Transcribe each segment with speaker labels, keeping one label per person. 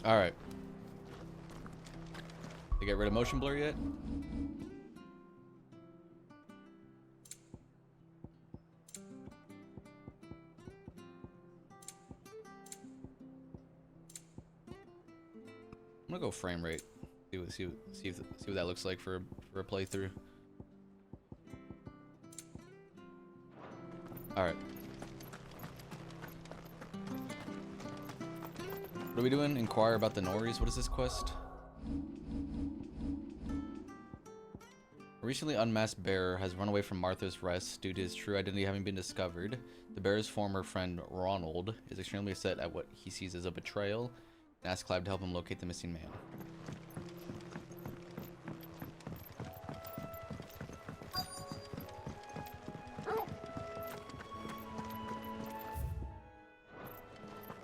Speaker 1: Alright. They get rid of motion blur yet? I'm gonna go frame rate. See what that looks like for a playthrough. All right. What are we doing? Inquire about the Norries. What is this quest? A recently unmasked bearer has run away from Martha's Rest due to his true identity having been discovered. The bearer's former friend Ronald is extremely upset at what he sees as a betrayal and asks Clive to help him locate the missing man.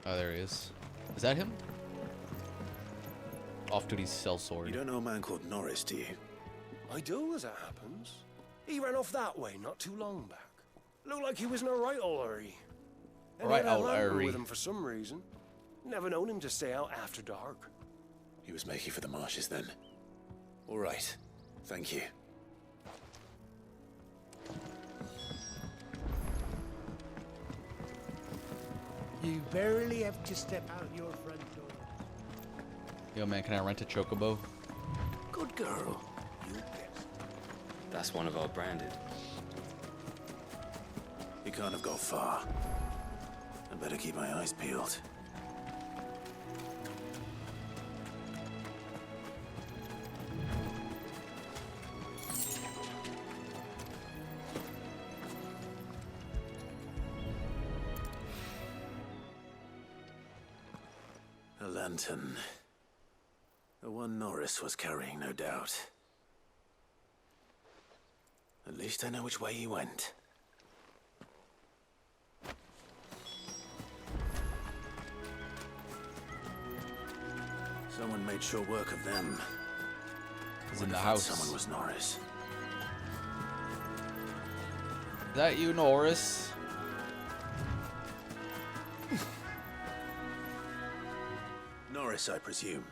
Speaker 1: Oh, there he is. Is that him? Off-duty sellsword.
Speaker 2: You don't know a man called Norris, do you?
Speaker 3: I do, as it happens. He ran off that way not too long back. Looked like he was in a right old hurry. And
Speaker 1: Right
Speaker 3: he had a
Speaker 1: old
Speaker 3: lantern
Speaker 1: hurry.
Speaker 3: with him for some reason. Never known him to stay out after dark.
Speaker 2: He was making for the marshes then. All right. Thank you.
Speaker 4: You barely have to step out your front door.
Speaker 1: Yo, man, can I rent a chocobo?
Speaker 4: Good girl. You guessed.
Speaker 5: That's one of our branded.
Speaker 2: He can't have got far. I better keep my eyes peeled. A lantern. The one Norris was carrying, no doubt. At least I know which way he went. Someone made short work of them.
Speaker 1: He's in
Speaker 2: Wonder
Speaker 1: the
Speaker 2: if that
Speaker 1: house.
Speaker 2: Someone was Norris.
Speaker 1: Is that you, Norris?
Speaker 2: Norris, I presume.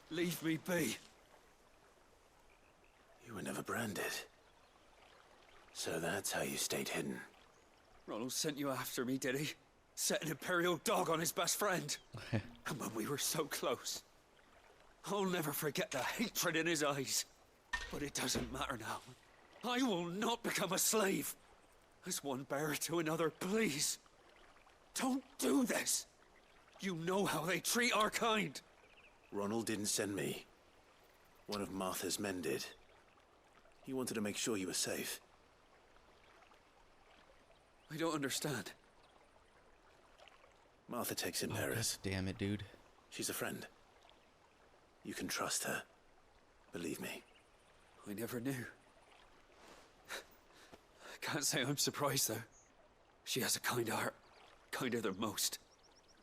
Speaker 3: Leave me be.
Speaker 2: You were never branded. So that's how you stayed hidden.
Speaker 6: Ronald sent you after me, did he? Set an Imperial dog on his best friend. And when we were so close. I'll never forget the hatred in his eyes. But it doesn't matter now. I will not become a slave. As one bearer to another, please. Don't do this. You know how they treat our kind.
Speaker 2: Ronald didn't send me. One of Martha's men did. He wanted to make sure you were safe.
Speaker 6: I don't understand.
Speaker 2: Martha takes in
Speaker 1: Oh,
Speaker 2: bearers.
Speaker 1: God damn it, dude.
Speaker 2: She's a friend. You can trust her. Believe me.
Speaker 6: I never knew. Can't say I'm surprised, though. She has a kind heart. Kinder than most.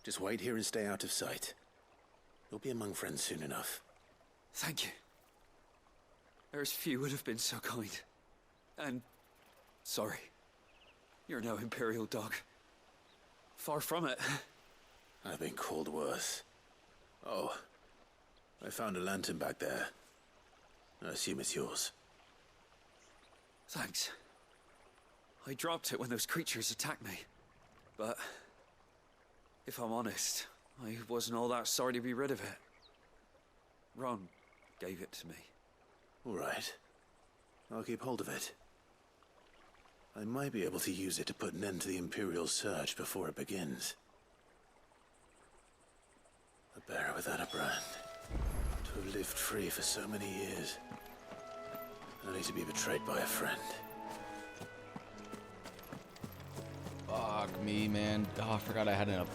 Speaker 2: Just wait here and stay out of sight. You'll be among friends soon enough.
Speaker 6: Thank you. There's few would have been so kind. And sorry. You're no Imperial dog. Far from it.
Speaker 2: I've been called worse. Oh, I found a lantern back there. I assume it's yours.
Speaker 6: Thanks. I dropped it when those creatures attacked me. But if I'm honest, I wasn't all that sorry to be rid of it. Ron gave it to me.
Speaker 2: All right. I'll keep hold of it. I might be able to use it to put an end to the Imperial search before it begins. A bearer without a brand. To have lived free for so many years. Only to be betrayed by a friend.
Speaker 1: Fuck me, man. Oh, I forgot I had a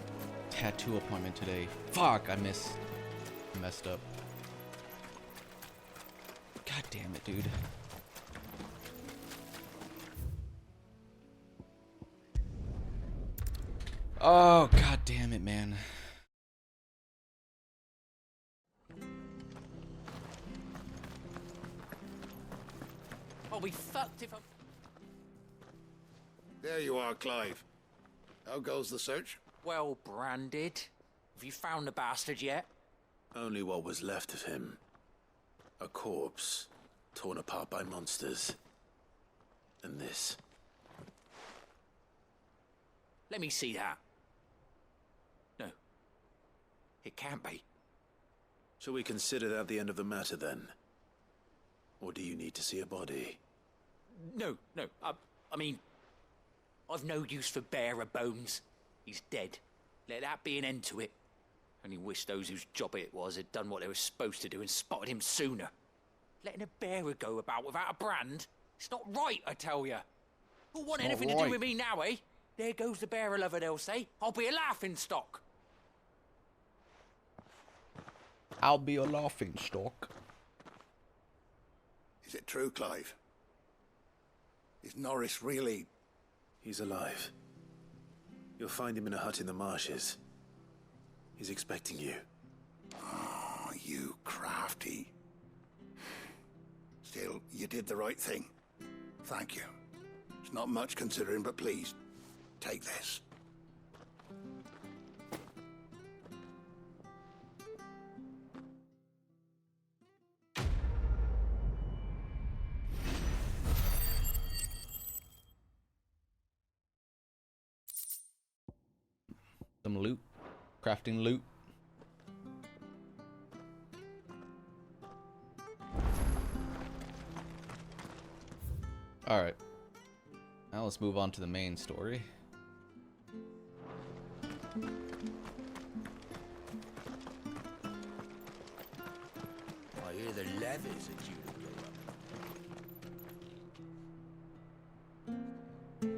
Speaker 1: tattoo appointment today. Fuck, I messed up. God damn it, dude. Oh, god damn it, man.
Speaker 7: I'll be fucked if I...
Speaker 8: There you are, Clive. How goes the search?
Speaker 7: Well branded. Have you found the bastard yet?
Speaker 2: Only what was left of him. A corpse, torn apart by monsters. And this.
Speaker 7: Let me see that. No. It can't be.
Speaker 2: Shall we consider that the end of the matter, then? Or do you need to see a body?
Speaker 7: No. I mean, I've no use for bearer bones. He's dead. Let that be an end to it. Only wish those whose job it was had done what they were supposed to do and spotted him sooner. Letting a bearer go about without a brand? It's not right, I tell you. Who'll want
Speaker 1: It's not
Speaker 7: anything to
Speaker 1: right.
Speaker 7: do with me now, eh? There goes the bearer lover, they'll say. I'll be a laughing stock.
Speaker 1: I'll be a laughing stock.
Speaker 8: Is it true, Clive? Is Norris really...
Speaker 2: He's alive. You'll find him in a hut in the marshes. He's expecting you.
Speaker 8: Oh, you crafty. Still, you did the right thing. Thank you. It's not much considering, but please, take this.
Speaker 1: Some loot. Crafting loot. Alright. Now let's move on to the main story.
Speaker 4: I hear the levies are due to go up.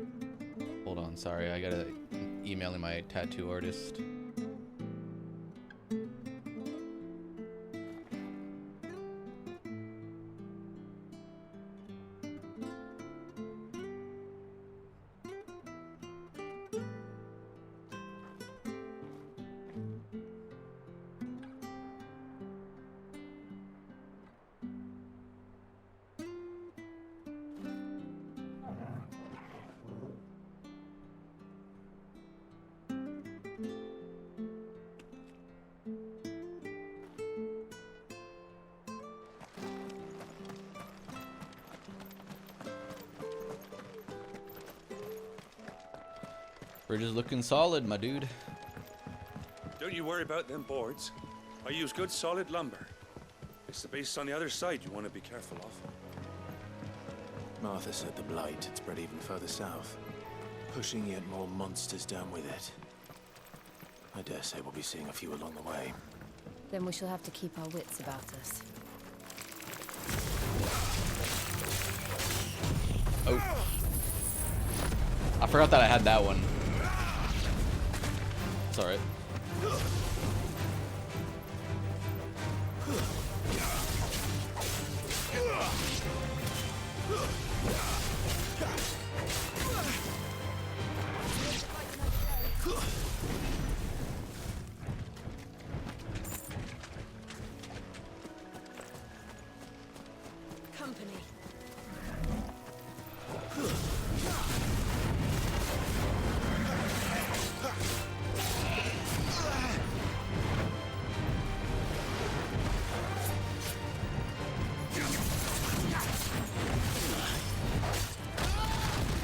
Speaker 1: Hold on, sorry, I gotta emailing my tattoo artist. Bridge is looking solid, my dude.
Speaker 9: Don't you worry about them boards. I use good solid lumber. It's the base on the other side you want to be careful of.
Speaker 2: Martha said the blight had spread even further south, pushing yet more monsters down with it. I dare say we'll be seeing a few along the way.
Speaker 10: Then we shall have to keep our wits about us.
Speaker 1: Oh. I forgot that I had that one. It's alright.
Speaker 10: Company.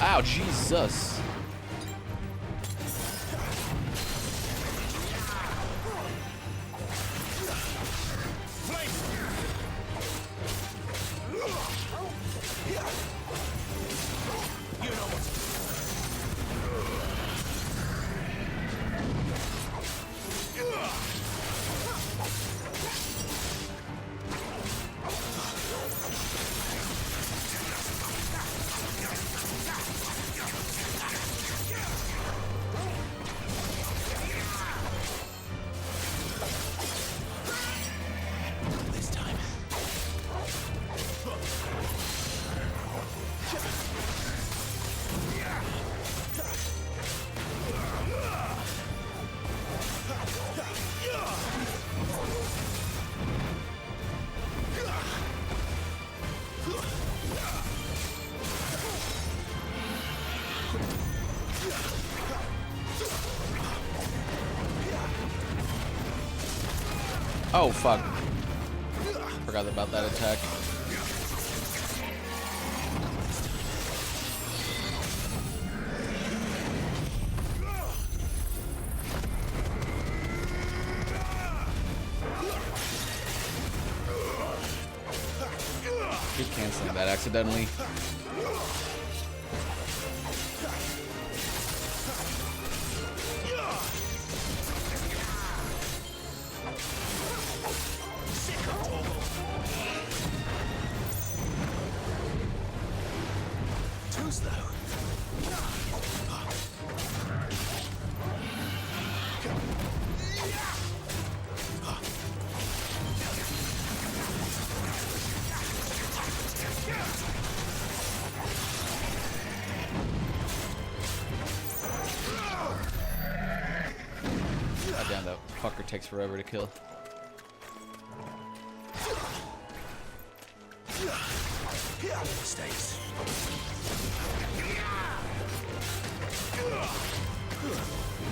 Speaker 1: Ow, Jesus. Oh, fuck. Forgot about that attack. Keep canceling that accidentally.
Speaker 3: Too slow.
Speaker 1: God damn, that fucker takes forever to kill.
Speaker 3: Mistakes.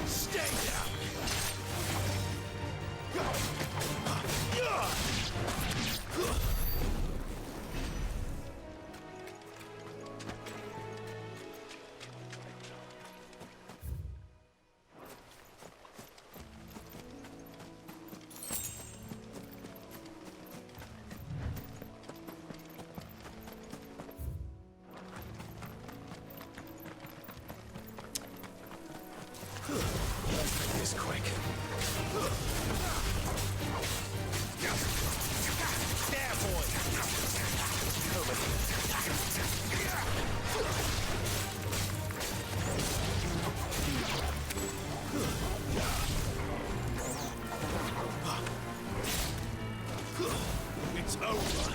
Speaker 3: Stay down. This quick. There, boy. Over here. It's over.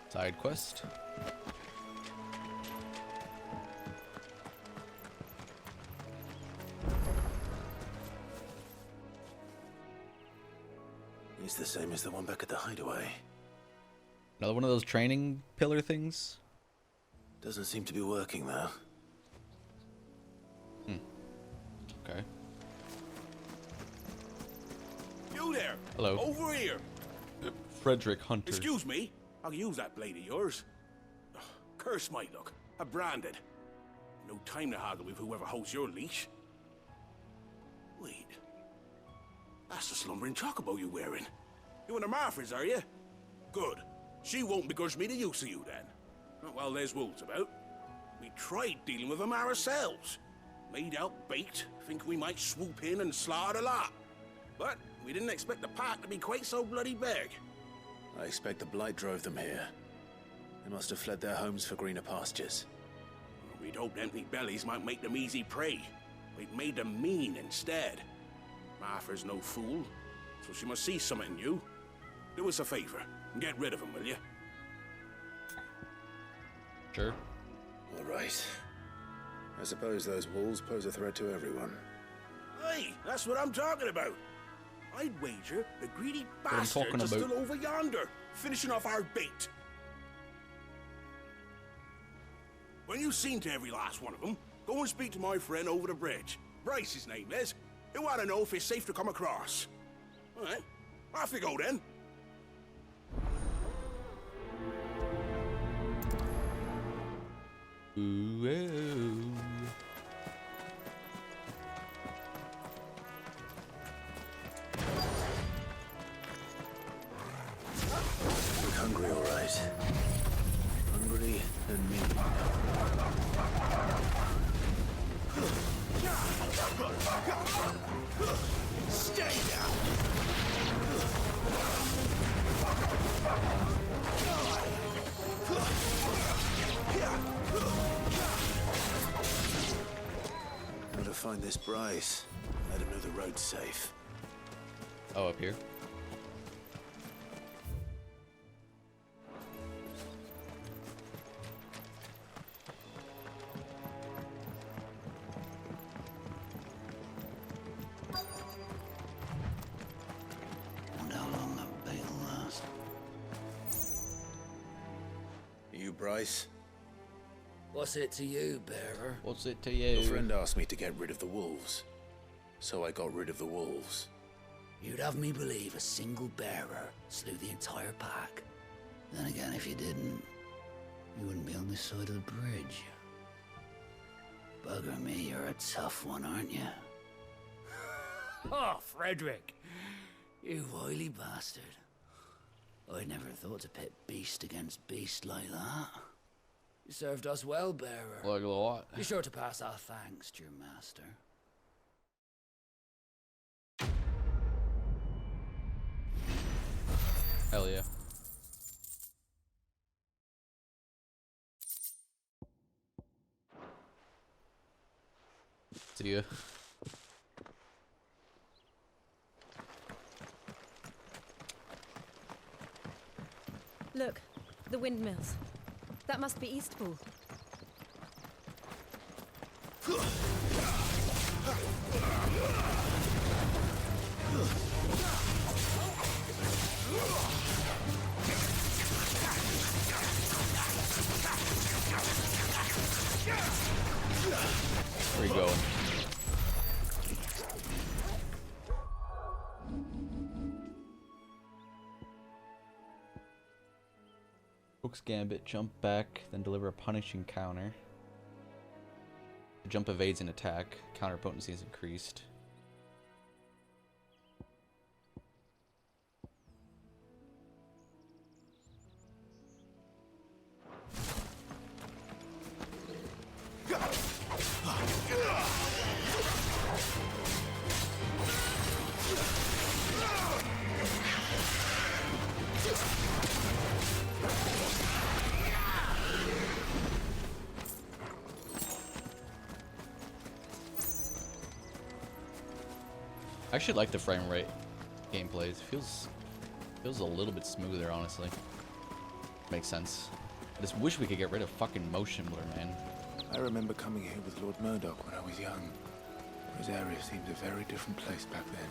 Speaker 1: Side quest.
Speaker 2: He's the same as the one back at the hideaway.
Speaker 1: Another one of those training pillar things.
Speaker 2: Doesn't seem to be working though.
Speaker 1: Okay.
Speaker 11: You there?
Speaker 1: Hello.
Speaker 11: Over here.
Speaker 1: Frederick Hunter.
Speaker 11: Excuse me. I can use that blade of yours. Ugh, curse my luck. I'm branded. No time to haggle with whoever holds your leash. Wait. That's the slumbering chocobo you're wearing. You and the Marfors, are you? Good. She won't begrudge me the use of you then. Not while there's wolves about. We tried dealing with them ourselves. Made out baked, think we might swoop in and slaughter the lot. But we didn't expect the pack to be quite so bloody big.
Speaker 2: I expect the blight drove them here. They must have fled their homes for greener pastures.
Speaker 11: We'd hoped empty bellies might make them easy prey. We'd made them mean instead. Martha's no fool, so she must see something in you. Do us a favor and get rid of them, will you?
Speaker 1: Sure.
Speaker 2: All right. I suppose those wolves pose a threat to everyone.
Speaker 11: Hey, that's what I'm talking about. I'd wager the greedy
Speaker 1: I'm
Speaker 11: bastards
Speaker 1: talking
Speaker 11: are
Speaker 1: about.
Speaker 11: still over yonder, finishing off our bait. When you've seen to every last one of them, go and speak to my friend over the bridge. Bryce, his name is. He'll want to know if it's safe to come across. All right, off you go then.
Speaker 1: Ooh.
Speaker 2: Look hungry, all right. Hungry and mean.
Speaker 3: Stay down.
Speaker 2: Gotta find this Bryce. Let him know the road's safe.
Speaker 1: Oh, up here.
Speaker 2: price.
Speaker 7: What's it to you, bearer?
Speaker 1: What's it to you?
Speaker 2: Your friend asked me to get rid of the wolves, so I got rid of the wolves.
Speaker 7: You'd have me believe a single bearer slew the entire pack. Then again, if you didn't, you wouldn't be on this side of the bridge. Bugger me, you're a tough one, aren't you?
Speaker 4: Oh, Frederick.
Speaker 7: You wily bastard. I'd never thought to pit beast against beast like that. You served us well, bearer.
Speaker 1: Like a lot.
Speaker 7: Be sure to pass our thanks to your master.
Speaker 1: Hell yeah. See ya.
Speaker 10: Look, the windmills. That must be Eastpool.
Speaker 1: Where you going? Hook's Gambit, jump back, then deliver a punishing counter. The jump evades an attack, counter potency is increased. I actually like the frame rate gameplay. It feels a little bit smoother, honestly. Makes sense. I just wish we could get rid of fucking motion blur, man.
Speaker 2: I remember coming here with Lord Murdoch when I was young. His area seemed a very different place back then.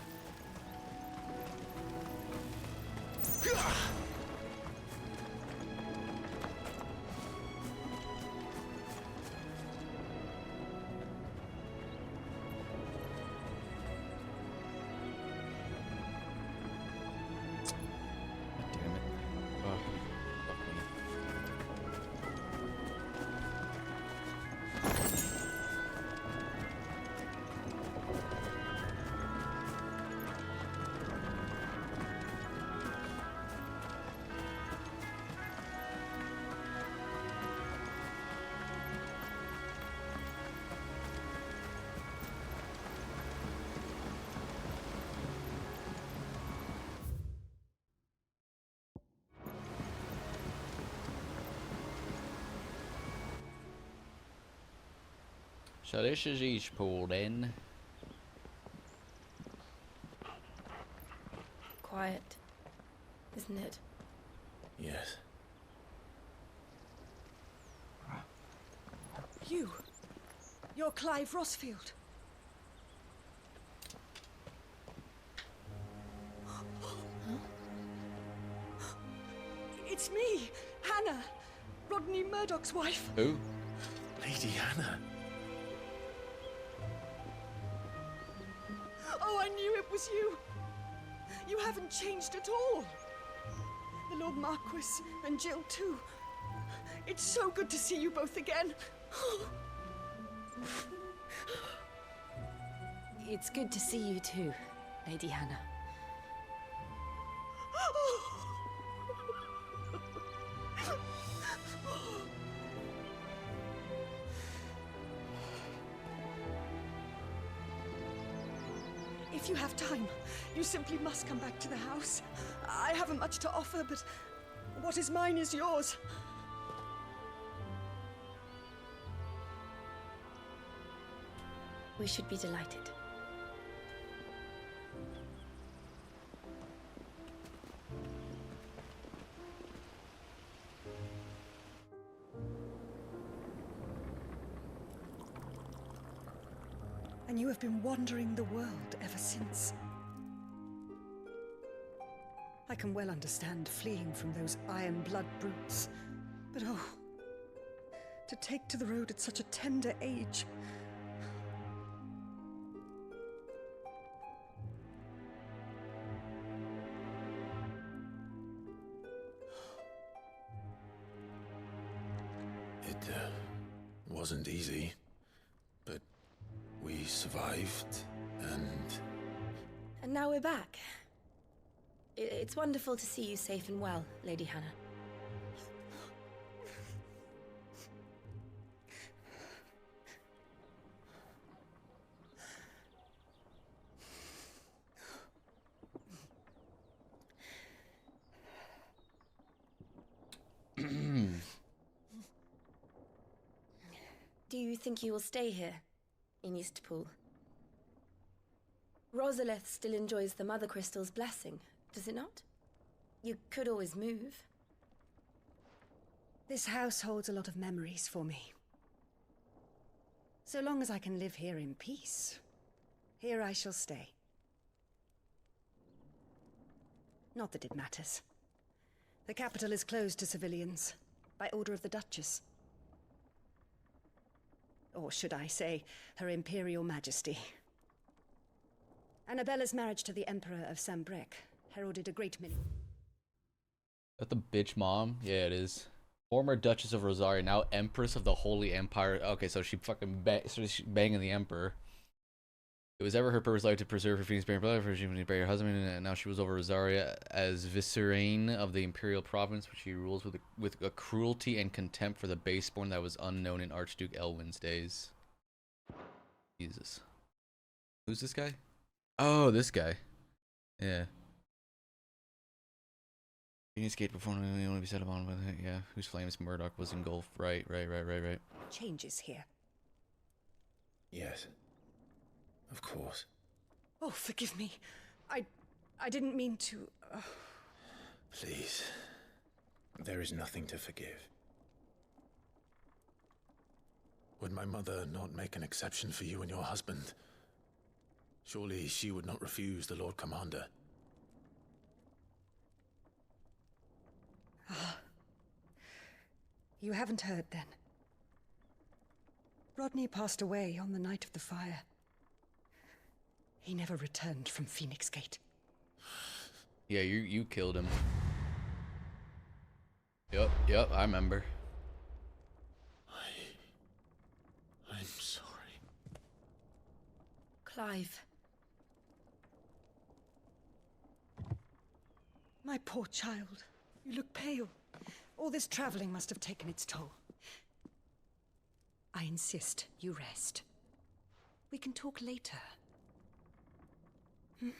Speaker 2: So this is Eastpool then.
Speaker 10: Quiet, isn't it?
Speaker 2: Yes.
Speaker 12: You're Clive Rossfield. It's me, Hannah, Rodney Murdoch's wife.
Speaker 1: Who?
Speaker 2: Lady Hannah.
Speaker 12: Oh, I knew it was you. You haven't changed at all. The Lord Marquis and Jill too. It's so good to see you both again.
Speaker 10: It's good to see you too, Lady Hannah.
Speaker 12: If you have time, you simply must come back to the house. I haven't much to offer, but what is mine is yours.
Speaker 10: We should be delighted.
Speaker 12: And you have been wandering the world ever since. I can well understand fleeing from those iron blood brutes, but oh, to take to the road at such a tender age.
Speaker 2: It wasn't easy, but we survived, and...
Speaker 10: And now we're back. It's wonderful to see you safe and well, Lady Hannah. Do you think you will stay here, in Eastpool? Rosalith still enjoys the Mother Crystal's blessing, does it not? You could always move.
Speaker 12: This house holds a lot of memories for me. So long as I can live here in peace, here I shall stay. Not that it matters. The capital is closed to civilians, by order of the Duchess. Or should I say, Her Imperial Majesty. Annabella's marriage to the Emperor of Sambrec heralded a great many...
Speaker 1: That the bitch mom? Yeah, it is. Former Duchess of Rosaria, now Empress of the Holy Empire. Okay, so she fucking she's banging the Emperor. It was ever her purpose life to preserve her Phoenix bearing blood for she to bury her husband, and now she was over Rosaria as vicereine of the Imperial Province, which she rules with a cruelty and contempt for the baseborn that was unknown in Archduke Elwin's days. Jesus. Who's this guy? Oh, this guy. Yeah. Phoenix Gate before we only be set upon, but yeah, whose flames Murdoch was engulfed. Right.
Speaker 12: changes here.
Speaker 2: Yes. Of course.
Speaker 12: Oh, forgive me. I didn't mean to...
Speaker 2: Please. There is nothing to forgive. Would my mother not make an exception for you and your husband? Surely she would not refuse the Lord Commander.
Speaker 12: Ah. You haven't heard, then. Rodney passed away on the night of the fire. He never returned from Phoenix Gate.
Speaker 1: Yeah, you killed him. Yep, I remember.
Speaker 2: I'm sorry.
Speaker 10: Clive.
Speaker 12: My poor child. You look pale. All this traveling must have taken its toll. I insist you rest. We can talk later. Hmm?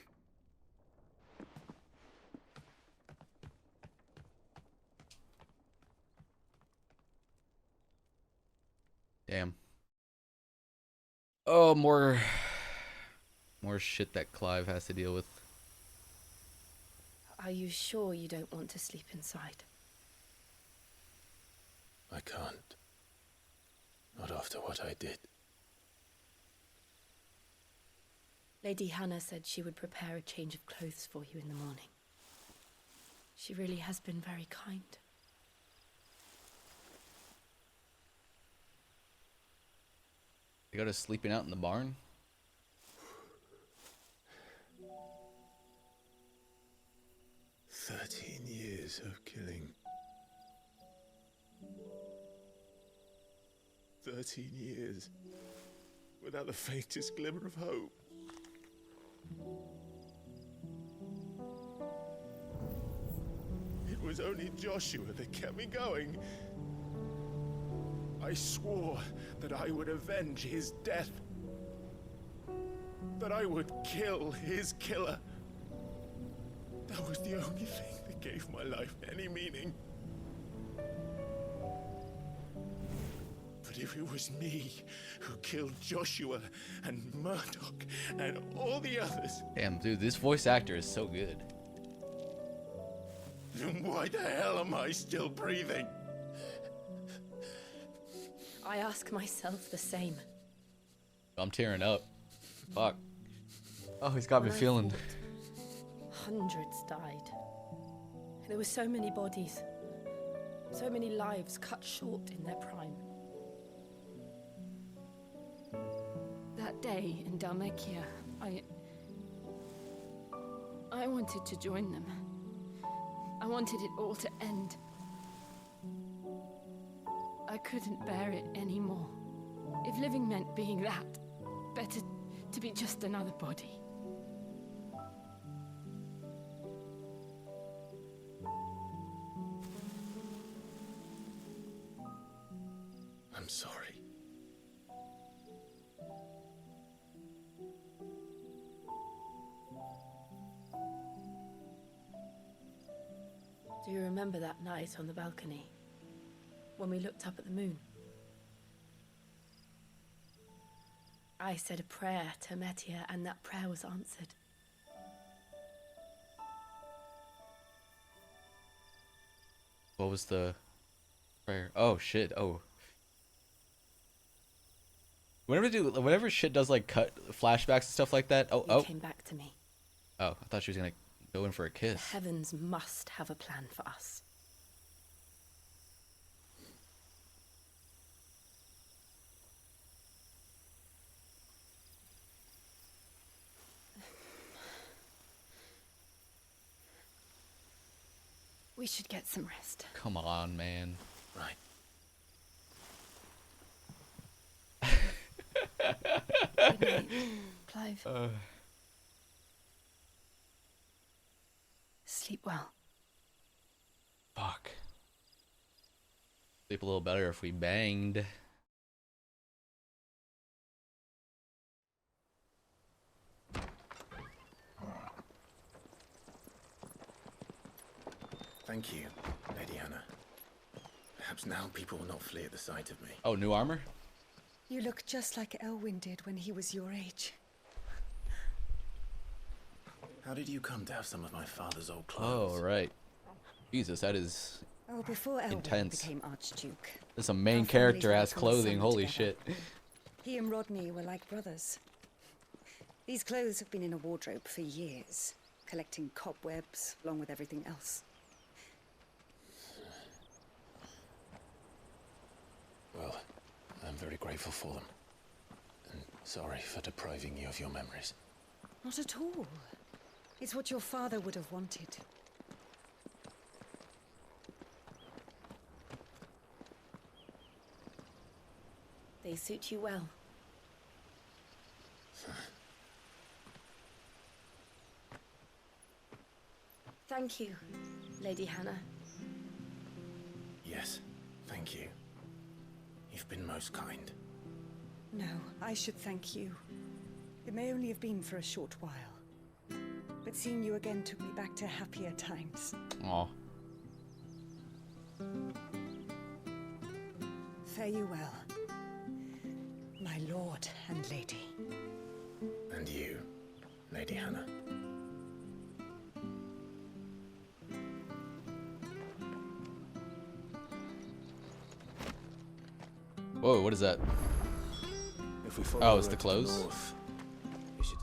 Speaker 1: Damn. Oh, more shit that Clive has to deal with.
Speaker 10: Are you sure you don't want to sleep inside?
Speaker 2: I can't. Not after what I did.
Speaker 10: Lady Hannah said she would prepare a change of clothes for you in the morning. She really has been very kind.
Speaker 1: You got us sleeping out in the barn?
Speaker 2: Years of killing. 13 years. Without the faintest glimmer of hope. It was only Joshua that kept me going. I swore that I would avenge his death. That I would kill his killer. That was the only thing that gave my life any meaning. But if it was me who killed Joshua and Murdoch and all the others...
Speaker 1: Damn, dude, this voice actor is so good.
Speaker 2: Then why the hell am I still breathing?
Speaker 10: I ask myself the same.
Speaker 1: I'm tearing up. Fuck. Oh, he's got me feeling...
Speaker 10: Hundreds died. There were so many bodies. So many lives cut short in their prime. that day in Dalmekia, I wanted to join them. I wanted it all to end. I couldn't bear it anymore. If living meant being that, better to be just another body.
Speaker 2: I'm sorry.
Speaker 10: Do you remember that night on the balcony? When we looked up at the moon? I said a prayer to Metia, and that prayer was answered.
Speaker 1: What was the prayer? Oh shit. Oh. Whenever shit does like cut flashbacks and stuff like that. Oh,
Speaker 10: You came back to me.
Speaker 1: Oh, I thought she was gonna go in for a
Speaker 10: The
Speaker 1: kiss.
Speaker 10: heavens must have a plan for us. We should get some rest.
Speaker 1: Come on, man.
Speaker 2: Right.
Speaker 10: Good night, Clive. Sleep well.
Speaker 1: Fuck. Sleep a little better if we banged.
Speaker 2: Thank you, Lady Hannah. Perhaps now people will not flee at the sight of me.
Speaker 1: Oh, new armor?
Speaker 12: You look just like Elwyn did when he was your age.
Speaker 2: How did you come to have some of my father's old clothes?
Speaker 1: Oh, right. Jesus, that is
Speaker 12: Oh, before Elwyn
Speaker 1: intense.
Speaker 12: became Archduke.
Speaker 1: There's some main
Speaker 12: our families
Speaker 1: character
Speaker 12: went
Speaker 1: ass
Speaker 12: from the
Speaker 1: clothing.
Speaker 12: sun
Speaker 1: Holy
Speaker 12: together.
Speaker 1: shit.
Speaker 12: He and Rodney were like brothers. These clothes have been in a wardrobe for years, collecting cobwebs along with everything else.
Speaker 2: Well, I'm very grateful for them. And sorry for depriving you of your memories.
Speaker 12: Not at all. It's what your father would have wanted.
Speaker 10: They suit you well. Thank you, Lady Hannah.
Speaker 2: Yes, thank you. You've been most kind.
Speaker 12: No, I should thank you. It may only have been for a short while, but seeing you again took me back to happier times.
Speaker 1: Aw.
Speaker 12: Fare you well, my lord and lady.
Speaker 2: And you, Lady Hannah.
Speaker 1: Whoa, what is that?
Speaker 2: If we follow
Speaker 1: Oh, it's
Speaker 2: road
Speaker 1: the
Speaker 2: to
Speaker 1: clothes?
Speaker 2: north, we should...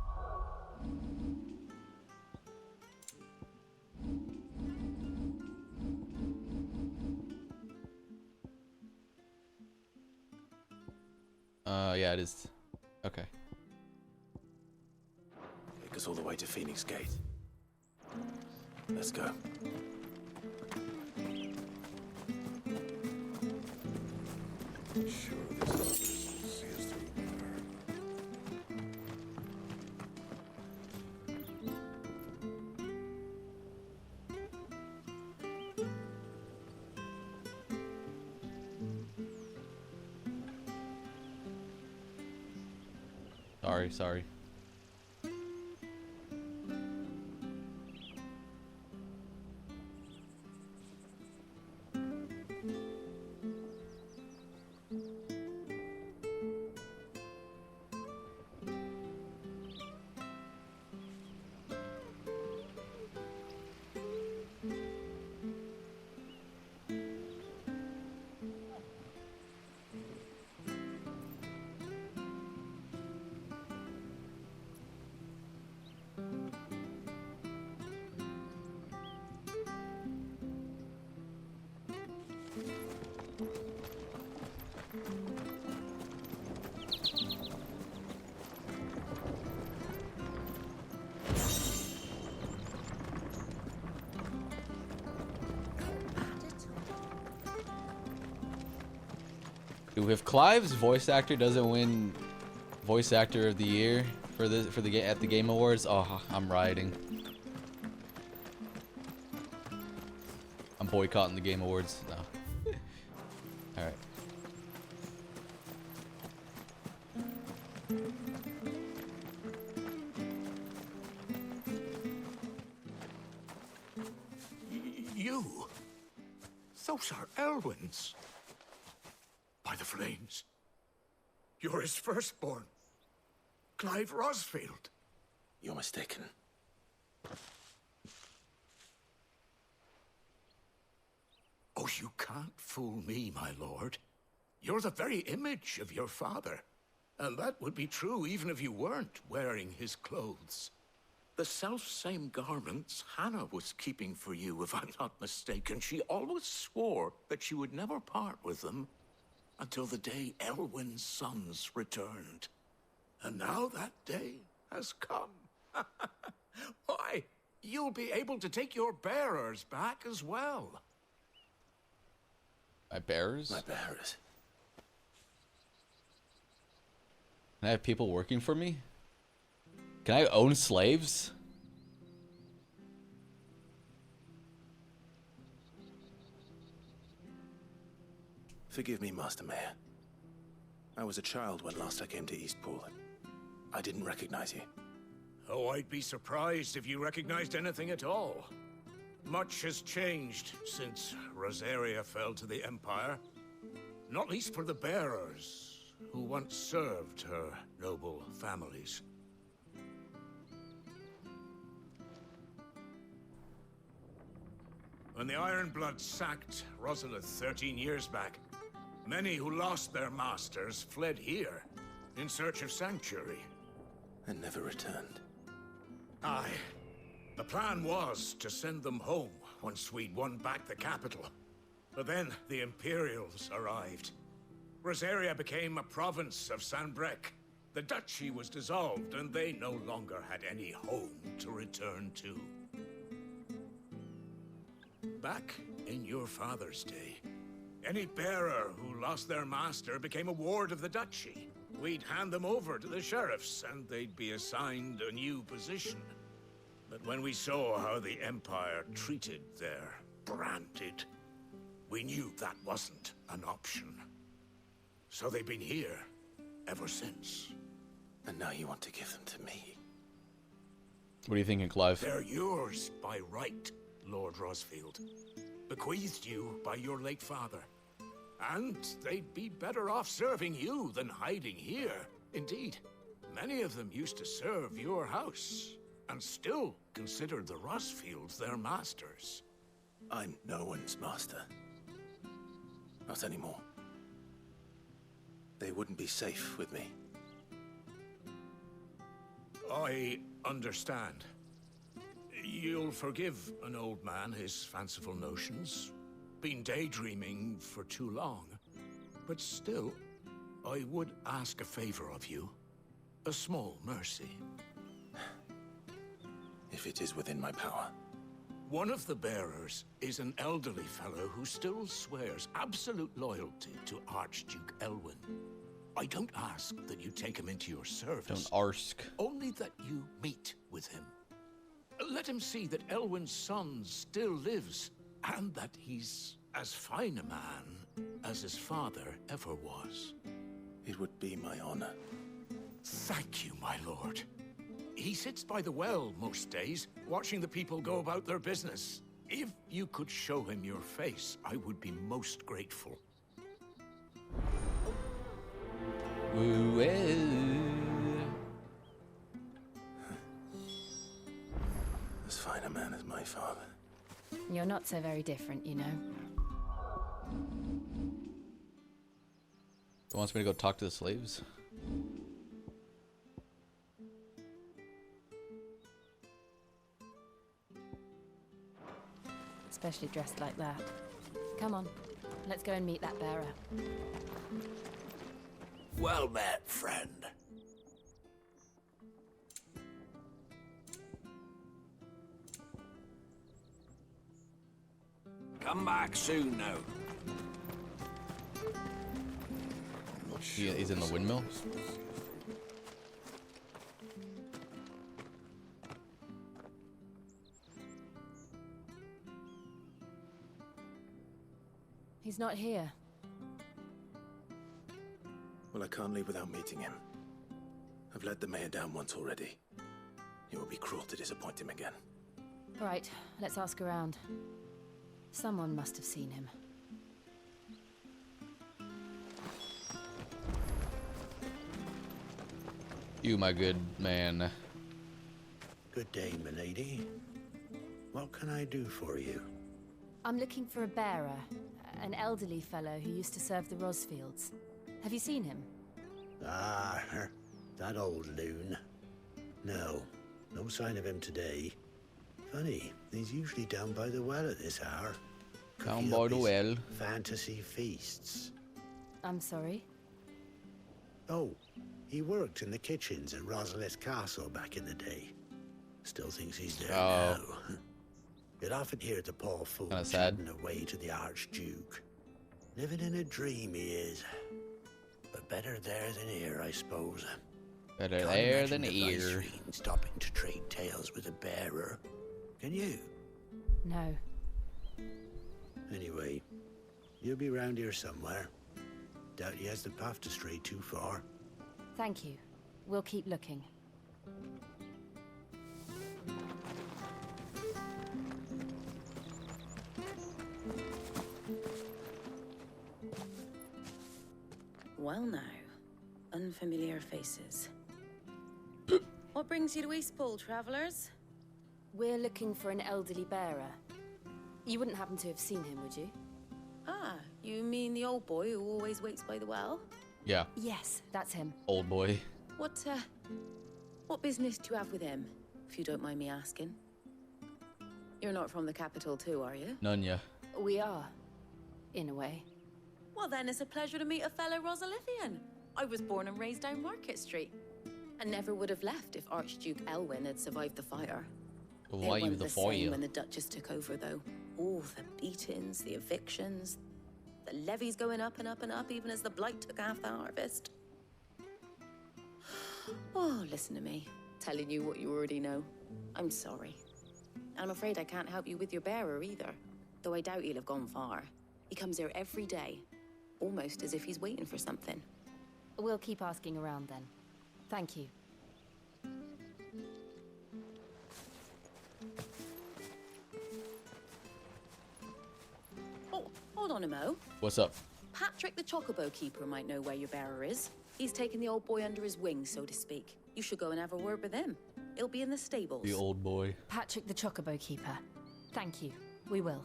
Speaker 1: Yeah, it is. Okay.
Speaker 2: Take us all the way to Phoenix Gate. Let's go.
Speaker 8: Sure, this office will see us through there.
Speaker 1: Sorry. Dude, if Clive's voice actor doesn't win voice actor of the year for the at the Game Awards, oh, I'm rioting. I'm boycotting the Game Awards. No. All right.
Speaker 11: You? Those are Elwyn's. By the flames. You're his firstborn. Clive Rosfield.
Speaker 2: You're mistaken.
Speaker 11: Oh, you can't fool me, my lord. You're the very image of your father. And that would be true even if you weren't wearing his clothes. The self-same garments Hannah was keeping for you, if I'm not mistaken. She always swore that she would never part with them until the day Elwyn's sons returned. And now that day has come. Why, you'll be able to take your bearers back as well.
Speaker 1: My bearers?
Speaker 2: My bearers.
Speaker 1: Can I have people working for me? Can I own slaves?
Speaker 2: Forgive me, Master Mayor. I was a child when last I came to Eastpool. I didn't recognize you.
Speaker 11: Oh, I'd be surprised if you recognized anything at all. Much has changed since Rosaria fell to the Empire. Not least for the bearers, who once served her noble families. When the Ironbloods sacked Rosalith 13 years back, many who lost their masters fled here in search of sanctuary.
Speaker 2: And never returned.
Speaker 11: Aye. The plan was to send them home once we'd won back the capital. But then the Imperials arrived. Rosaria became a province of Sanbreque. The duchy was dissolved, and they no longer had any home to return to. Back in your father's day, any bearer who lost their master became a ward of the duchy. We'd hand them over to the sheriffs, and they'd be assigned a new position. But when we saw how the Empire treated their branded, we knew that wasn't an option. So they've been here ever since.
Speaker 2: And now you want to give them to me?
Speaker 1: What are you thinking, Clive?
Speaker 11: They're yours by right, Lord Rosfield. Bequeathed you by your late father. And they'd be better off serving you than hiding here. Indeed, many of them used to serve your house, and still considered the Rosfields their masters.
Speaker 2: I'm no one's master. Not anymore. They wouldn't be safe with me.
Speaker 11: I understand. You'll forgive an old man his fanciful notions. Been daydreaming for too long. But still, I would ask a favor of you. A small mercy.
Speaker 2: If it is within my power.
Speaker 11: One of the bearers is an elderly fellow who still swears absolute loyalty to Archduke Elwyn. I don't ask that you take him into your service.
Speaker 1: Don't ask.
Speaker 11: Only that you meet with him. Let him see that Elwyn's son still lives, and that he's as fine a man as his father ever was.
Speaker 2: It would be my honor.
Speaker 11: Thank you, my lord. He sits by the well most days, watching the people go about their business. If you could show him your face, I would be most grateful.
Speaker 1: Ooh,
Speaker 2: As fine a man as my father.
Speaker 10: You're not so very different, you know.
Speaker 1: He wants me to go talk to the slaves.
Speaker 10: Especially dressed like that. Come on, let's go and meet that bearer.
Speaker 8: Well met, friend. Come back soon now.
Speaker 1: He's in the windmill.
Speaker 10: He's not here.
Speaker 2: Well, I can't leave without meeting him. I've let the mayor down once already. It would be cruel to disappoint him again.
Speaker 10: Right, let's ask around. Someone must have seen him.
Speaker 1: You, my good man.
Speaker 4: Good day, milady. What can I do for you?
Speaker 10: I'm looking for a bearer, an elderly fellow who used to serve the Rosfields. Have you seen him?
Speaker 4: Ah, that old loon. No sign of him today. Funny, he's usually down by the well at this hour.
Speaker 1: Down by the well.
Speaker 4: Fantasy feasts.
Speaker 10: I'm sorry?
Speaker 4: Oh, he worked in the kitchens at Rosalith Castle back in the day. Still thinks he's there now. You'd often hear the poor fool chatting away to the Archduke. Living in a dream he is. But better there than here, I suppose.
Speaker 1: Better there than here.
Speaker 4: Stopping to trade tales with a bearer. Can you?
Speaker 10: No.
Speaker 4: Anyway, you'll be round here somewhere. Doubt he has the path to stray too far.
Speaker 10: Thank you. We'll keep looking.
Speaker 13: Well now, unfamiliar faces. What brings you to Eastpool, travellers?
Speaker 10: We're looking for an elderly bearer. You wouldn't happen to have seen him, would you?
Speaker 13: Ah, you mean the old boy who always waits by the well?
Speaker 1: Yeah.
Speaker 10: Yes, that's him.
Speaker 1: Old boy.
Speaker 13: What business do you have with him, if you don't mind me asking? You're not from the capital too, are you?
Speaker 1: None, yeah.
Speaker 10: We are, in a way.
Speaker 13: Well then, it's a pleasure to meet a fellow Rosalithian. I was born and raised down Market Street, and never would have left if Archduke Elwyn had survived the fire.
Speaker 1: Why you the
Speaker 13: fire? When the Duchess took over, though. All the beatings, the evictions, the levies going up and up and up, even as the blight took half the harvest. Oh, listen to me, telling you what you already know. I'm sorry. I'm afraid I can't help you with your bearer either, though I doubt he'll have gone far. He comes here every day, almost as if he's waiting for something.
Speaker 10: We'll keep asking around then. Thank you.
Speaker 13: Oh, hold on a mo.
Speaker 1: What's up?
Speaker 13: Patrick the Chocobo Keeper might know where your bearer is. He's taken the old boy under his wing, so to speak. You should go and have a word with him. He'll be in the stables.
Speaker 1: The old boy.
Speaker 10: Patrick the Chocobo Keeper. Thank you. We will.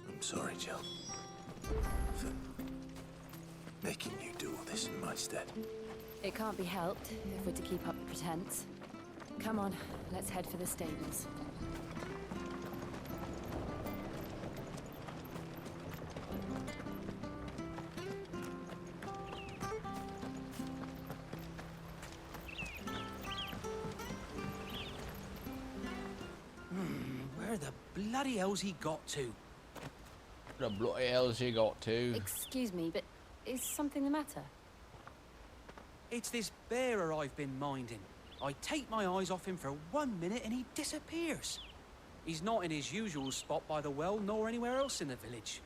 Speaker 2: I'm sorry, Jill. For making you do all this in my stead.
Speaker 10: It can't be helped if we're to keep up the pretense. Come on, let's head for the stables.
Speaker 7: Where the bloody hell's he got to?
Speaker 1: The bloody hell's he got to?
Speaker 10: Excuse me, but is something the matter?
Speaker 7: It's this bearer I've been minding. I take my eyes off him for 1 minute and he disappears. He's not in his usual spot by the well, nor anywhere else in the village.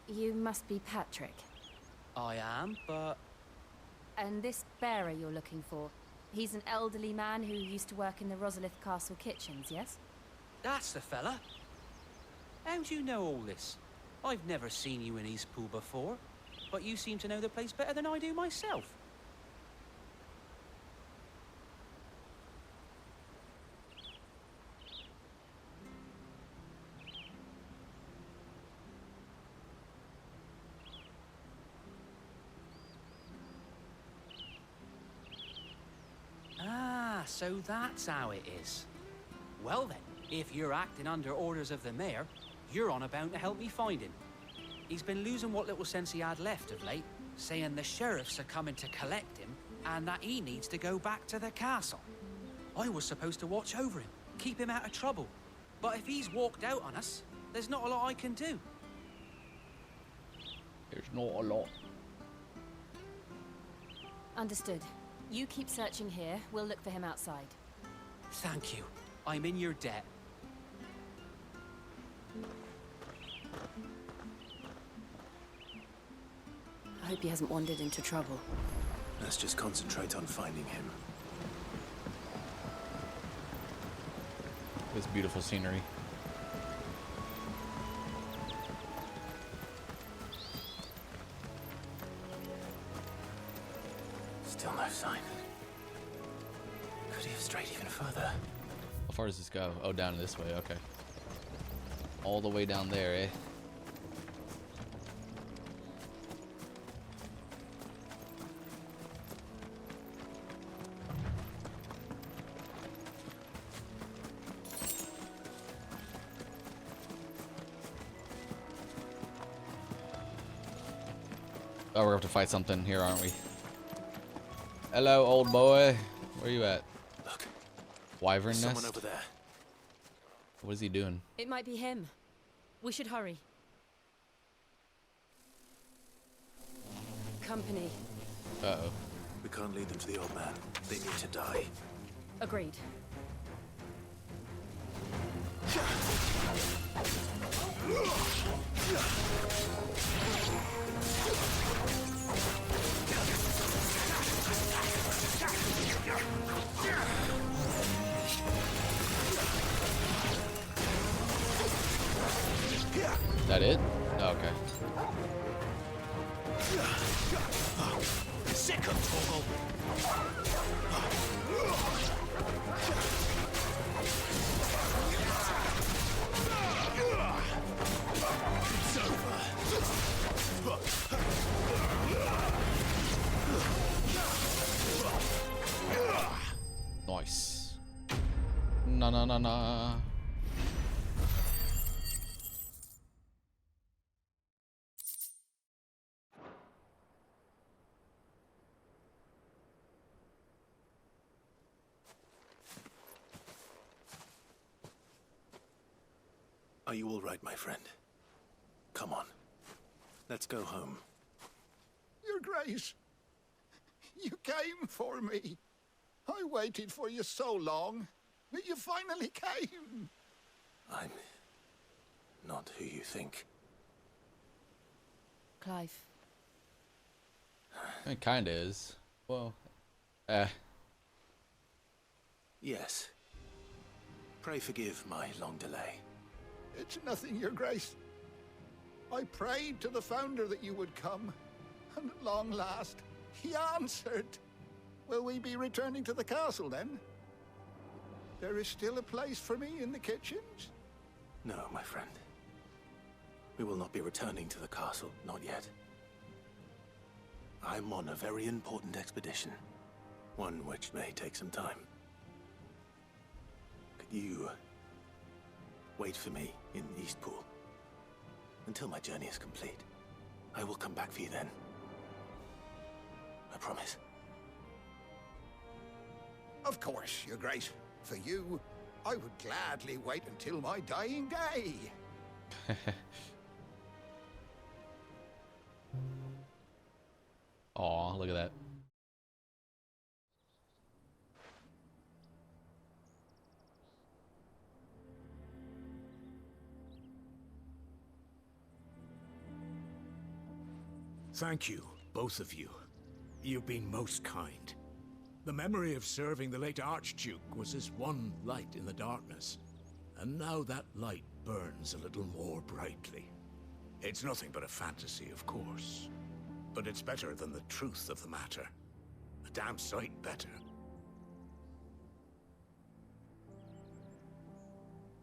Speaker 10: You must be Patrick.
Speaker 7: I am, but...
Speaker 10: And this bearer you're looking for, he's an elderly man who used to work in the Rosalith Castle kitchens, yes?
Speaker 7: That's the fella. How do you know all this? I've never seen you in Eastpool before, but you seem to know the place better than I do myself. Ah, so that's how it is. Well then, if you're acting under orders of the mayor, you're on about to help me find him. He's been losing what little sense he had left of late, saying the sheriffs are coming to collect him and that he needs to go back to the castle. I was supposed to watch over him, keep him out of trouble.
Speaker 14: But if he's walked out on us, there's not a lot I can do.
Speaker 1: There's not a lot.
Speaker 10: Understood. You keep searching here. We'll look for him outside.
Speaker 14: Thank you. I'm in your debt.
Speaker 10: I hope he hasn't wandered into trouble.
Speaker 2: Let's just concentrate on finding him.
Speaker 1: This beautiful scenery.
Speaker 2: Still no sign. Could he have strayed even further?
Speaker 1: How far does this go? Oh, down this way. Okay. All the way down there, eh? Oh, we're gonna have to fight something here, aren't we? Hello, old boy. Where you at?
Speaker 2: Look.
Speaker 1: Wyvern nest?
Speaker 2: Someone over there.
Speaker 1: What is he doing?
Speaker 10: It might be him. We should hurry. Company.
Speaker 1: Uh-oh.
Speaker 2: We can't lead them to the old man. They need to die.
Speaker 10: Agreed.
Speaker 1: Is that it? Oh, okay.
Speaker 3: Sick of Torgal. It's over.
Speaker 1: Nice. Na.
Speaker 2: Are you all right, my friend? Come on. Let's go home.
Speaker 8: Your Grace, you came for me. I waited for you so long, but you finally came.
Speaker 2: I'm not who you think.
Speaker 10: Clive.
Speaker 1: It kinda is. Well,
Speaker 2: Yes. Pray forgive my long delay.
Speaker 8: It's nothing, Your Grace. I prayed to the Founder that you would come, and at long last, he answered. Will we be returning to the castle, then? There is still a place for me in the kitchens?
Speaker 2: No, my friend. We will not be returning to the castle, not yet. I'm on a very important expedition. One which may take some time. Could you wait for me in Eastpool until my journey is complete? I will come back for you then. I promise.
Speaker 8: Of course, Your Grace. For you, I would gladly wait until my dying day.
Speaker 1: aw, look at that.
Speaker 11: Thank you, both of you. You've been most kind. The memory of serving the late Archduke was as one light in the darkness, and now that light burns a little more brightly. It's nothing but a fantasy, of course, but it's better than the truth of the matter. A damn sight better.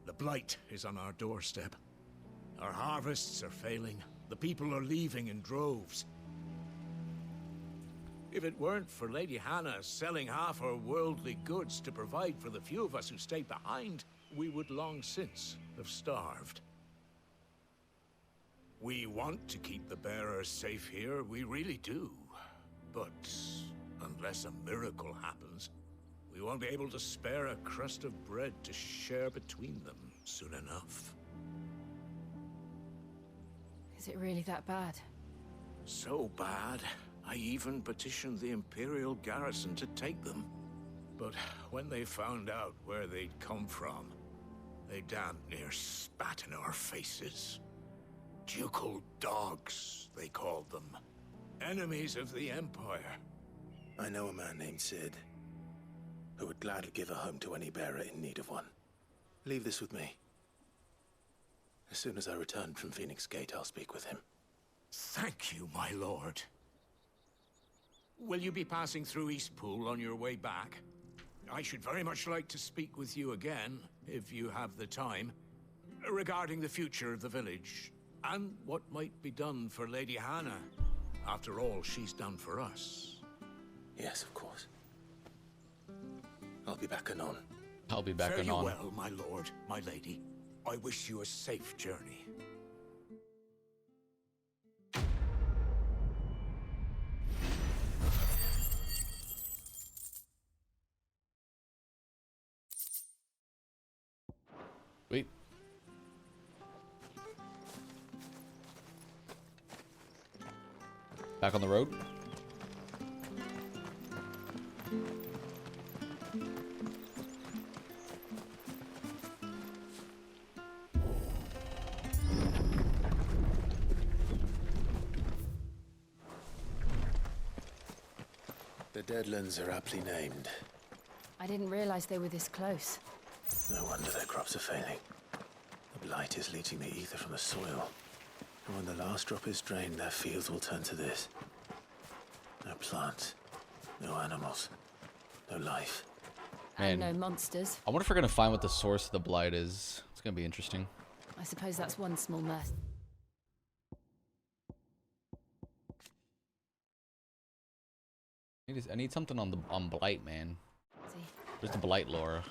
Speaker 11: The blight is on our doorstep. Our harvests are failing. The people are leaving in droves. If it weren't for Lady Hannah selling half her worldly goods to provide for the few of us who stayed behind, we would long since have starved. We want to keep the bearers safe here, we really do. But unless a miracle happens, we won't be able to spare a crust of bread to share between them. soon enough.
Speaker 10: Is it really that bad?
Speaker 11: So bad, I even petitioned the Imperial garrison to take them. But when they found out where they'd come from, they damn near spat in our faces. Ducal dogs, they called them. Enemies of the Empire.
Speaker 2: I know a man named Sid, who would gladly give a home to any bearer in need of one. Leave this with me. As soon as I return from Phoenix Gate, I'll speak with him.
Speaker 11: Thank you, my lord. Will you be passing through Eastpool on your way back? I should very much like to speak with you again, if you have the time, regarding the future of the village, and what might be done for Lady Hannah. After all she's done for us.
Speaker 2: Yes, of course. I'll be back anon.
Speaker 1: I'll be back
Speaker 11: Fare you
Speaker 1: anon.
Speaker 11: well, my lord, my lady. I wish you a safe journey.
Speaker 1: Wait. Back on the road?
Speaker 2: The Deadlands are aptly named.
Speaker 10: I didn't realize they were this close.
Speaker 2: No wonder their crops are failing. The blight is leaching the ether from the soil. And when the last drop is drained, their fields will turn to this. No plants, no animals, no life.
Speaker 10: And no monsters.
Speaker 1: I wonder if we're gonna find what the source of the blight is. It's gonna be interesting.
Speaker 10: I suppose that's one small mess.
Speaker 1: I need something on blight, man.
Speaker 10: See.
Speaker 1: Where's the blight lore?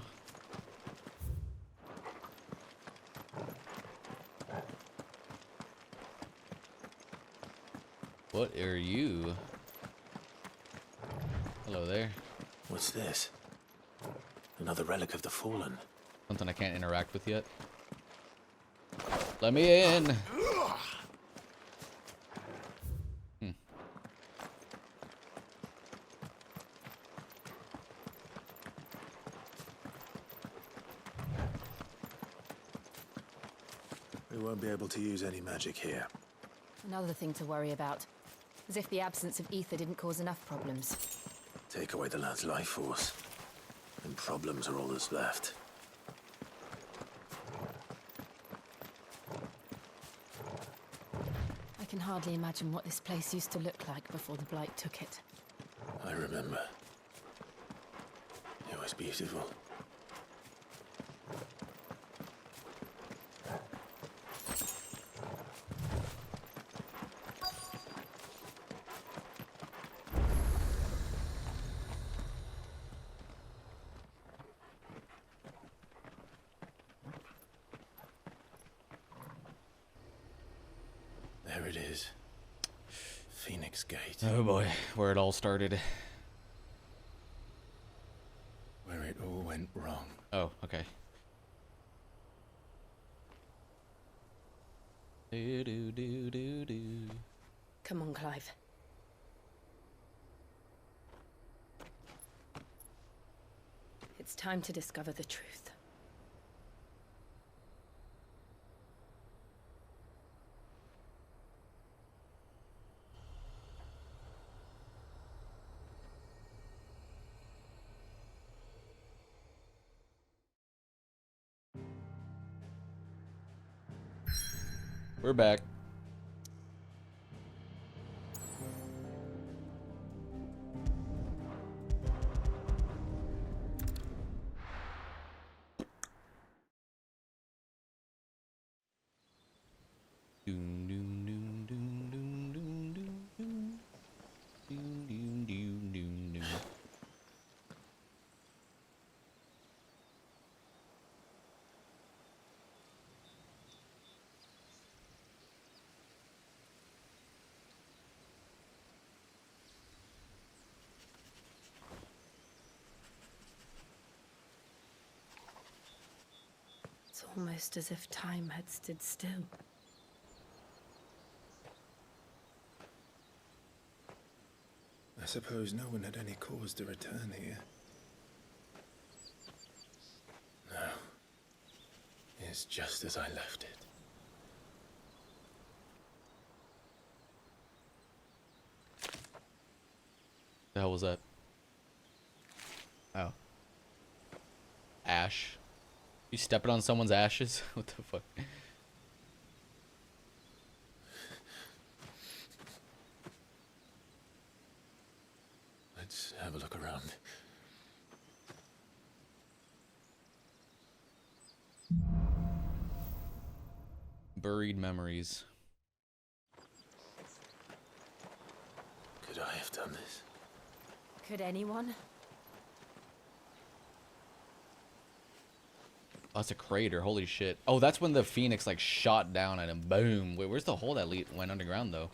Speaker 1: What are you? Hello there.
Speaker 2: What's this? Another relic of the Fallen.
Speaker 1: Something I can't interact with yet. Let me in.
Speaker 2: We won't be able to use any magic here.
Speaker 10: Another thing to worry about. As if the absence of ether didn't cause enough problems.
Speaker 2: Take away the lad's life force, and problems are all that's left.
Speaker 10: I can hardly imagine what this place used to look like before the blight took it.
Speaker 2: I remember. It was beautiful. There it is. Phoenix Gate.
Speaker 1: Oh boy, where it all started.
Speaker 2: Where it all went wrong.
Speaker 1: Oh, okay. Do do do do do.
Speaker 10: Come on, Clive. It's time to discover the truth.
Speaker 1: We're back. Doom doom doom doom doom doom doom doom doom doom doom doom doom.
Speaker 10: Almost as if time had stood still.
Speaker 2: I suppose no one had any cause to return here. No. It's just as I left it.
Speaker 1: The hell was that? Oh. Ash. You stepping on someone's ashes? What the fuck?
Speaker 2: Let's have a look around.
Speaker 1: Buried memories.
Speaker 2: Could I have done this?
Speaker 10: Could anyone?
Speaker 1: Oh, that's a crater. Holy shit. Oh, that's when the phoenix like shot down at him. Boom. Wait, where's the hole that went underground though?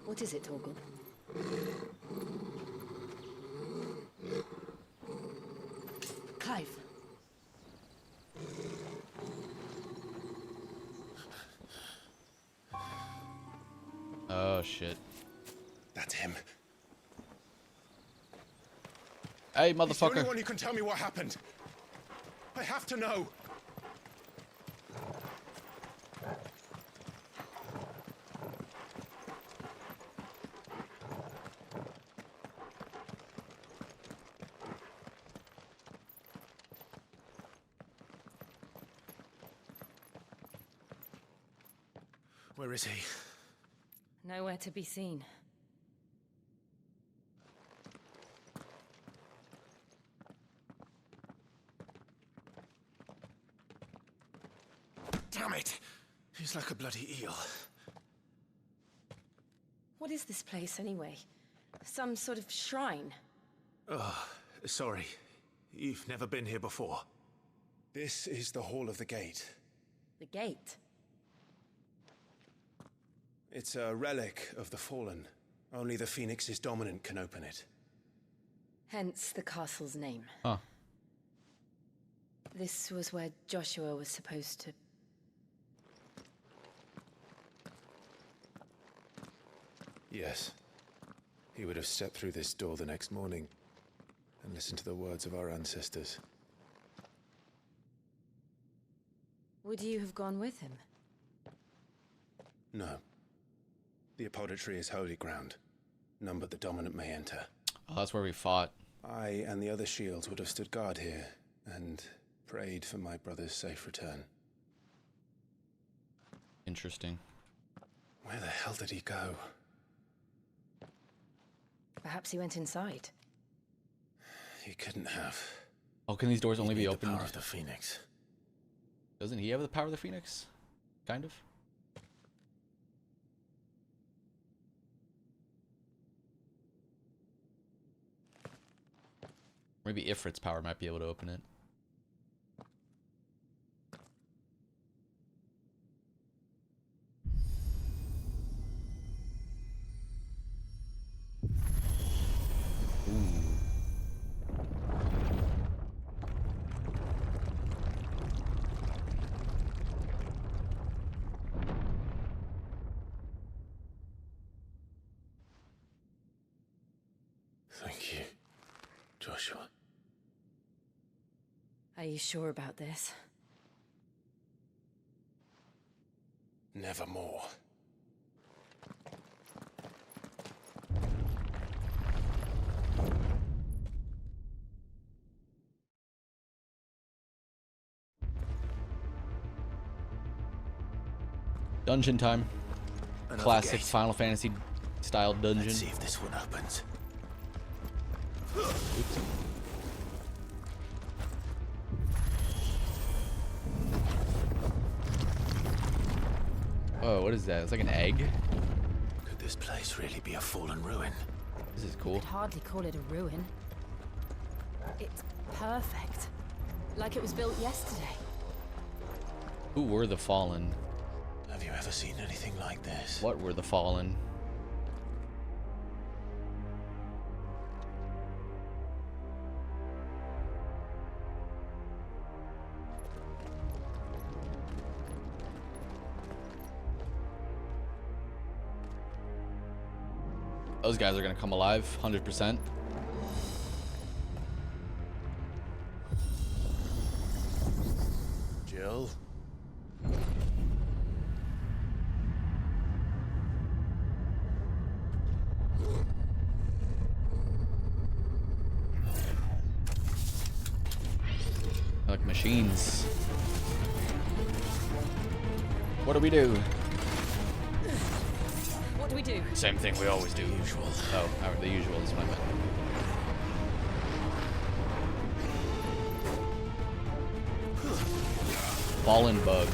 Speaker 10: What is it, Torgal? Clive.
Speaker 1: Oh shit.
Speaker 3: That's him.
Speaker 1: Hey,
Speaker 3: He's the only
Speaker 1: motherfucker.
Speaker 3: one who can tell me what happened. I have to know. Where is he?
Speaker 10: Nowhere to be seen.
Speaker 3: Damn it! He's like a bloody eel.
Speaker 10: What is this place, anyway? Some sort of shrine?
Speaker 3: Oh, sorry. You've never been here before. This is the Hall of the Gate.
Speaker 10: The gate?
Speaker 3: It's a relic of the Fallen. Only the Phoenix's dominant can open it.
Speaker 10: Hence the castle's name.
Speaker 1: Huh.
Speaker 10: This was where Joshua was supposed to...
Speaker 2: Yes. He would have stepped through this door the next morning and listened to the words of our ancestors.
Speaker 10: Would you have gone with him?
Speaker 2: No. The apodatory is holy ground. None but the dominant may enter.
Speaker 1: Oh, that's where we fought.
Speaker 2: I and the other shields would have stood guard here and prayed for my brother's safe return.
Speaker 1: Interesting.
Speaker 2: Where the hell did he go?
Speaker 10: Perhaps he went inside.
Speaker 2: He couldn't have.
Speaker 1: Oh, can these doors only be opened?
Speaker 2: The power of the Phoenix.
Speaker 1: Doesn't he have the power of the Phoenix? Kind of. Maybe Ifrit's power might be able to open it.
Speaker 2: Thank you, Joshua.
Speaker 10: Are you sure about this?
Speaker 3: Nevermore.
Speaker 1: Dungeon time.
Speaker 3: Another
Speaker 1: Classic
Speaker 3: gate.
Speaker 1: Final Fantasy style dungeon.
Speaker 3: Let's see if this one opens.
Speaker 1: Oops. Oh, what is that? It's like an egg?
Speaker 2: Could this place really be a fallen ruin?
Speaker 1: This is cool.
Speaker 10: I'd hardly call it a ruin. It's perfect. Like it was built yesterday.
Speaker 1: Who were the Fallen?
Speaker 2: Have you ever seen anything like this?
Speaker 1: What were the Fallen? Those guys are gonna come alive, 100%.
Speaker 2: Jill?
Speaker 1: Like machines. What do we do?
Speaker 10: What do we do?
Speaker 1: Same thing we always do.
Speaker 2: Usual.
Speaker 1: Oh, the usual is what I meant. Fallen bug.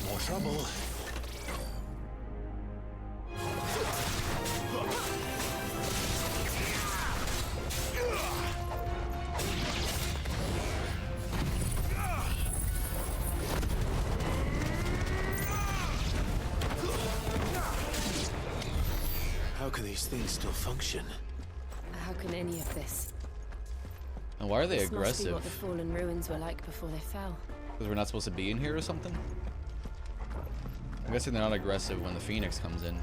Speaker 2: More trouble. How can these things still function?
Speaker 10: How can any of this?
Speaker 1: And why are they
Speaker 10: This must be
Speaker 1: aggressive?
Speaker 10: what the fallen ruins were like before they fell.
Speaker 1: Because we're not supposed to be in here or something? I'm guessing they're not aggressive when the Phoenix comes in.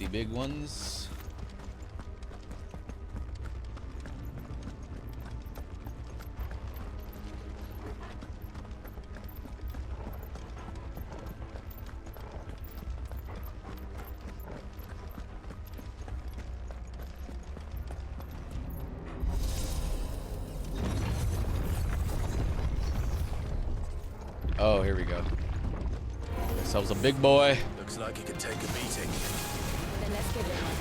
Speaker 1: Big ones. Oh, here we go. Ourselves a big boy.
Speaker 2: Looks like he could take a beating.
Speaker 10: Then let's give it one.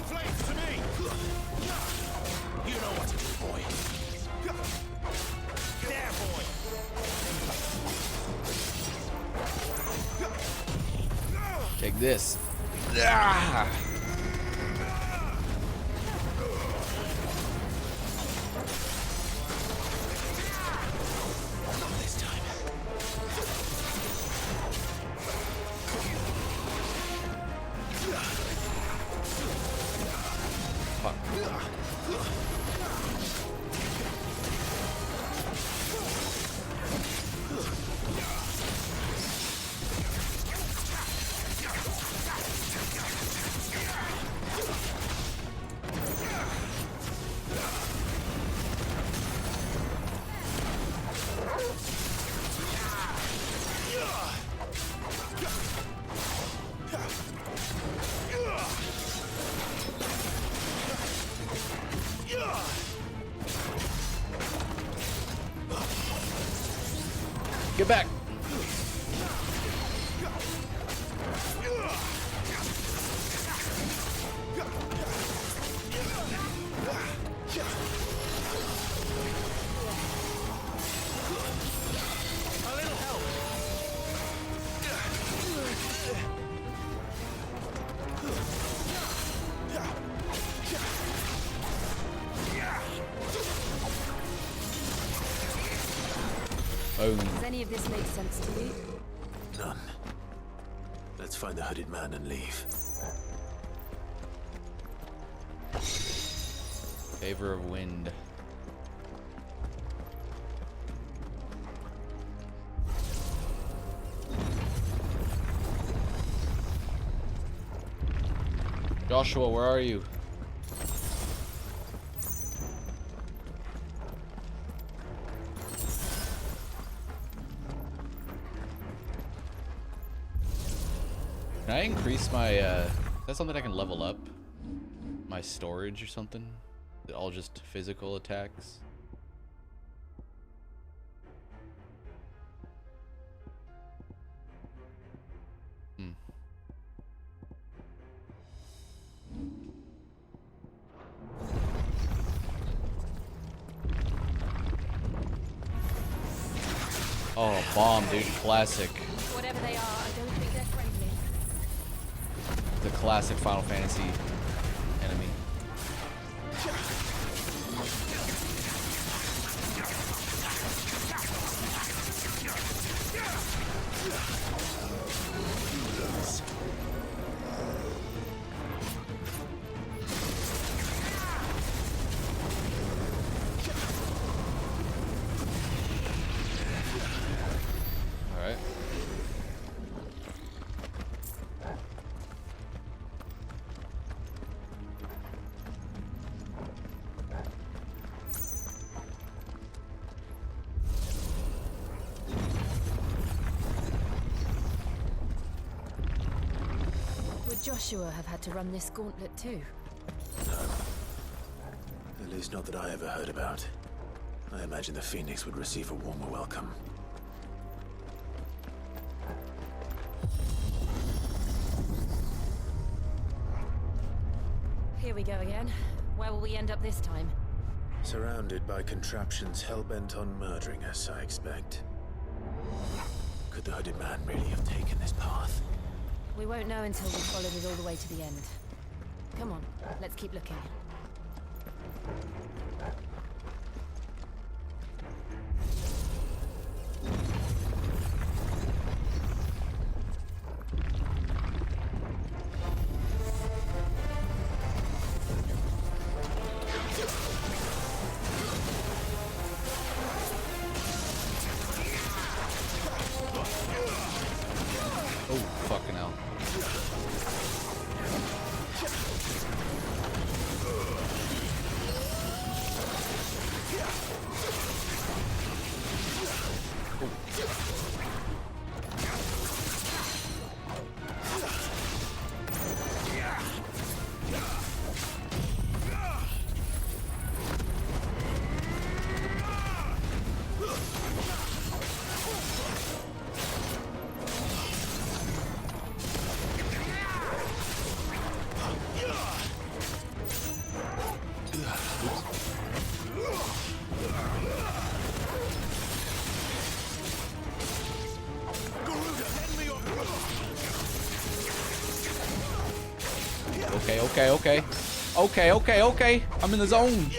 Speaker 11: Flames to me! You know what to do, boy. There, boy!
Speaker 1: Take this. Ah! Get back. Boom.
Speaker 10: Does any of this make sense to you?
Speaker 2: None. Let's find the hooded man and leave.
Speaker 1: Favor of wind. Joshua, where are you? Can I increase my, is that something I can level up? My storage or something? Is it all just physical attacks? Oh, bomb, dude. Classic.
Speaker 10: Whatever they are, I don't think they're friendly.
Speaker 1: The classic Final Fantasy enemy. Alright.
Speaker 10: Would Joshua have had to run this gauntlet too?
Speaker 2: No. At least not that I ever heard about. I imagine the Phoenix would receive a warmer welcome.
Speaker 10: Here we go again. Where will we end up this time?
Speaker 2: Surrounded by contraptions hell-bent on murdering us, I expect. Could the hooded man really have taken this path?
Speaker 10: We won't know until we've followed it all the way to the end. Come on, let's keep looking.
Speaker 1: Oh, fucking hell. Okay. I'm in the zone.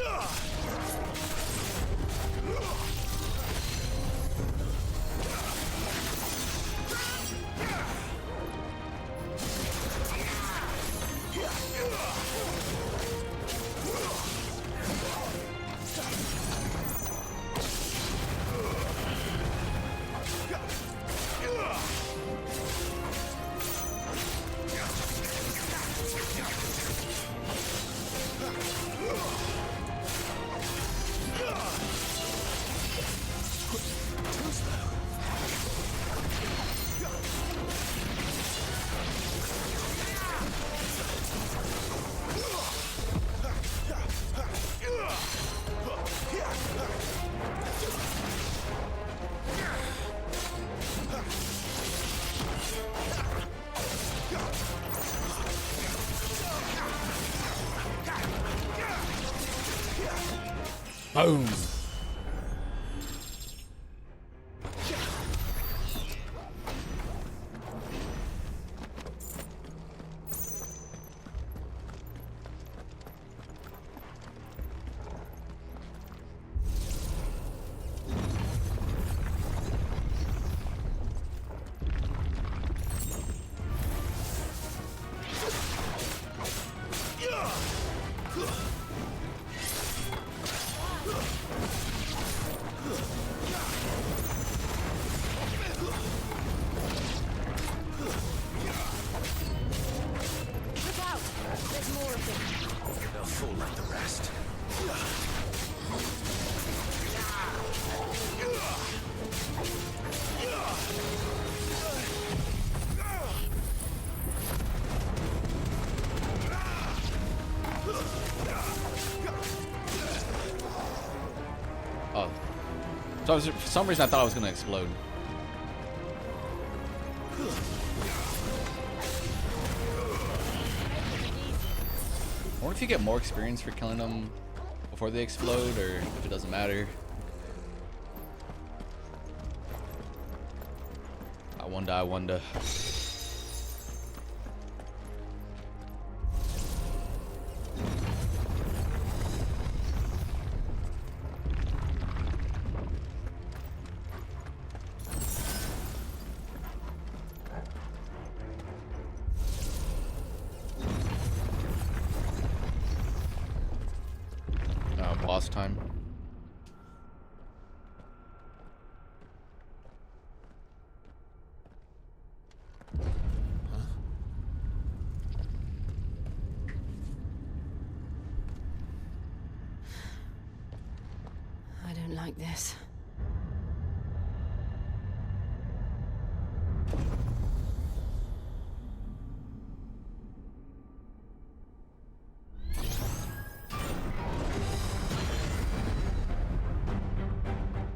Speaker 1: Boom. Oh. So for some reason I thought I was gonna explode. I wonder if you get more experience for killing them before they explode, or if it doesn't matter. I wonder. Boss time.
Speaker 10: I don't like this.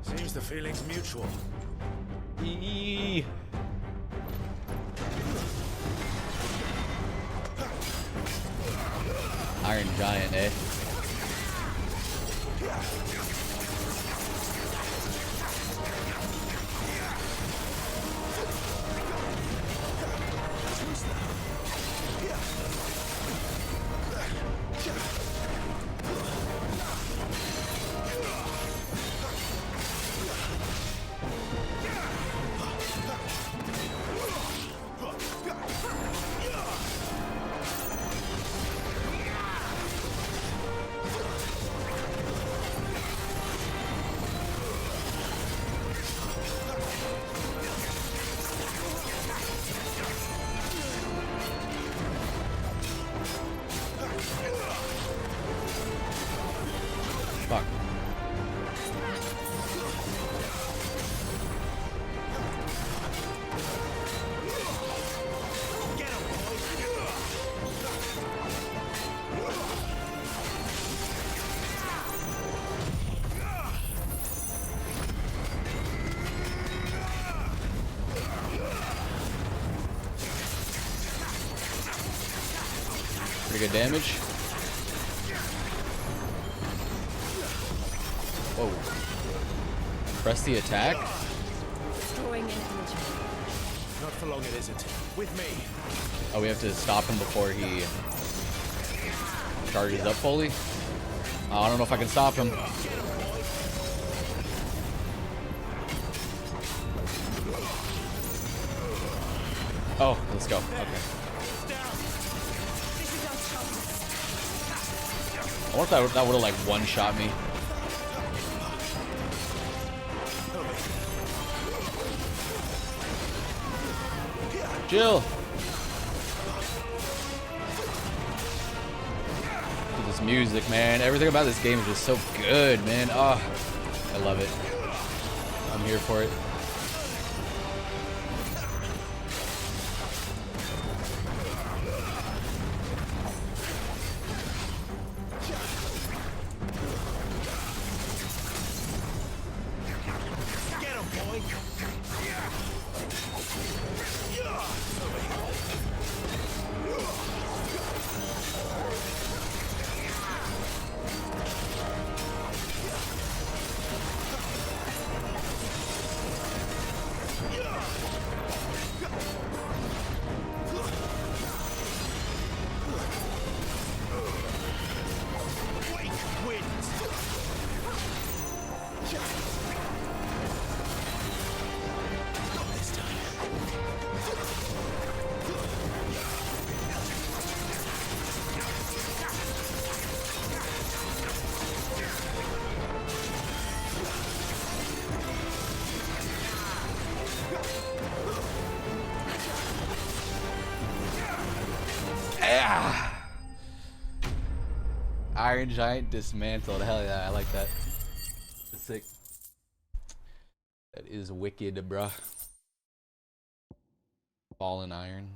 Speaker 3: Seems the feeling's mutual.
Speaker 1: Iron Giant, eh? Fuck. Pretty good damage. Whoa. Press the attack?
Speaker 12: Destroying an energy.
Speaker 3: Not for long, it isn't. With me.
Speaker 1: Oh, we have to stop him before he charges up fully? Oh, I don't know if I can stop him. Oh, let's go. Okay. I wonder if that would have like one-shot me. Jill! Dude, this music, man. Everything about this game is just so good, man. Oh, I love it. I'm here for it. Iron Giant dismantled. Hell yeah, I like that. That's sick. That is wicked, bruh. Fallen Iron.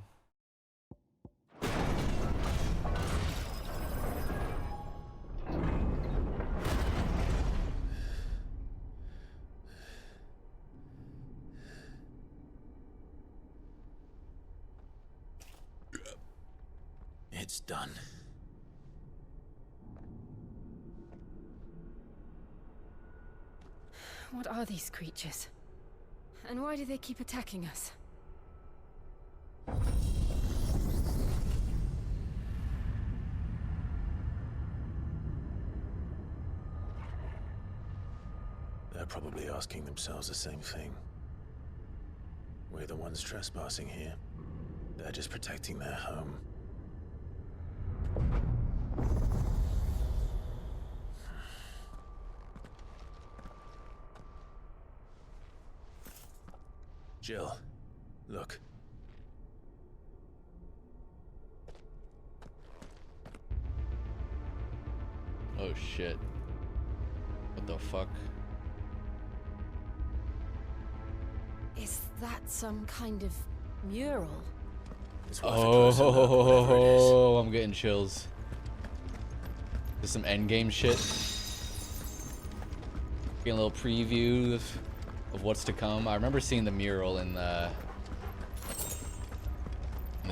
Speaker 2: It's done.
Speaker 10: What are these creatures? And why do they keep attacking us?
Speaker 2: They're probably asking themselves the same thing. We're the ones trespassing here. They're just protecting their home. Jill, look.
Speaker 1: Oh shit. What the fuck?
Speaker 10: Is that some kind of mural?
Speaker 1: Oh, I'm getting chills. There's some endgame shit. Getting a little preview of what's to come. I remember seeing the mural in the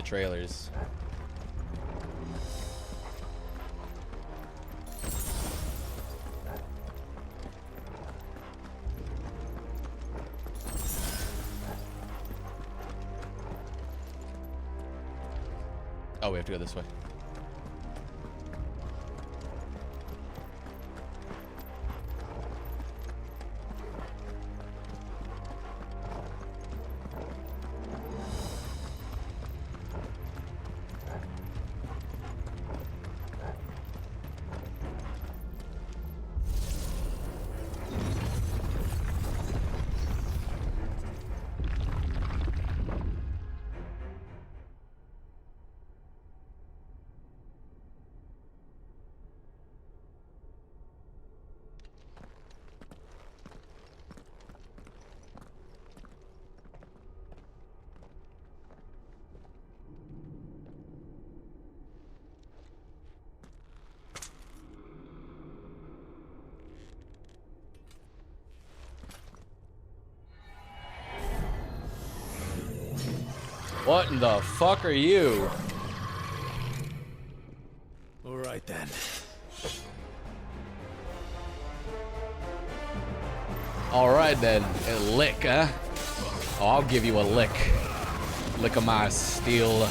Speaker 1: trailers. Oh, we have to go this way. What in the fuck are you?
Speaker 2: All right then.
Speaker 1: All right then, a lick, huh? Oh, I'll give you a lick. Lick of my steel.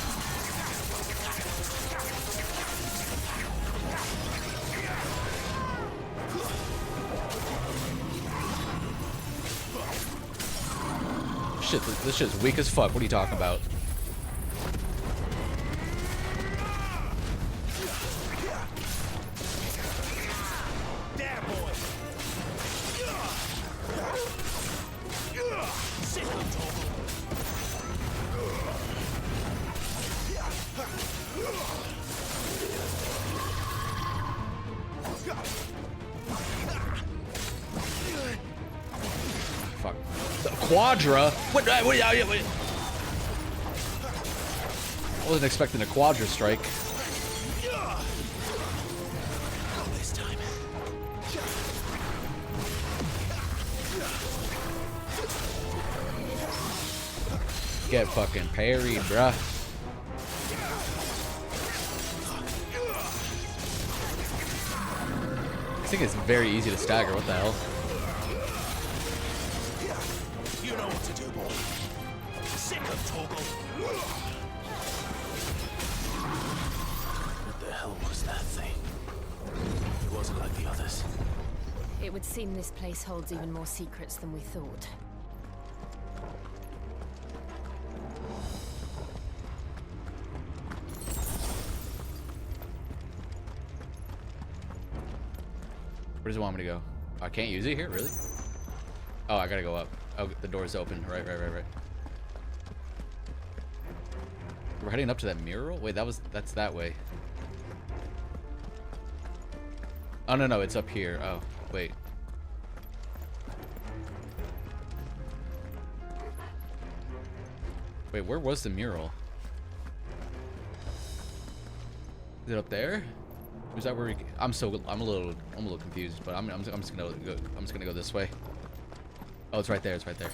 Speaker 1: Shit, this shit's weak as fuck. What are you talking about? Fuck. The Quadra? What? I wasn't expecting a Quadra strike. Get fucking parried, bruh. I think it's very easy to stagger. What the hell?
Speaker 11: You know what to do, boy. Sick of Toggle.
Speaker 2: What the hell was that thing? It wasn't like the others.
Speaker 10: It would seem this place holds even more secrets than we thought.
Speaker 1: Where does it want me to go? Oh, I can't use it here, really? Oh, I gotta go up. Oh, the door's open. Right. We're heading up to that mural? Wait, that's that way. Oh, no, it's up here. Oh, wait. Wait, where was the mural? Is it up there? Was that where we? I'm a little confused, but I'm just gonna go this way. Oh, it's right there. It's right there.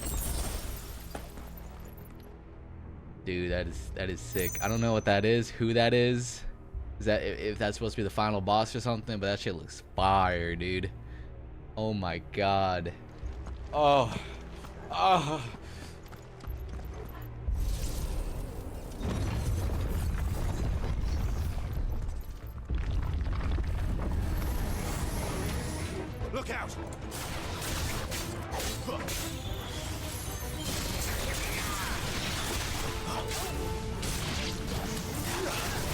Speaker 1: Dude, that is sick. I don't know what that is, who that is. Is that if that's supposed to be the final boss or something? But that shit looks fire, dude. Oh my god. Oh. Oh.
Speaker 11: Look out!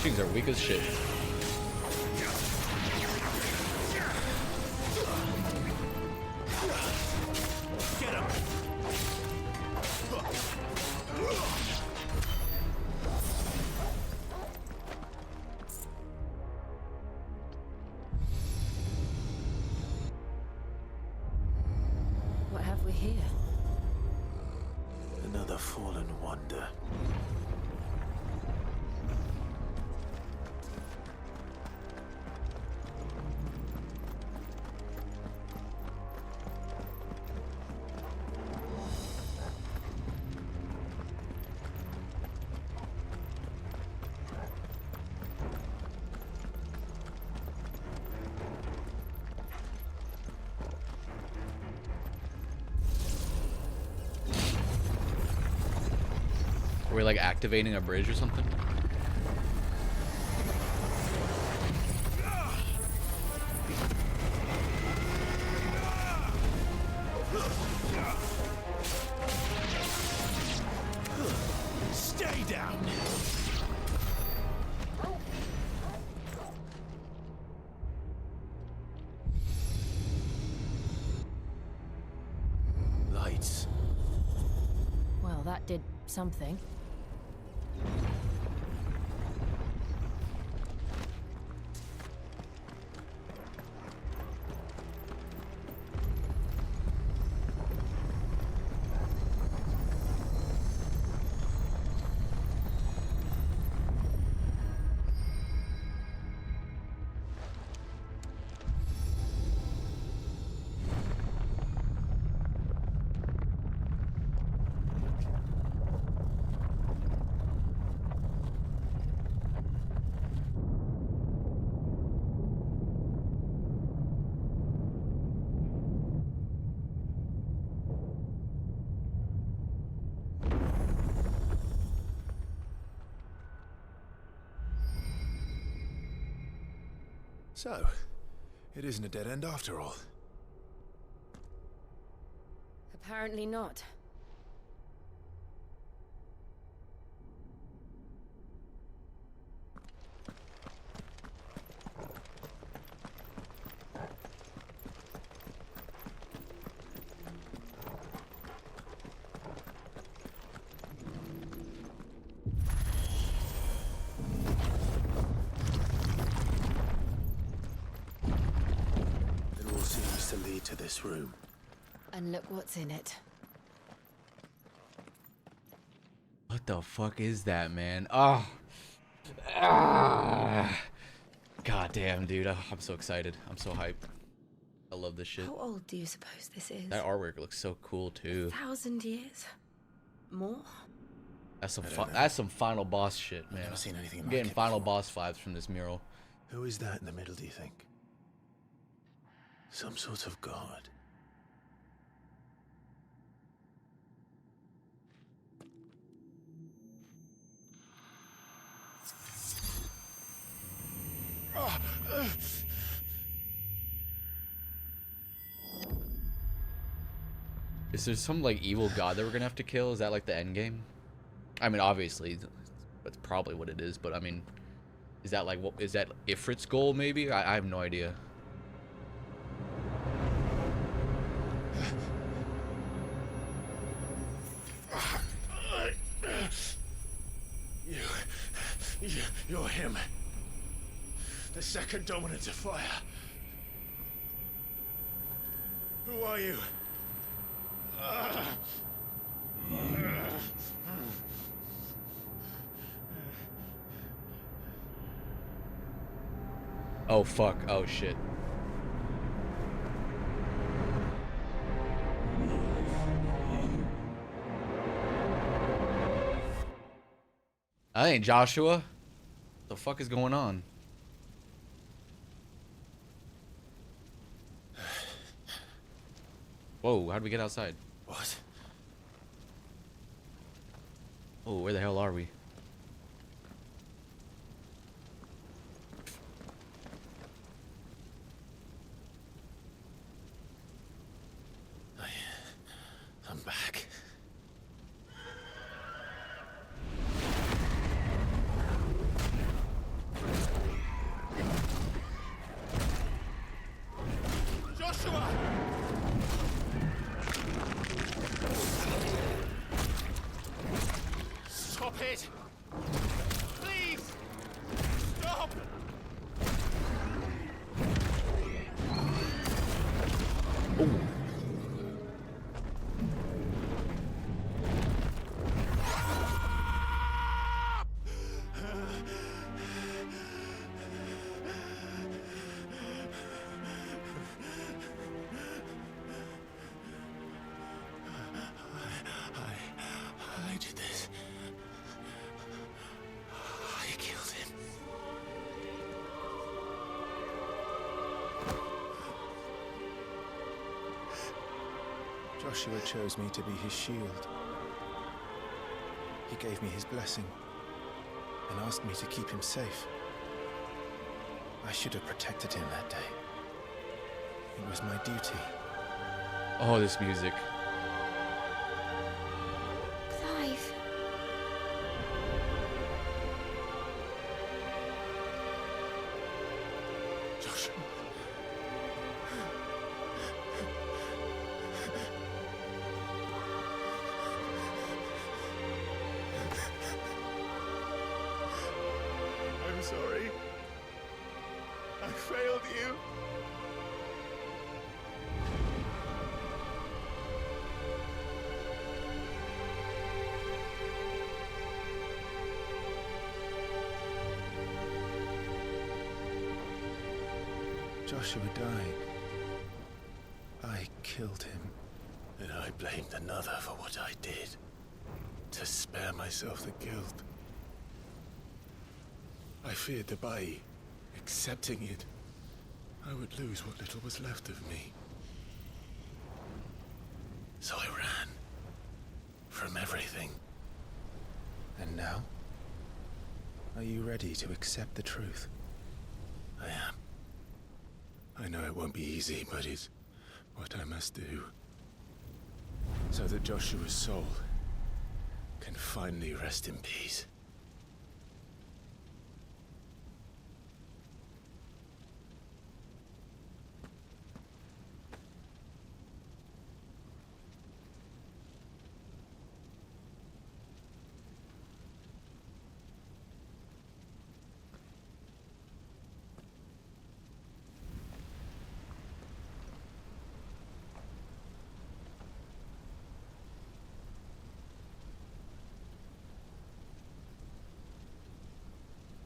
Speaker 1: Things are weak as shit.
Speaker 11: Get him!
Speaker 10: What have we here?
Speaker 2: Another fallen wonder.
Speaker 1: Are we like activating a bridge or something?
Speaker 11: Stay down!
Speaker 2: Lights.
Speaker 10: Well, that did something.
Speaker 15: So, it isn't a dead end after all.
Speaker 10: Apparently not.
Speaker 2: To lead to this room.
Speaker 10: And look what's in it.
Speaker 1: What the fuck is that, man? Oh. Ah. God damn, dude. Oh, I'm so excited. I'm so hyped. I love this shit.
Speaker 10: How old do you suppose this is?
Speaker 1: That artwork looks so cool too.
Speaker 10: 1,000 years? More?
Speaker 1: That's some final boss shit, man.
Speaker 2: I've never seen anything
Speaker 1: I'm
Speaker 2: like
Speaker 1: getting
Speaker 2: it
Speaker 1: final
Speaker 2: before.
Speaker 1: boss vibes from this mural.
Speaker 2: Who is that in the middle, do you think? Some sort of god.
Speaker 1: Is there some like evil god that we're gonna have to kill? Is that like the end game? I mean, obviously, that's probably what it is. But I mean, is that like what is that Ifrit's goal? Maybe I have no idea.
Speaker 11: You're him. The second dominant of fire. Who are you?
Speaker 1: Oh fuck! Oh shit! That ain't Joshua. What the fuck is going on? Whoa, how'd we get outside?
Speaker 2: What?
Speaker 1: Oh, where the hell are we?
Speaker 2: I'm back.
Speaker 11: Joshua! Stop it! Please! Stop!
Speaker 2: I did this. I killed him.
Speaker 15: Joshua chose me to be his shield. He gave me his blessing and asked me to keep him safe. I should have protected him that day. It was my duty.
Speaker 1: Oh, this music.
Speaker 13: Clive.
Speaker 2: Joshua.
Speaker 11: I'm sorry. I failed you.
Speaker 15: Joshua died. I killed him.
Speaker 2: And I blamed another for what I did. To spare myself the guilt. I feared that by accepting it, I would lose what little was left of me. So I ran. From everything.
Speaker 15: And now? Are you ready to accept the truth?
Speaker 2: I am. I know it won't be easy, but it's what I must do. So that Joshua's soul can finally rest in peace.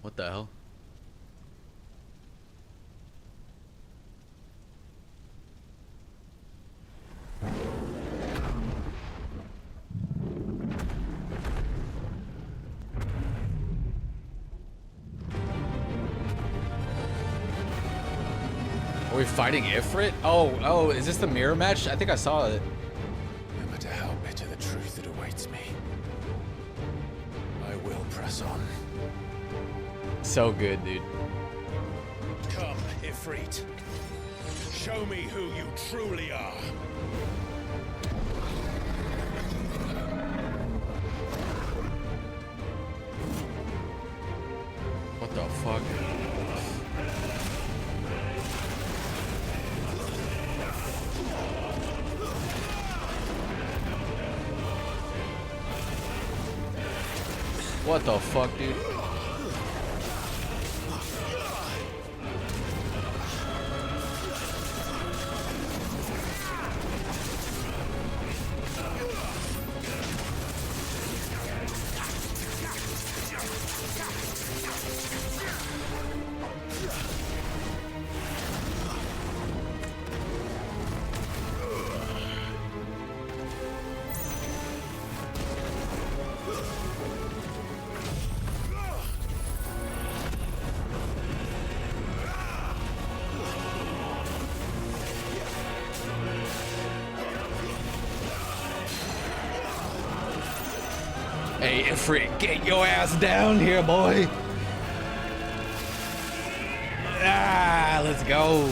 Speaker 1: What the hell? Are we fighting Ifrit? Oh, is this the mirror match? I think I saw it.
Speaker 2: No matter how bitter the truth that awaits me, I will press on.
Speaker 1: So good, dude.
Speaker 11: Come, Ifrit. Show me who you truly are.
Speaker 1: What the fuck? What the fuck, dude? Hey, Ifrit, get your ass down here, boy. Ah, let's go.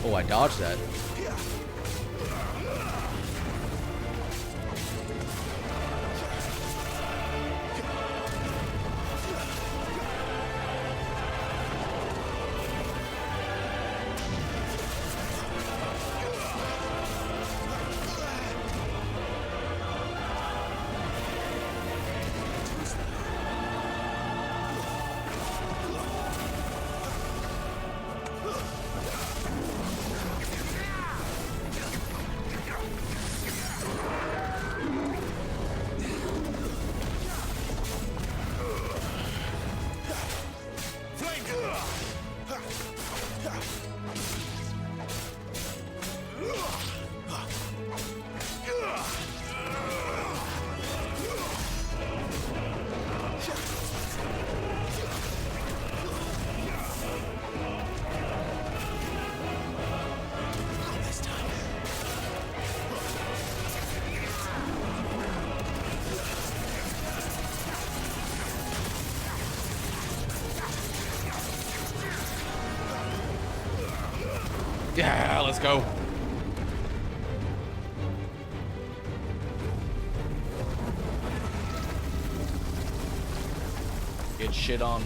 Speaker 1: Oh, I dodged that. Yeah, let's go. Get shit on.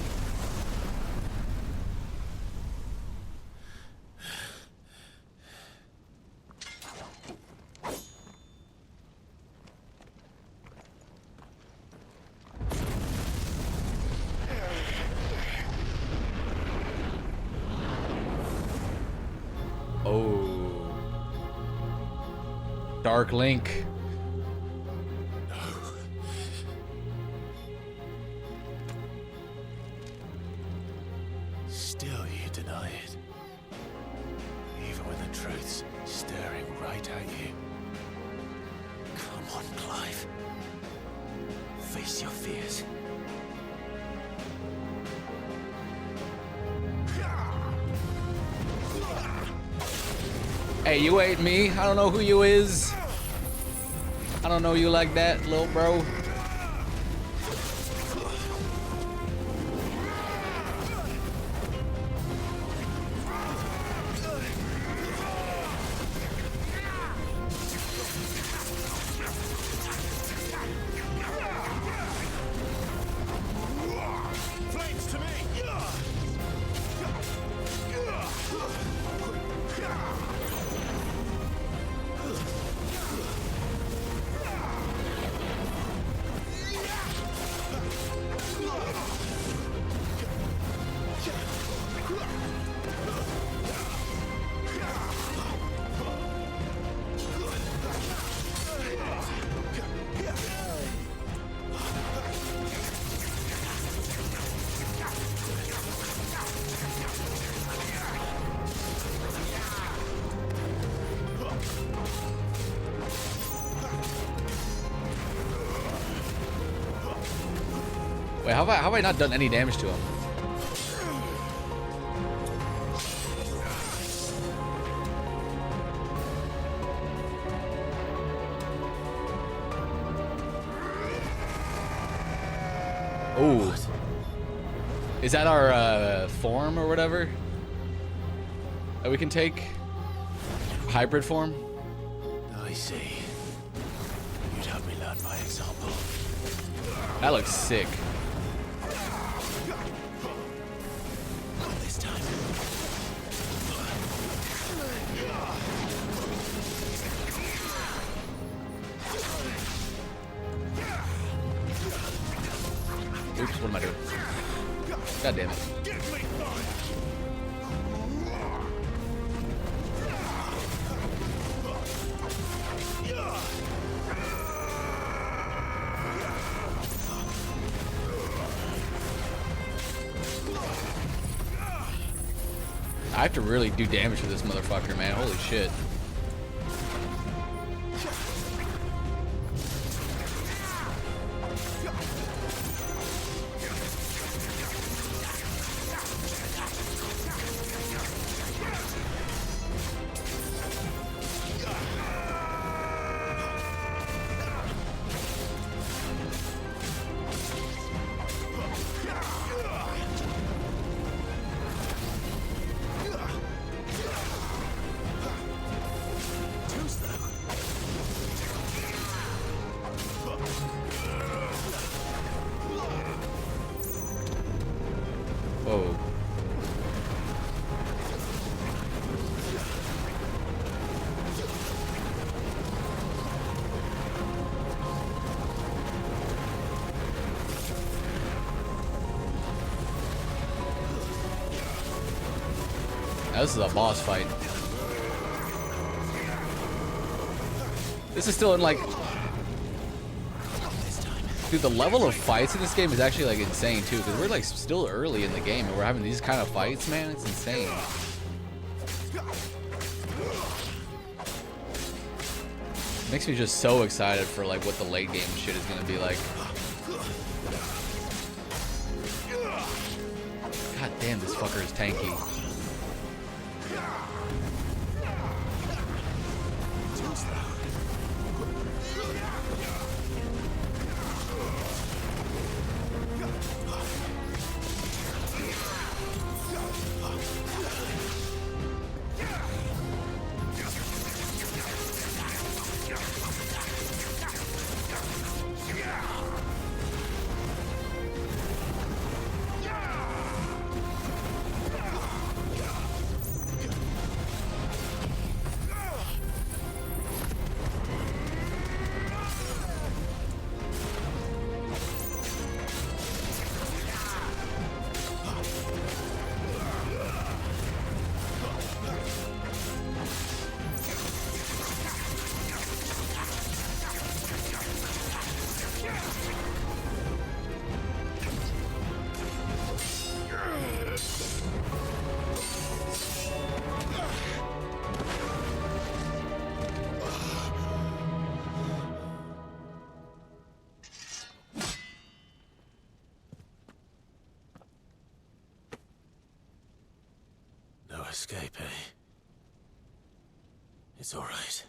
Speaker 1: Dark Link.
Speaker 2: Still you deny it. Even when the truth's staring right at you. Come on, Clive. Face your fears.
Speaker 1: Hey, you ain't me. I don't know who you is. I don't know you like that, little bro.
Speaker 11: Flames to me!
Speaker 1: Wait, how have I not done any damage to him? Oh, is that our form or whatever that we can take? Hybrid form?
Speaker 2: I see. You'd have me learn by example.
Speaker 1: That looks sick.
Speaker 2: Not this time.
Speaker 1: Oops, what am I doing? God damn it. I have to really do damage to this motherfucker, man. Holy shit. Oh. Now this is a boss fight. This is still in like... Dude, the level of fights in this game is actually like insane too, because we're like still early in the game and we're having these kind of fights, man. It's insane. Makes me just so excited for like what the late game shit is gonna be like. God damn, this fucker is tanky.
Speaker 2: Escape, eh? It's all right.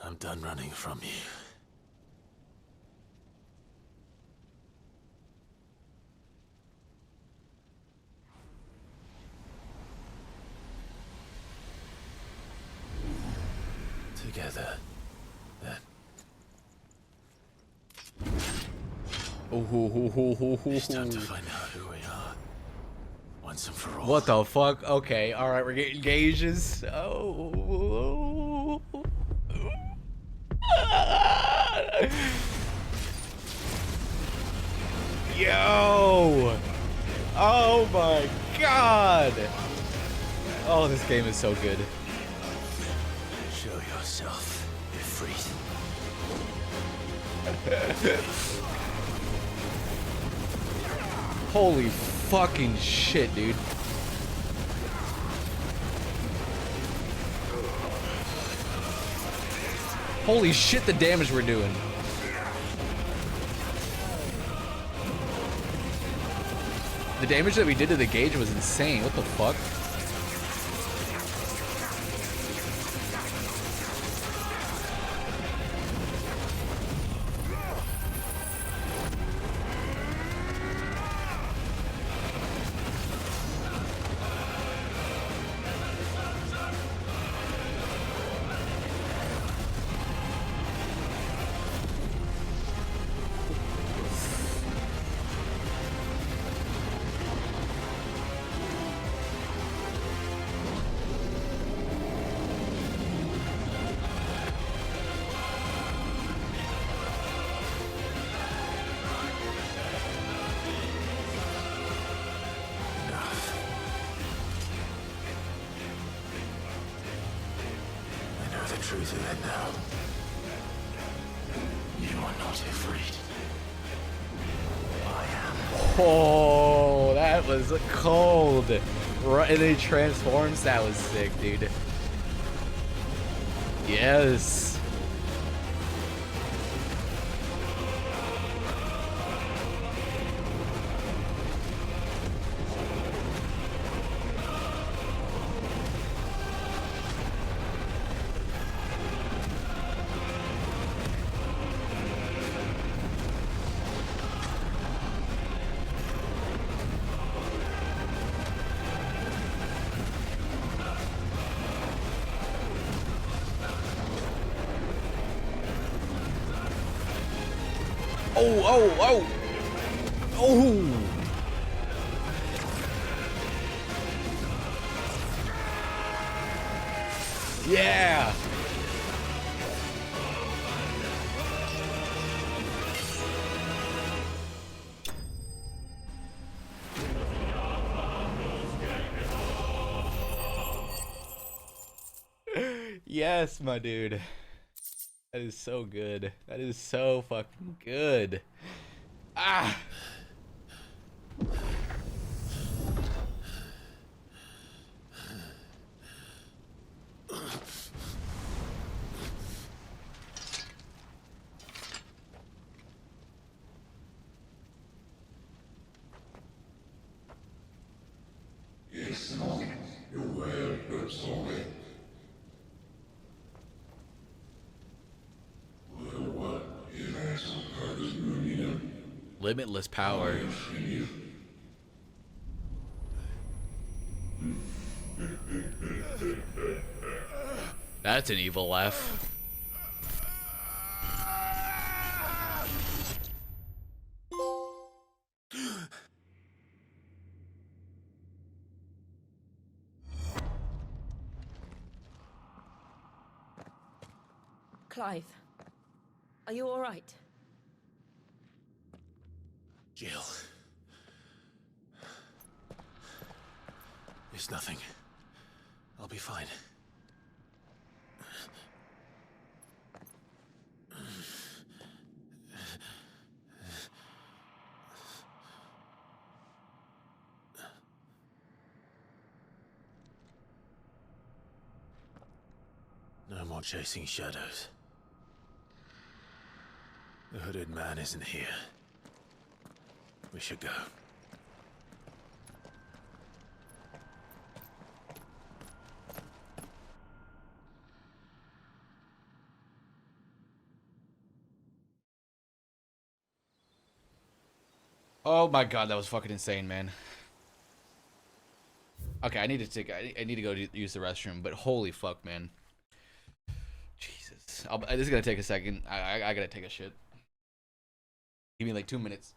Speaker 2: I'm done running from you. Together, then. It's time to find out who we are. Once and for all.
Speaker 1: What the fuck? Okay, alright, we're getting gauges. Oh. Yo! Oh my god! Oh, this game is so good.
Speaker 2: Show yourself, Ifrit.
Speaker 1: Holy fucking shit, dude. Holy shit, the damage we're doing. The damage that we did to the gauge was insane. What the fuck?
Speaker 2: Truth of it now. You are not Ifrit. I am.
Speaker 1: Oh, that was cold. Right, and it transforms. That was sick, dude. Yes. Oh. Yeah. Yes, my dude. That is so good. That is so fucking good. Ah. Limitless power. That's an evil laugh.
Speaker 10: Clive, are you all right?
Speaker 2: Jill. It's nothing. I'll be fine. No more chasing shadows. The hooded man isn't here. We should go.
Speaker 1: Oh my god, that was fucking insane, man. Okay, I need to take. I need to go use the restroom, but holy fuck, man. Jesus, this is gonna take a second. I gotta take a shit. Give me like 2 minutes.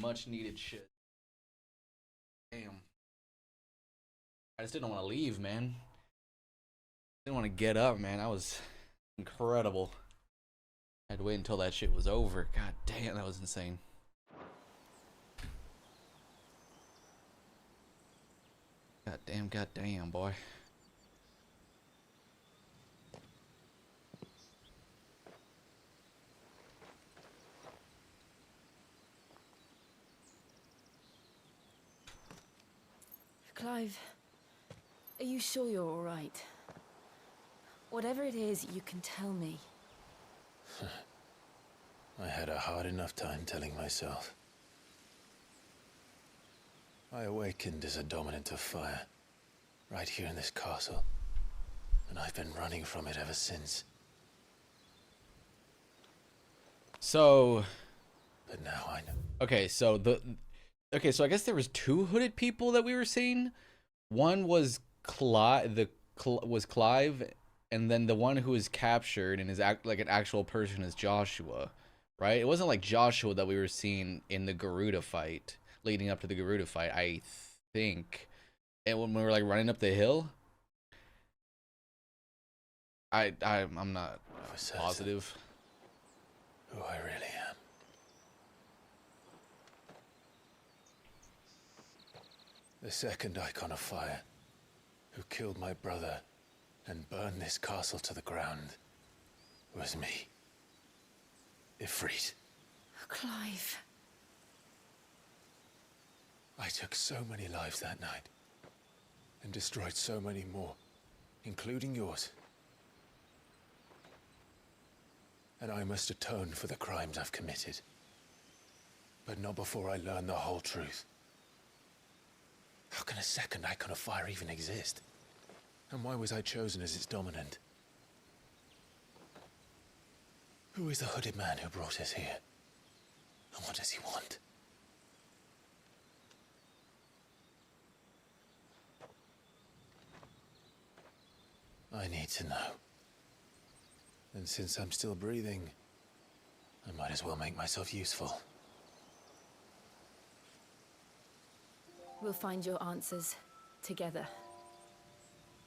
Speaker 1: much needed shit. Damn. I just didn't want to leave, man. Didn't want to get up, man. That was incredible. I had to wait until that shit was over. God damn, that was insane. God damn, boy.
Speaker 10: Clive, are you sure you're all right? Whatever it is, you can tell me.
Speaker 2: I had a hard enough time telling myself. I awakened as a dominant of fire, right here in this castle, and I've been running from it ever since.
Speaker 1: So...
Speaker 2: But now I know.
Speaker 1: Okay, so so I guess there was two hooded people that we were seeing. One was Clive, and then the one who was captured and is like an actual person is Joshua, right? It wasn't like Joshua that we were seeing in the Garuda fight, leading up to the Garuda fight, I think. And when we were like running up the hill, I'm not positive
Speaker 2: who I really am. The second icon of fire, who killed my brother and burned this castle to the ground, was me. Ifrit.
Speaker 10: Clive.
Speaker 2: I took so many lives that night, and destroyed so many more, including yours. And I must atone for the crimes I've committed. But not before I learn the whole truth. How can a second icon of fire even exist? And why was I chosen as its dominant? Who is the hooded man who brought us here? And what does he want? I need to know. And since I'm still breathing, I might as well make myself useful.
Speaker 10: We'll find your answers together.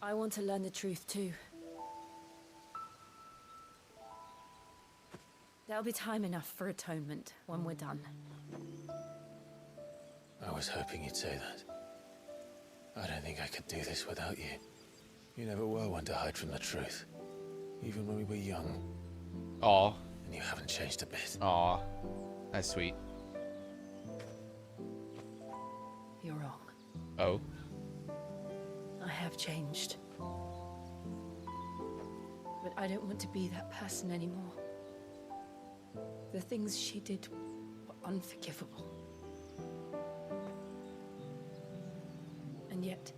Speaker 10: I want to learn the truth too. There'll be time enough for atonement when we're done.
Speaker 2: I was hoping you'd say that. I don't think I could do this without you. You never were one to hide from the truth. Even when we were young.
Speaker 1: Aw.
Speaker 2: And you haven't changed a bit.
Speaker 1: Aw. That's sweet.
Speaker 10: You're wrong.
Speaker 1: Oh?
Speaker 10: I have changed. But I don't want to be that person anymore. The things she did were unforgivable. And yet,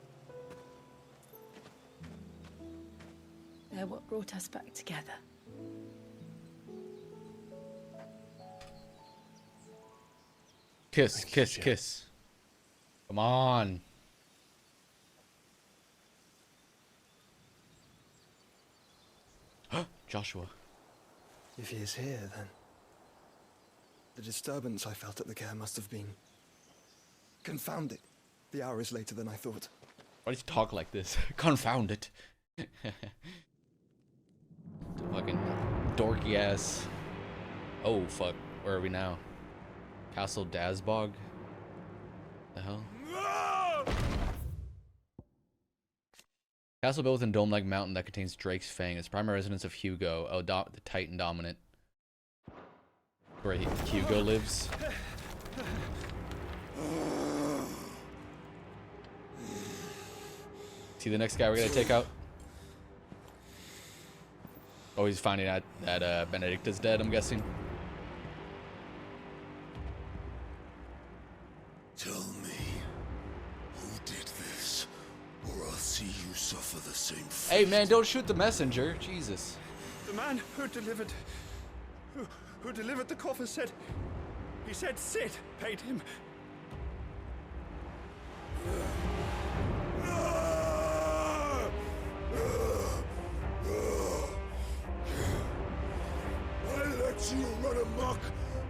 Speaker 10: they're what brought us back together.
Speaker 1: Kiss, kiss, kiss. Come on. Joshua.
Speaker 16: If he is here, then the disturbance I felt at the care must have been confounded. The hour is later than I thought.
Speaker 1: Why does he talk like this? Confound it. Fucking dorky ass. Oh fuck, where are we now? Castle Dazbog? The hell? Castle built within dome-like mountain that contains Drake's Fang. It's primary residence of Hugo, the Titan Dominant. Where Hugo lives. See the next guy we're gonna take out? Oh, he's finding out that Benedicta's dead, I'm guessing.
Speaker 17: Tell me, who did this, or I'll see you suffer the same fate.
Speaker 1: Hey man, don't shoot the messenger, Jesus.
Speaker 3: The man who delivered the coffer said Sid paid him.
Speaker 17: I let you run amok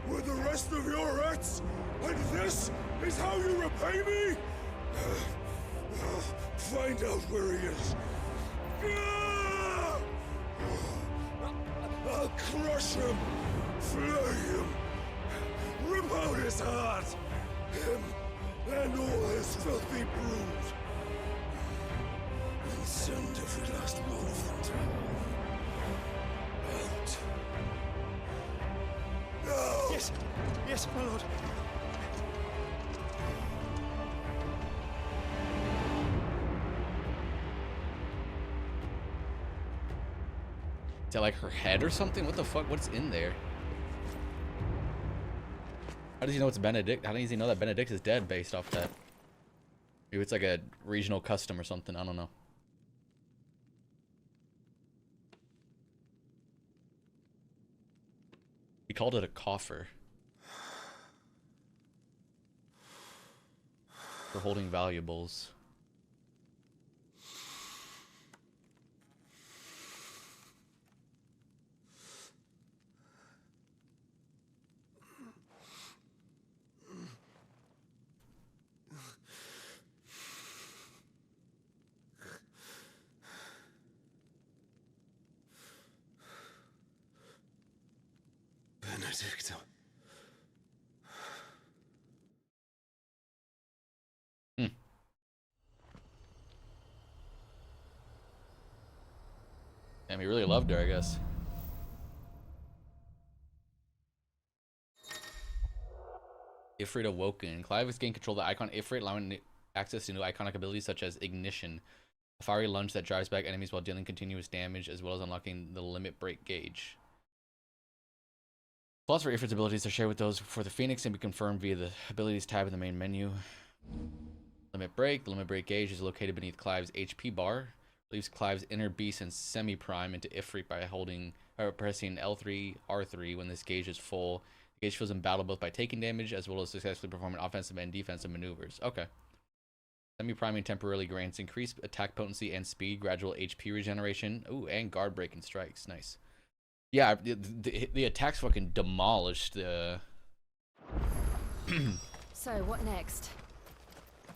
Speaker 17: with the rest of your rats, And this is how you repay me? Find out where he is. I'll crush him, flay him, rip out his heart, him and all his filthy brood, and send every last one of them to hell. Out. No!
Speaker 3: Yes, yes, my lord.
Speaker 1: Is that like her head or something? What the fuck? What's in there? How does he know it's Benedict? How does he know that Benedict is dead based off that? Maybe it's like a regional custom or something. I don't know. He called it a coffer. For holding valuables.
Speaker 2: Benedict.
Speaker 1: Damn, he really loved her, I guess. Ifrit awoken. Clive has gained control of the icon Ifrit, allowing access to new iconic abilities such as Ignition, a fiery lunge that drives back enemies while dealing continuous damage, as well as unlocking the limit break gauge. Plots for Ifrit's abilities are shared with those for the Phoenix and be confirmed via the abilities tab in the main menu. Limit break. The limit break gauge is located beneath Clive's HP bar. Leaves Clive's inner beast and semi-prime into Ifrit by holding or pressing L3, R3 when this gauge is full. The gauge feels in battle both by taking damage as well as successfully performing offensive and defensive maneuvers. Okay. Semi-priming temporarily grants increased attack potency and speed, gradual HP regeneration. Ooh, and guard breaking strikes. Nice. Yeah, the attacks fucking demolished the...
Speaker 10: So, what next?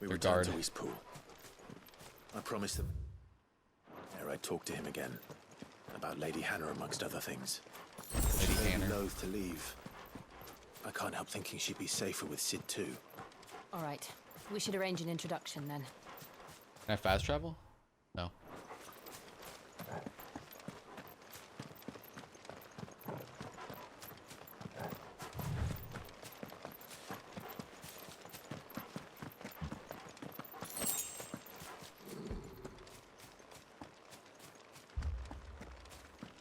Speaker 2: We return to Eastpool. I promised them. Ere I talk to him again. About Lady Hannah amongst other things.
Speaker 1: Lady Hannah.
Speaker 2: Loath to leave. I can't help thinking she'd be safer with Sid too.
Speaker 10: Alright, we should arrange an introduction then.
Speaker 1: Can I fast travel? No.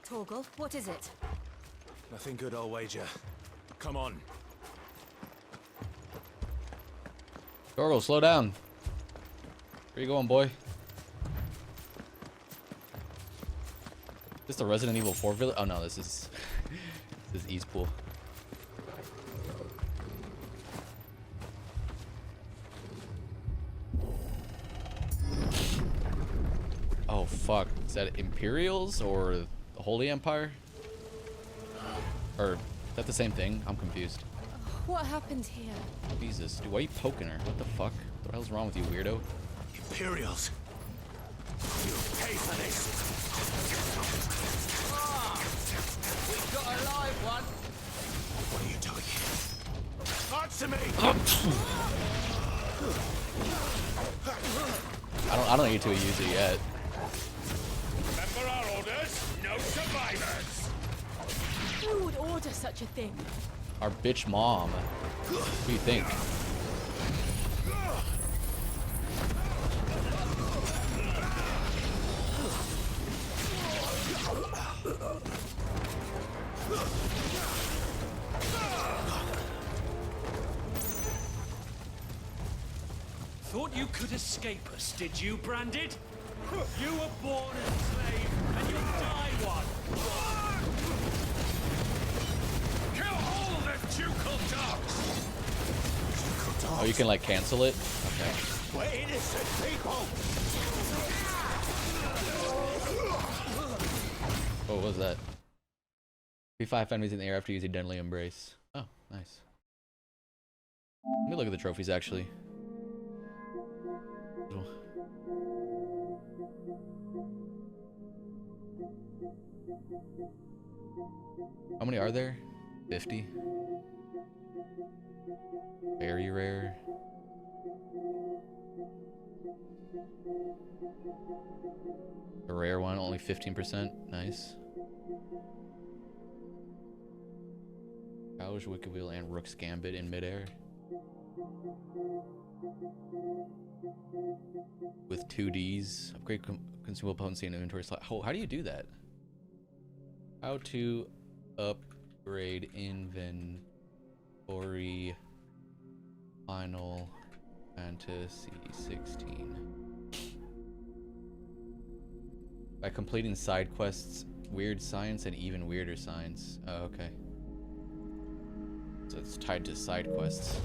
Speaker 10: Torgal, what is it?
Speaker 3: Nothing good, I'll wager. Come on.
Speaker 1: Torgal, slow down. Where you going, boy? Is this the Resident Evil 4 village? Oh no, this is this is Eastpool. Oh fuck. Is that Imperials or the Holy Empire? Or is that the same thing? I'm confused.
Speaker 10: What happened here?
Speaker 1: Jesus, dude, why are you poking her? What the fuck? What the hell's wrong with you, weirdo?
Speaker 3: Imperials. You pay for this.
Speaker 7: We've got a live one.
Speaker 3: What are you doing here? Answer me.
Speaker 1: I don't need to use it yet.
Speaker 9: Remember our orders? No survivors.
Speaker 10: Who would order such a thing?
Speaker 1: Our bitch mom. What do you think?
Speaker 6: Thought you could escape us, did you, Branded? You were born a slave, and you'll die one.
Speaker 9: Kill all the ducal dogs.
Speaker 1: Oh, you can like cancel it? Okay.
Speaker 3: We're innocent people.
Speaker 1: Oh, what was that? P5 enemies in the air after using Deadly Embrace. Oh, nice. Let me look at the trophies actually. How many are there? 50. Very rare. A rare one, only 15%. Nice. Powers, Wicked Wheel, and Rook's Gambit in midair. With 2Ds. Upgrade consumable potency and inventory slot. How do you do that? How to upgrade inventory Final Fantasy 16. By completing side quests, weird science, and even weirder science. Oh, okay. So it's tied to side quests.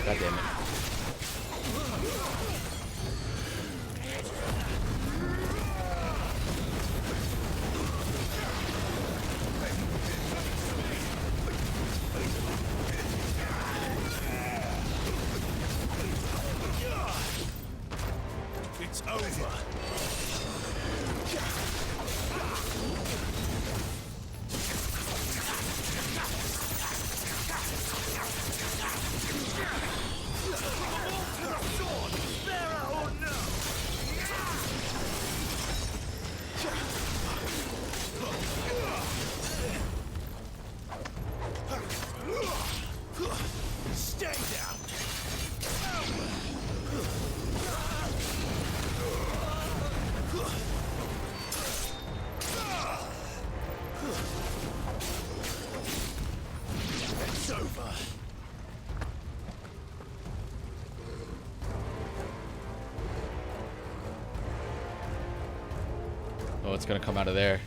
Speaker 1: God damn it.
Speaker 17: It's over. Stay down. It's over.
Speaker 1: Oh, it's gonna come out of there.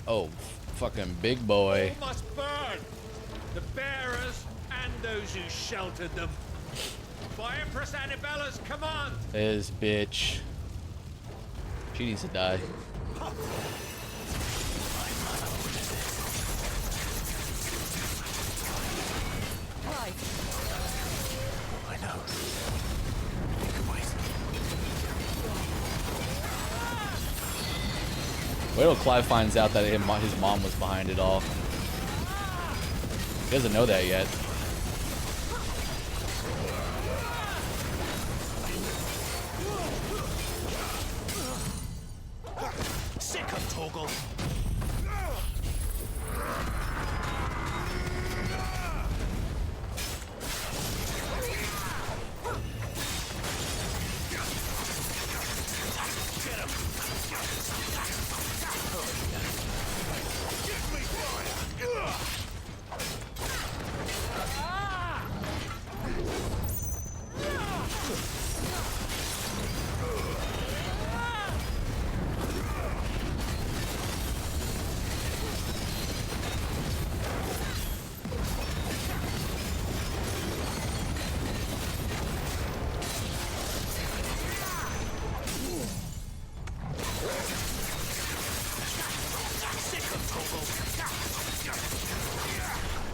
Speaker 1: Oh, fucking big boy.
Speaker 17: All must burn. The bearers and those who sheltered them. By Empress Annabella's command.
Speaker 1: This bitch. She needs to die.
Speaker 17: Right. I know. You can wait.
Speaker 1: Wait till Clive finds out that his mom was behind it all. He doesn't know that yet.
Speaker 17: Sick of Torgal.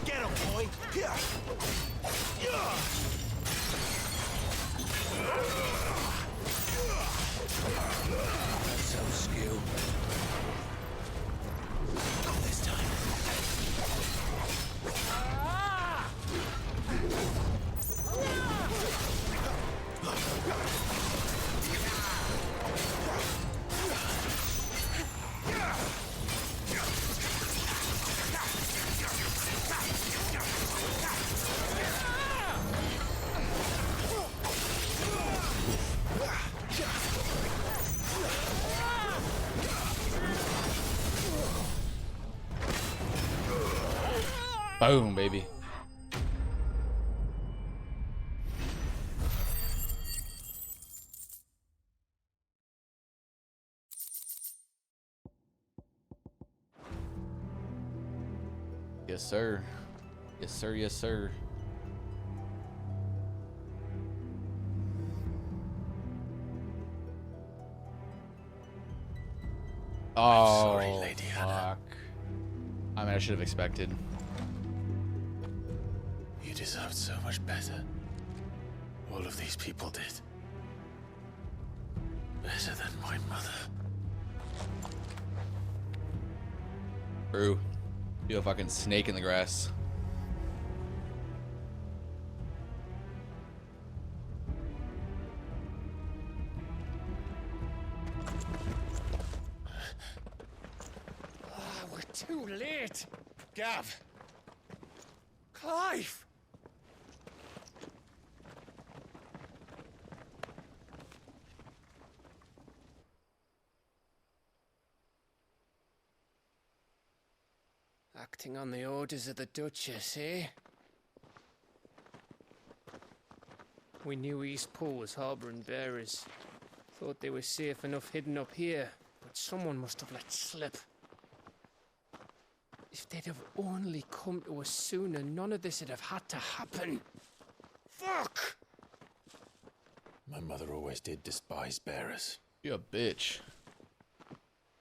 Speaker 17: Get him, boy! That's some skill. Not this time.
Speaker 1: Boom, baby. Yes, sir. Yes, sir. Yes, sir. Oh,
Speaker 2: I'm sorry, Lady Hannah.
Speaker 1: fuck. I mean, I should have expected.
Speaker 2: You deserved so much better. All of these people did. Better than my mother.
Speaker 1: True. You a fucking snake in the grass.
Speaker 3: We're too late. Gav. Clive. Acting on the orders of the Duchess, eh? We knew East Pool was harbouring bearers. Thought they were safe enough hidden up here, but someone must have let slip. If they'd have only come to us sooner, none of this would have had to happen. Fuck!
Speaker 2: My mother always did despise bearers.
Speaker 1: You a bitch.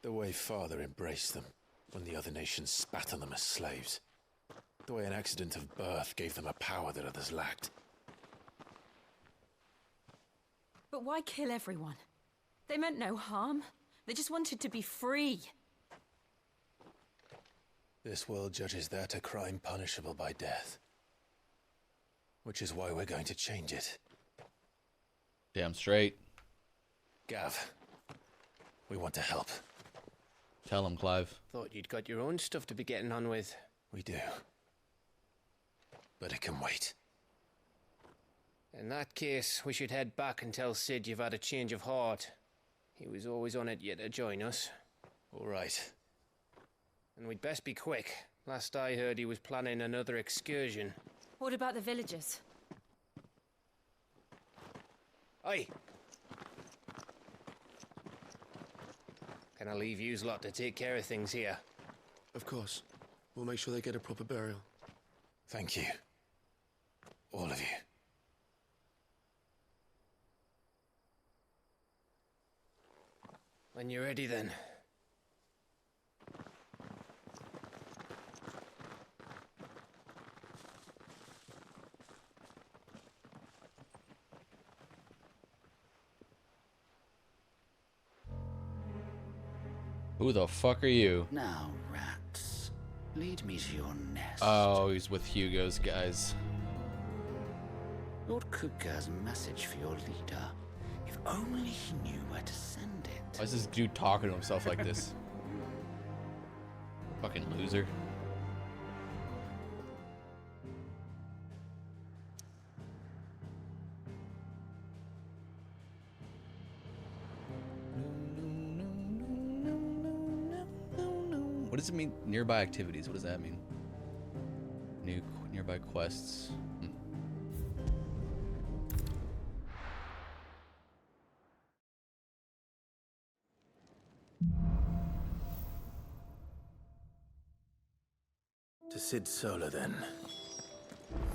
Speaker 2: The way Father embraced them when the other nations spat on them as slaves. The way an accident of birth gave them a power that others lacked.
Speaker 10: But why kill everyone? They meant no harm. They just wanted to be free.
Speaker 2: This world judges that a crime punishable by death. Which is why we're going to change it.
Speaker 1: Damn straight.
Speaker 2: Gav, we want to help.
Speaker 1: Tell him, Clive.
Speaker 3: Thought you'd got your own stuff to be getting on with.
Speaker 2: We do. But it can wait.
Speaker 3: In that case, we should head back and tell Sid you've had a change of heart. He was always on it yet to join us.
Speaker 2: All right.
Speaker 3: And we'd best be quick. Last I heard, he was planning another excursion.
Speaker 10: What about the villagers?
Speaker 3: Aye. Can I leave yous lot to take care of things here?
Speaker 17: Of course. We'll make sure they get a proper burial.
Speaker 2: Thank you. All of you.
Speaker 3: When you're ready, then.
Speaker 1: Who the fuck are you?
Speaker 18: Now, rats, lead me to your nest.
Speaker 1: Oh, he's with Hugo's guys.
Speaker 18: Lord Kupka has a message for your leader. If only he knew where to send it.
Speaker 1: Why is this dude talking to himself like this? Fucking loser. What does it mean? Nearby activities. What does that mean? Nearby quests.
Speaker 2: To Sid Solar, then.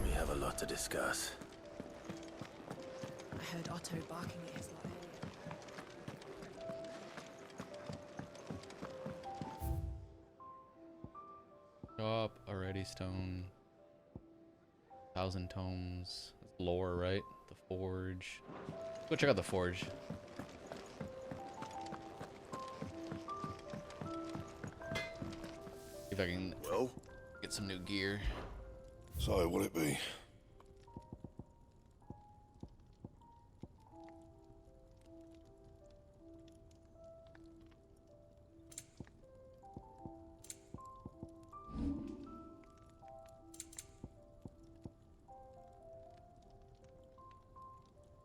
Speaker 2: We have a lot to discuss.
Speaker 12: I heard Otto barking at his lion.
Speaker 1: Shop, already stone. 1,000 tomes. That's lore, right? The forge. Go check out the forge. See if I can get some new gear.
Speaker 17: So, what'll it be?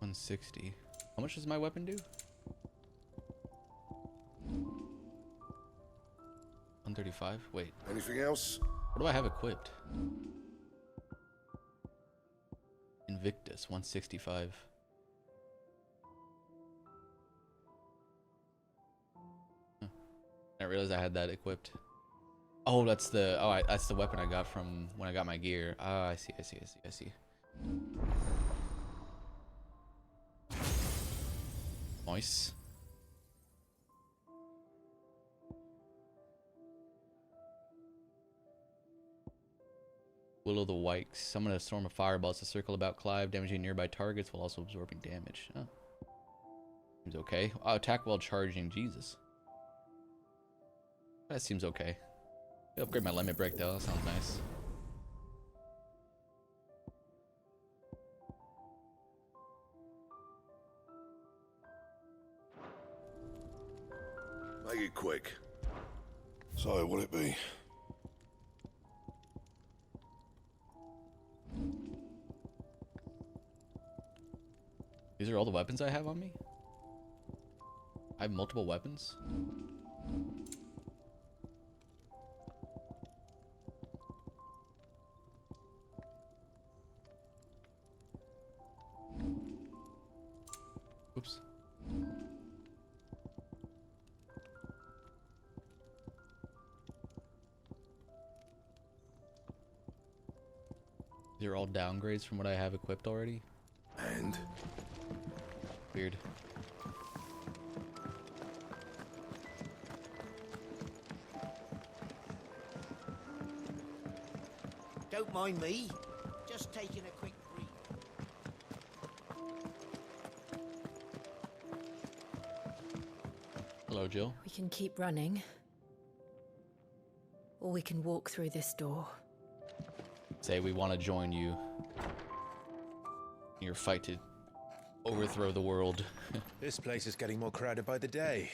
Speaker 1: $160. How much does my weapon do? 135. Wait.
Speaker 17: Anything else?
Speaker 1: What do I have equipped? Invictus 165. Huh. I realized I had that equipped. Oh, that's the that's the weapon I got from when I got my gear. Ah, I see. Nice. Will o' the Wikes. Summon a storm of fireballs to circle about Clive, damaging nearby targets while also absorbing damage. Oh. Seems okay. Attack while charging. Jesus. That seems okay. Upgrade my limit break though. That sounds nice.
Speaker 17: Make it quick. So, what'll it be?
Speaker 1: These are all the weapons I have on me? I have multiple weapons? Oops. These are all downgrades from what I have equipped already?
Speaker 17: And?
Speaker 1: Weird.
Speaker 18: Don't mind me. Just taking a quick breathe.
Speaker 1: Hello, Jill.
Speaker 10: We can keep running. Or we can walk through this door.
Speaker 1: Say we want to join you in your fight to overthrow the world.
Speaker 15: This place is getting more crowded by the day.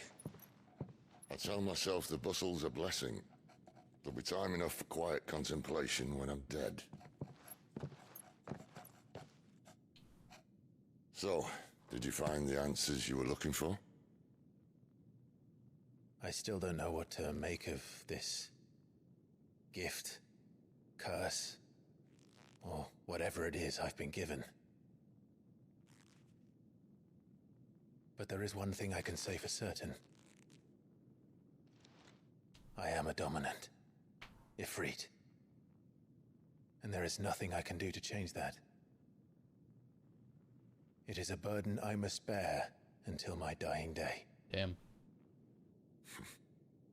Speaker 19: I tell myself the bustle's a blessing. There'll be time enough for quiet contemplation when I'm dead. So, did you find the answers you were looking for?
Speaker 15: I still don't know what to make of this gift, curse, or whatever it is I've been given. But there is one thing I can say for certain. I am a dominant, Ifrit. And there is nothing I can do to change that. It is a burden I must bear until my dying day.
Speaker 1: Damn.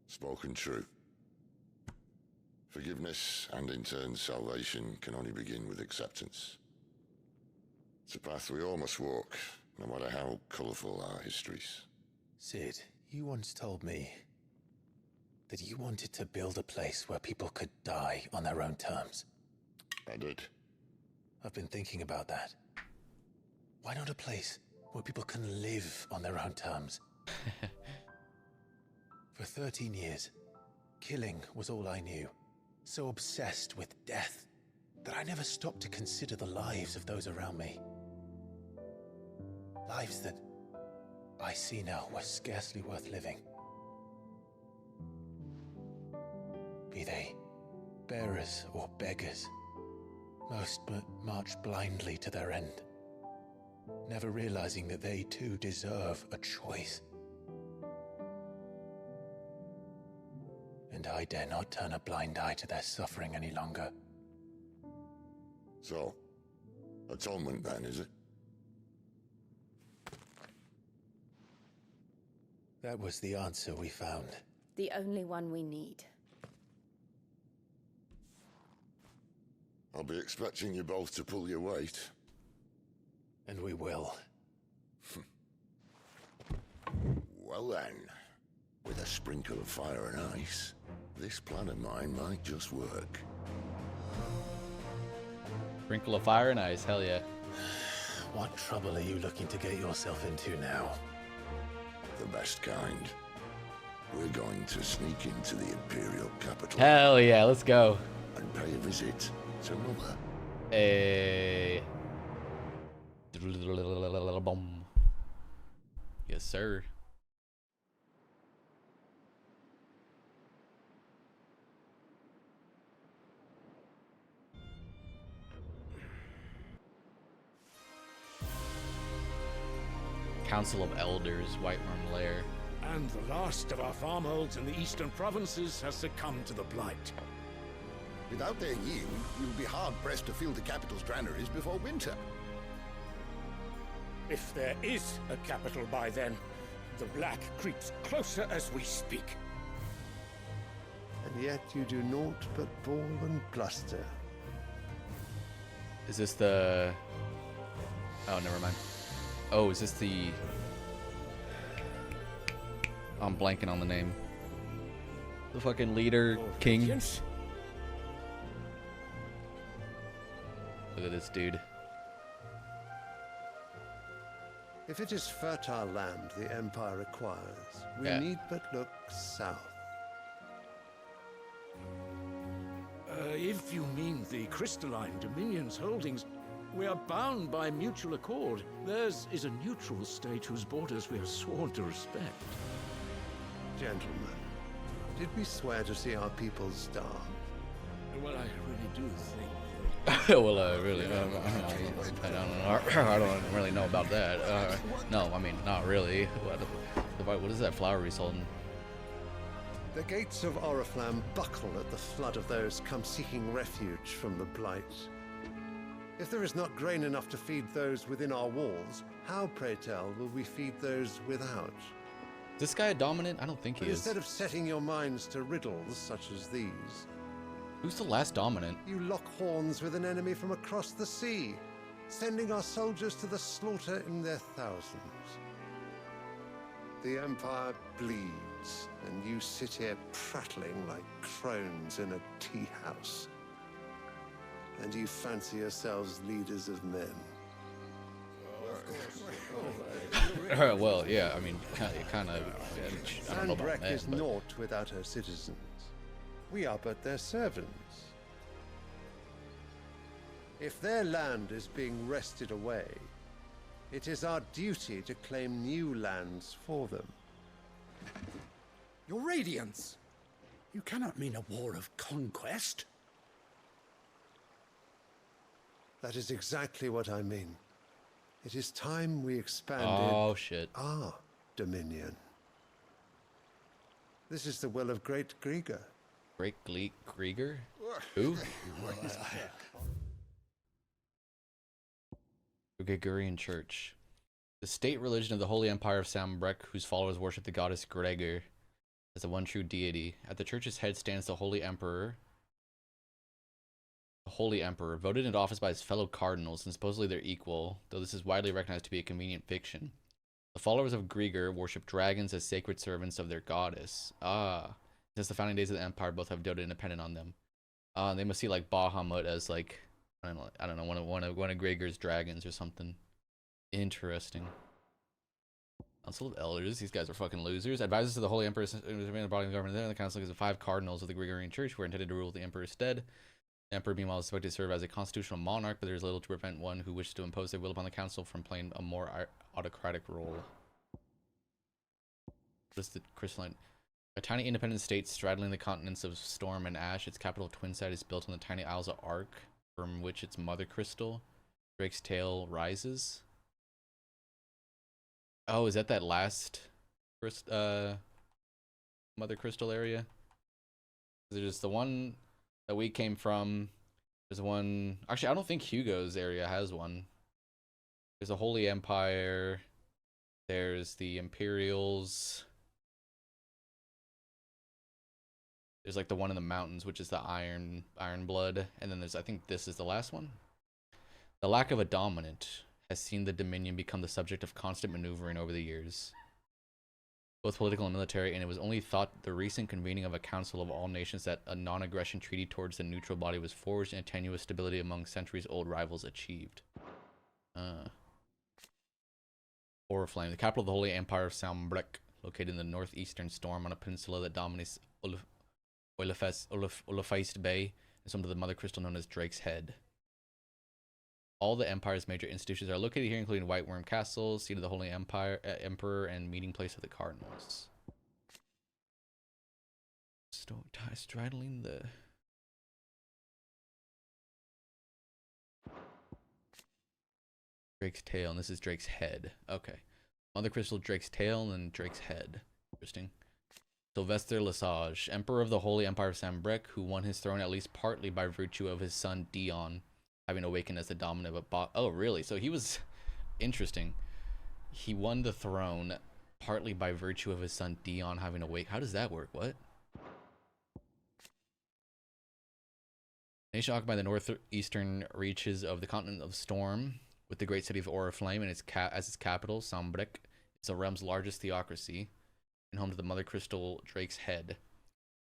Speaker 19: Spoken true. Forgiveness and in turn salvation can only begin with acceptance. It's a path we all must walk, no matter how colourful our histories.
Speaker 15: Sid, you once told me that you wanted to build a place where people could die on their own terms.
Speaker 19: I did.
Speaker 15: I've been thinking about that. Why not a place where people can live on their own terms? For 13 years, killing was all I knew. So obsessed with death that I never stopped to consider the lives of those around me. Lives that I see now were scarcely worth living. Be they bearers or beggars, most march blindly to their end, never realizing that they too deserve a choice. And I dare not turn a blind eye to their suffering any longer.
Speaker 19: So, atonement then, is it?
Speaker 15: That was the answer we found.
Speaker 10: The only one we need.
Speaker 19: I'll be expecting you both to pull your weight.
Speaker 15: And we will.
Speaker 19: Well then, with a sprinkle of fire and ice, this plan of mine might just work.
Speaker 1: Sprinkle of fire and ice, hell yeah.
Speaker 15: What trouble are you looking to get yourself into now?
Speaker 19: The best kind. We're going to sneak into the Imperial capital.
Speaker 1: Hell yeah, let's go.
Speaker 19: And pay a visit to Mother.
Speaker 1: Hey. Yes, sir. Council of Elders, Whiteworm Lair.
Speaker 17: And the last of our farmholds in the eastern provinces has succumbed to the blight.
Speaker 20: Without their yield, you'll be hard-pressed to fill the capital's granaries before winter.
Speaker 17: If there is a capital by then, the black creeps closer as we speak.
Speaker 21: And yet you do naught but bawl and bluster.
Speaker 1: Is this the... Oh, never mind. Oh, is this the... I'm blanking on the name. The fucking leader, king.
Speaker 17: Obedience?
Speaker 1: Look at this dude.
Speaker 21: If it is fertile land the Empire requires, we
Speaker 1: Yeah.
Speaker 21: need but look south.
Speaker 17: If you mean the crystalline Dominion's holdings, we are bound by mutual accord. Theirs is a neutral state whose borders we are sworn to respect.
Speaker 21: Gentlemen, did we swear to see our people starve?
Speaker 17: Well, I really do think...
Speaker 1: Well, really, I don't know. I don't really know about that. No, I mean, not really. What is that flower he's holding?
Speaker 21: The gates of Oriflamme buckle at the flood of those come seeking refuge from the blight. If there is not grain enough to feed those within our walls, how, pray tell, will we feed those without?
Speaker 1: Is this guy a dominant? I don't think he
Speaker 21: But
Speaker 1: is.
Speaker 21: instead of setting your minds to riddles such as these,
Speaker 1: Who's the last dominant?
Speaker 21: you lock horns with an enemy from across the sea, sending our soldiers to the slaughter in their thousands. The Empire bleeds, and you sit here prattling like crones in a tea house. And you fancy yourselves leaders of men.
Speaker 1: Well, yeah, I mean, kind of. I don't know about
Speaker 21: Sandbreck
Speaker 1: that,
Speaker 21: is
Speaker 1: but...
Speaker 21: naught without her citizens. We are but their servants. If their land is being wrested away, it is our duty to claim new lands for them.
Speaker 8: Your Radiance! You cannot mean a war of conquest.
Speaker 21: That is exactly what I mean. It is time we expanded
Speaker 1: Oh, shit.
Speaker 21: our dominion. This is the will of Great Grieger.
Speaker 1: Great Grieger? Who? Gregorian Church. The state religion of the Holy Empire of Sandbreck, whose followers worship the goddess Gregor as the one true deity. At the church's head stands the Holy Emperor. The Holy Emperor, voted into office by his fellow cardinals, and supposedly they're equal, though this is widely recognized to be a convenient fiction. The followers of Gregor worship dragons as sacred servants of their goddess. Since the founding days of the Empire, both have doted independent on them. They must see like Bahamut as like, I don't know, one of Gregor's dragons or something. Interesting. Council of Elders. These guys are fucking losers. Advisors to the Holy Emperor, the body of the government there. The council is the 5 cardinals of the Gregorian Church who are intended to rule the Emperor's stead. The Emperor, meanwhile, is expected to serve as a constitutional monarch, but there is little to prevent one who wishes to impose their will upon the council from playing a more autocratic role. What is the crystalline? A tiny independent state straddling the continents of Storm and Ash. Its capital, Twinside, is built on the tiny Isles of Ark, from which its mother crystal, Drake's Tail, rises. Oh, is that last mother crystal area? There's the one that we came from. There's one. Actually, I don't think Hugo's area has one. There's the Holy Empire. There's the Imperials. There's like the one in the mountains, which is the Iron Blood, and then there's, I think this is the last one. The lack of a dominant has seen the Dominion become the subject of constant maneuvering over the years, both political and military, and it was only thought the recent convening of a council of all nations that a non-aggression treaty towards the neutral body was forged and tenuous stability among centuries-old rivals achieved. Oriflamme, the capital of the Holy Empire of Sandbreck, located in the northeastern Storm on a peninsula that dominates Olafeist Bay, and some of the mother crystal known as Drake's Head. All the Empire's major institutions are located here, including Whiteworm Castle, seat of the Holy Empire, Emperor, and meeting place of the Cardinals. Straddling the... Drake's Tail, and this is Drake's Head. Okay. Mother Crystal, Drake's tail, and Drake's head. Interesting. Sylvester Lesage, Emperor of the Holy Empire of Sambrec, who won his throne at least partly by virtue of his son Dion having awakened as the dominant of oh, really? So he was interesting. He won the throne partly by virtue of his son Dion having awakened. How does that work? What? Nation occupied the northeastern reaches of the continent of Storm, with the great city of Oriflame and as its capital. Sambrec is the realm's largest theocracy, and home to the Mother Crystal Drake's head.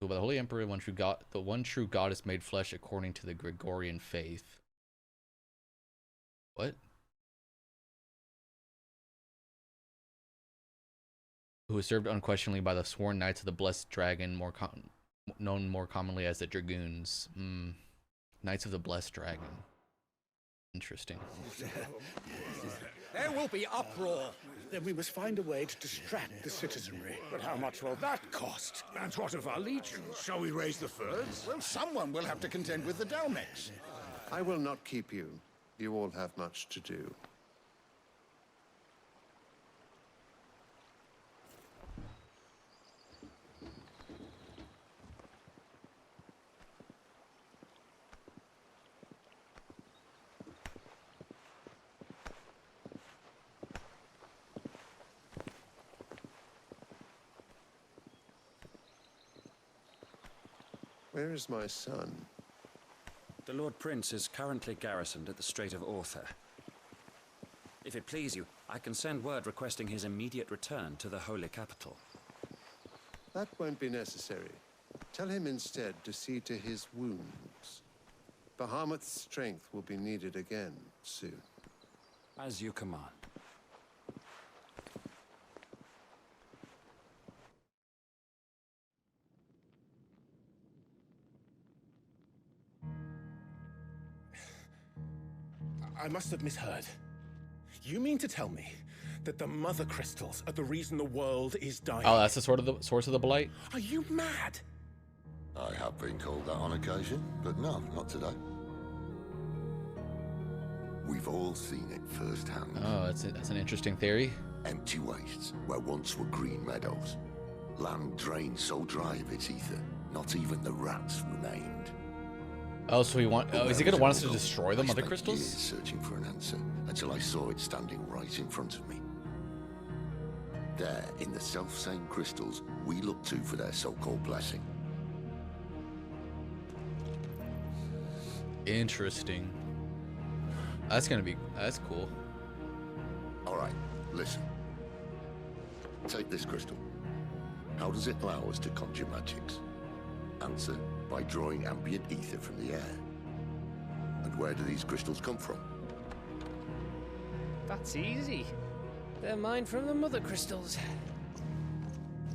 Speaker 1: Ruled by the Holy Emperor, the one true goddess made flesh according to the Gregorian faith. What? Who was served unquestionably by the sworn knights of the Blessed Dragon, known more commonly as the Dragoons. Knights of the Blessed Dragon. Interesting.
Speaker 8: There will be uproar. Then we must find a way to distract the citizenry.
Speaker 17: But how much will that cost? And what of our legions? Shall we raise the furs?
Speaker 20: Well, someone will have to contend with the Dalmex.
Speaker 21: I will not keep you. You all have much to do. Where is my son?
Speaker 5: The Lord Prince is currently garrisoned at the Strait of Arthur. If it please you, I can send word requesting his immediate return to the Holy Capital.
Speaker 21: That won't be necessary. Tell him instead to see to his wounds. Bahamut's strength will be needed again soon.
Speaker 5: As you command.
Speaker 11: I must have misheard. You mean to tell me that the Mother Crystals are the reason the world is dying?
Speaker 1: Oh, that's the source of the blight?
Speaker 11: Are you mad?
Speaker 19: I have been called that on occasion, but no, not today. We've all seen it firsthand.
Speaker 1: Oh, that's an interesting theory.
Speaker 19: Empty wastes where once were green meadows. Land drained so dry of its ether, not even the rats remained.
Speaker 1: Oh, so is he gonna want us to destroy the Mother Crystals?
Speaker 19: I spent years searching for an answer until I saw it standing right in front of me. There, in the self-same crystals we look to for their so-called blessing.
Speaker 1: Interesting. That's cool.
Speaker 19: All right, listen. Take this crystal. How does it allow us to conjure magics? Answer: by drawing ambient ether from the air. And where do these crystals come from?
Speaker 3: That's easy. They're mine from the Mother Crystals.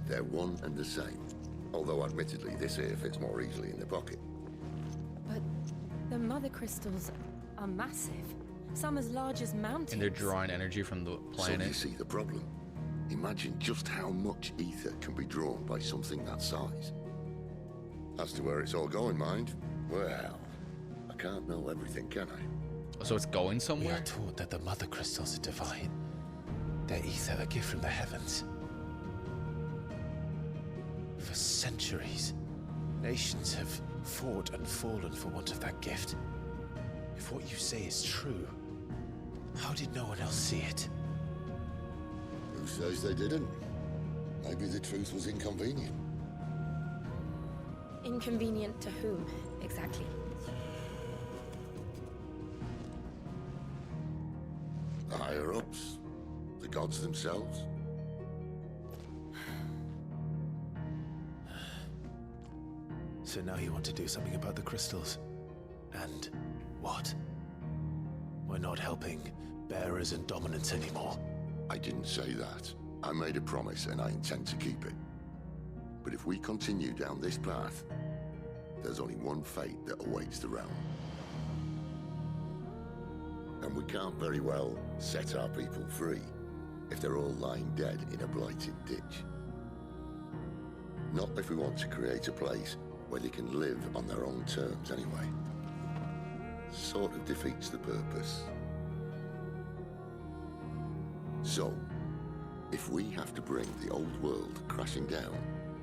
Speaker 19: They're one and the same. Although admittedly this here fits more easily in the pocket.
Speaker 10: But the Mother Crystals are massive. Some as large as mountains.
Speaker 1: And they're drawing energy from the planet.
Speaker 19: So you see the problem. Imagine just how much ether can be drawn by something that size. As to where it's all going, mind, well, I can't know everything, can I?
Speaker 1: So it's going somewhere?
Speaker 15: We are taught that the Mother Crystals are divine. Their ether a gift from the heavens. For centuries, nations have fought and fallen for want of that gift. If what you say is true, how did no one else see it?
Speaker 19: Who says they didn't? Maybe the truth was inconvenient.
Speaker 10: Inconvenient to whom, exactly?
Speaker 19: The higher-ups, the gods themselves.
Speaker 11: So now you want to do something about the crystals. And what? We're not helping bearers and dominants anymore.
Speaker 19: I didn't say that. I made a promise and I intend to keep it. But if we continue down this path, there's only one fate that awaits the realm. And we can't very well set our people free if they're all lying dead in a blighted ditch. Not if we want to create a place where they can live on their own terms anyway. Sort of defeats the purpose. So, If we have to bring the old world crashing down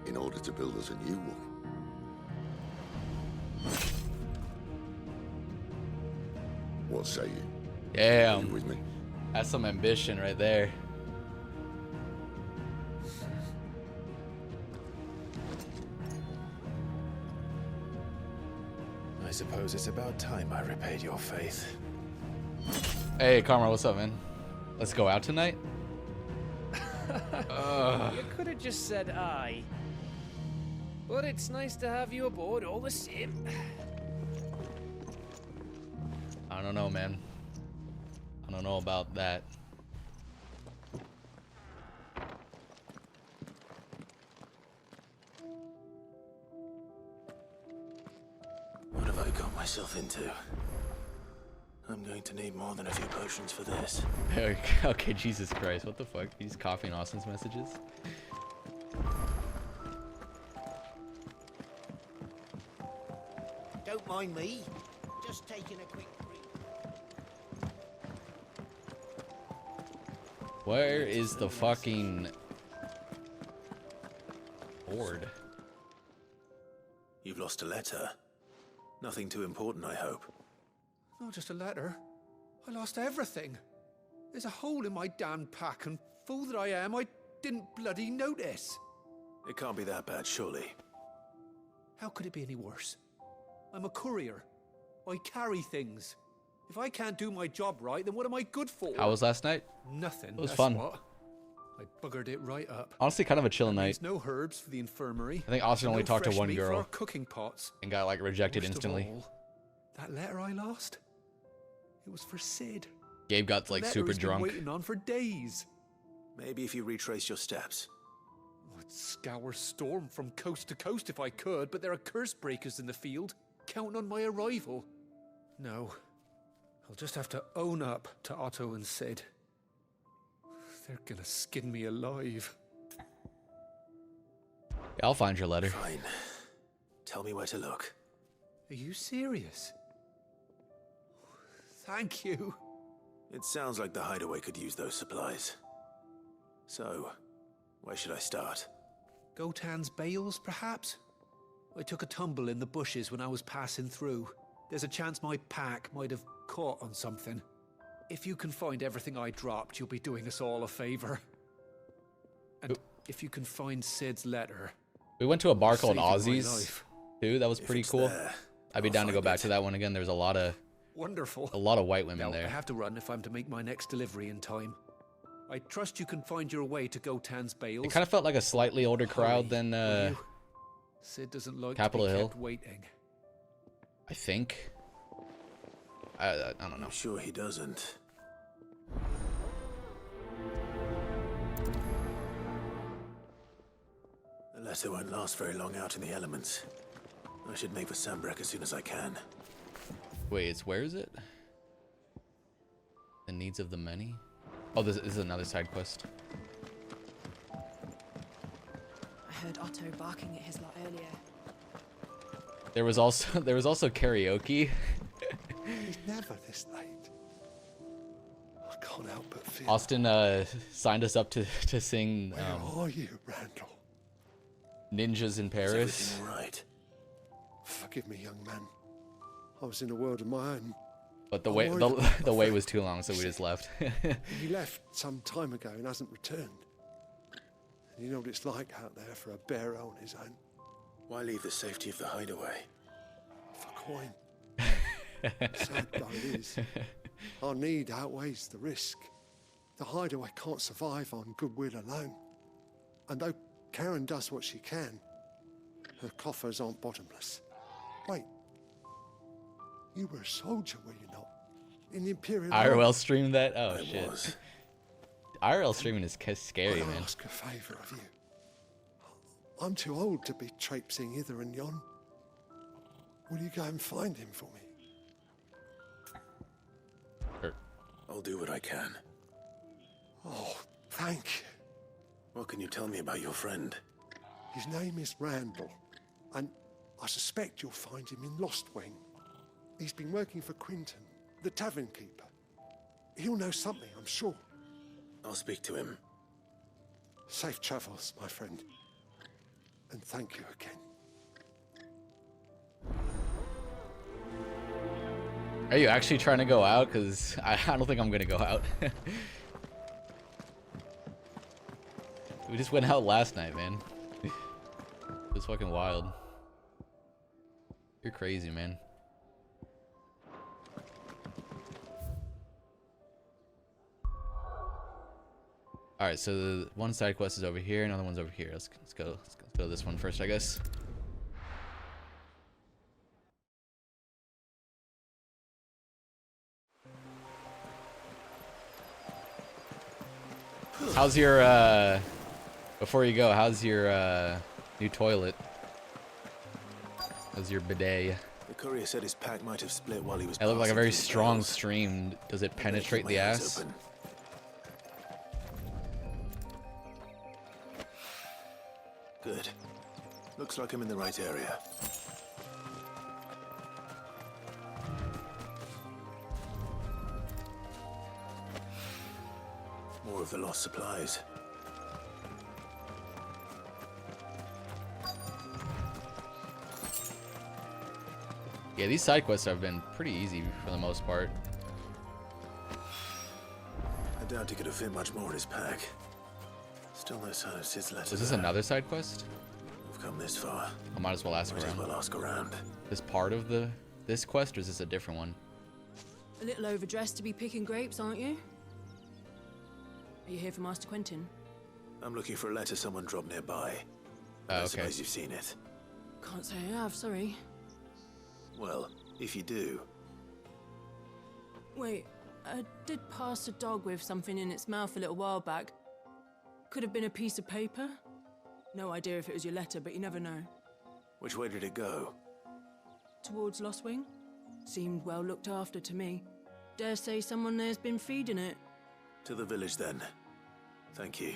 Speaker 19: in order to build us a new one. What say you?
Speaker 1: Damn.
Speaker 19: Are you with me?
Speaker 1: That's some ambition right there.
Speaker 2: I suppose it's about time I repaid your faith.
Speaker 1: Hey, Karma, what's up, man? Let's go out tonight?
Speaker 3: You could have just said aye. But it's nice to have you aboard all the same.
Speaker 1: I don't know, man. I don't know about that.
Speaker 2: What have I got myself into? I'm going to need more than a few potions for this.
Speaker 1: Okay, Jesus Christ, what the fuck? He's copying Austin's messages?
Speaker 18: Don't mind me. Just taking a quick break.
Speaker 1: Where is the fucking board?
Speaker 2: You've lost a letter. Nothing too important, I hope.
Speaker 17: Not just a letter. I lost everything. There's a hole in my damn pack, and fool that I am, I didn't bloody notice.
Speaker 2: It can't be that bad, surely.
Speaker 17: How could it be any worse? I'm a courier. I carry things. If I can't do my job right, then what am I good for?
Speaker 1: How was last night?
Speaker 17: Nothing.
Speaker 1: It was
Speaker 17: that's
Speaker 1: fun.
Speaker 17: What. I buggered it right up.
Speaker 1: Honestly, kind of a chill night.
Speaker 17: No herbs for the infirmary.
Speaker 1: I think Austin only
Speaker 17: no
Speaker 1: talked to
Speaker 17: fresh
Speaker 1: one
Speaker 17: meat for
Speaker 1: girl
Speaker 17: our cooking pots.
Speaker 1: and got like rejected
Speaker 17: Worst of
Speaker 1: instantly.
Speaker 17: all, that letter I lost. It was for Sid.
Speaker 1: Gabe got like
Speaker 17: Letter
Speaker 1: super
Speaker 17: he's been
Speaker 1: drunk.
Speaker 17: waiting on for days.
Speaker 2: Maybe if you retrace your steps.
Speaker 17: I'd scour Storm from coast to coast if I could, but there are curse breakers in the field, counting on my arrival. No, I'll just have to own up to Otto and Sid. They're gonna skin me alive.
Speaker 1: Yeah, I'll find your letter.
Speaker 2: Fine. Tell me where to look.
Speaker 17: Are you serious? Thank you.
Speaker 2: It sounds like the hideaway could use those supplies. So, where should I start?
Speaker 17: Gotan's bales, perhaps? I took a tumble in the bushes when I was passing through. There's a chance my pack might have caught on something. If you can find everything I dropped, you'll be doing us all a favor. And if you can find Sid's letter...
Speaker 1: We went to a bar called
Speaker 17: saving my
Speaker 1: Aussie's,
Speaker 17: life.
Speaker 1: too. That was
Speaker 2: If
Speaker 1: pretty
Speaker 2: it's
Speaker 1: cool.
Speaker 2: there,
Speaker 1: I'd be
Speaker 2: I'll
Speaker 1: down to go
Speaker 2: find
Speaker 1: back
Speaker 2: it.
Speaker 1: to that one again. There's a lot of
Speaker 17: Wonderful.
Speaker 1: white women
Speaker 17: Now,
Speaker 1: there.
Speaker 17: I have to run if I'm to make my next delivery in time. I trust you can find your way to Gotan's bales.
Speaker 1: It kind of felt like a slightly older crowd than
Speaker 17: Sid doesn't like
Speaker 1: Capitol
Speaker 17: to be
Speaker 1: Hill.
Speaker 17: kept waiting.
Speaker 1: I think. I don't know.
Speaker 2: I'm sure he doesn't. The letter won't last very long out in the elements. I should make for Sambrek as soon as I can.
Speaker 1: Wait, where is it? The needs of the many? Oh, this is another side quest.
Speaker 10: I heard Otto barking at his lot earlier.
Speaker 1: There was also karaoke.
Speaker 21: He's never this late. I can't help but feel.
Speaker 1: Austin signed us up to sing
Speaker 21: Where are you, Randall?
Speaker 1: Ninjas in
Speaker 2: Is
Speaker 1: Paris.
Speaker 2: everything all right?
Speaker 21: Forgive me, young man. I was in a world of my own.
Speaker 1: But the
Speaker 21: I'm
Speaker 1: way
Speaker 21: worried
Speaker 1: the,
Speaker 21: about
Speaker 1: the
Speaker 21: my
Speaker 1: way
Speaker 21: friend.
Speaker 1: was too long, so we just left.
Speaker 21: He left some time ago and hasn't returned. And you know what it's like out there for a bearer on his own.
Speaker 2: Why leave the safety of the hideaway?
Speaker 21: For coin. Sad though it is. Our need outweighs the risk. The hideaway can't survive on goodwill alone. And though Karen does what she can, her coffers aren't bottomless. Wait. You were a soldier, were you not? In the Imperial
Speaker 1: IRL
Speaker 21: Army?
Speaker 1: stream that? Oh
Speaker 2: I
Speaker 1: shit.
Speaker 2: was.
Speaker 1: IRL streaming is scary,
Speaker 21: I'll
Speaker 1: man.
Speaker 21: ask a favour of you. I'm too old to be traipsing hither and yon. Will you go and find him for me?
Speaker 2: I'll do what I can.
Speaker 21: Oh, thank you.
Speaker 2: What can you tell me about your friend?
Speaker 21: His name is Randall, and I suspect you'll find him in Lost Wing. He's been working for Quinton, the tavern keeper. He'll know something, I'm sure.
Speaker 2: I'll speak to him.
Speaker 21: Safe travels, my friend. And thank you again.
Speaker 1: Are you actually trying to go out? Because I don't think I'm going to go out. We just went out last night, man. It was fucking wild. You're crazy, man. Alright, so the one side quest is over here, another one's over here. Let's go this one first, I guess. How's your, before you go, how's your, new toilet? How's your bidet?
Speaker 2: The courier said his pack might have split while he was.
Speaker 1: It looked like a very
Speaker 2: passing through the
Speaker 1: strong
Speaker 2: gales.
Speaker 1: stream. Does it
Speaker 2: I better
Speaker 1: penetrate
Speaker 2: keep
Speaker 1: the
Speaker 2: my eyes
Speaker 1: ass?
Speaker 2: open. Good. Looks like I'm in the right area. More of the lost supplies.
Speaker 1: Yeah, these side quests have been pretty easy for the most part.
Speaker 2: I doubt he could have fit much more in his pack. Still no sign of Sid's letter.
Speaker 1: Is this another side quest?
Speaker 2: We've come this far.
Speaker 1: I might as well ask
Speaker 2: Might as
Speaker 1: around.
Speaker 2: well ask around.
Speaker 1: This part of this quest, or is this a different one?
Speaker 12: A little overdressed to be picking grapes, aren't you? Are you here for Master Quentin?
Speaker 2: I'm looking for a letter someone dropped nearby.
Speaker 1: Oh,
Speaker 2: I
Speaker 1: okay.
Speaker 2: suppose you've seen it.
Speaker 12: Can't say I have, sorry.
Speaker 2: Well, if you do,
Speaker 12: Wait, I did pass a dog with something in its mouth a little while back. Could have been a piece of paper. No idea if it was your letter, but you never know.
Speaker 2: which way did it go?
Speaker 12: Towards Lostwing? Seemed well looked after to me. Dare say someone there's been feeding it.
Speaker 2: To the village then. Thank you.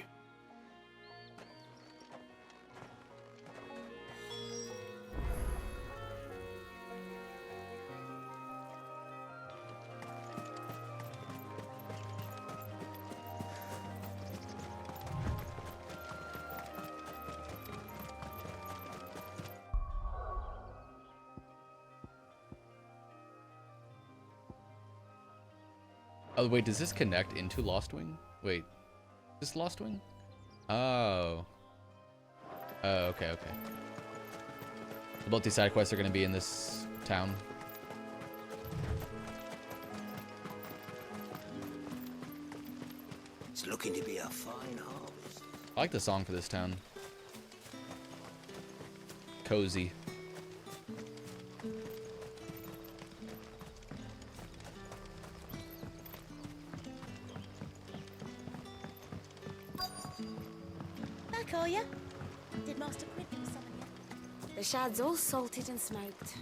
Speaker 1: Oh wait, does this connect into Lost Wing? Wait, is this Lost Wing? Oh. Oh, okay, okay. So both these side quests are going to be in this town.
Speaker 4: It's looking to be a fine harvest.
Speaker 1: I like the song for this town. Cozy.
Speaker 13: Back, are ya? Did Master Quentin summon you? The shad's all salted and smoked.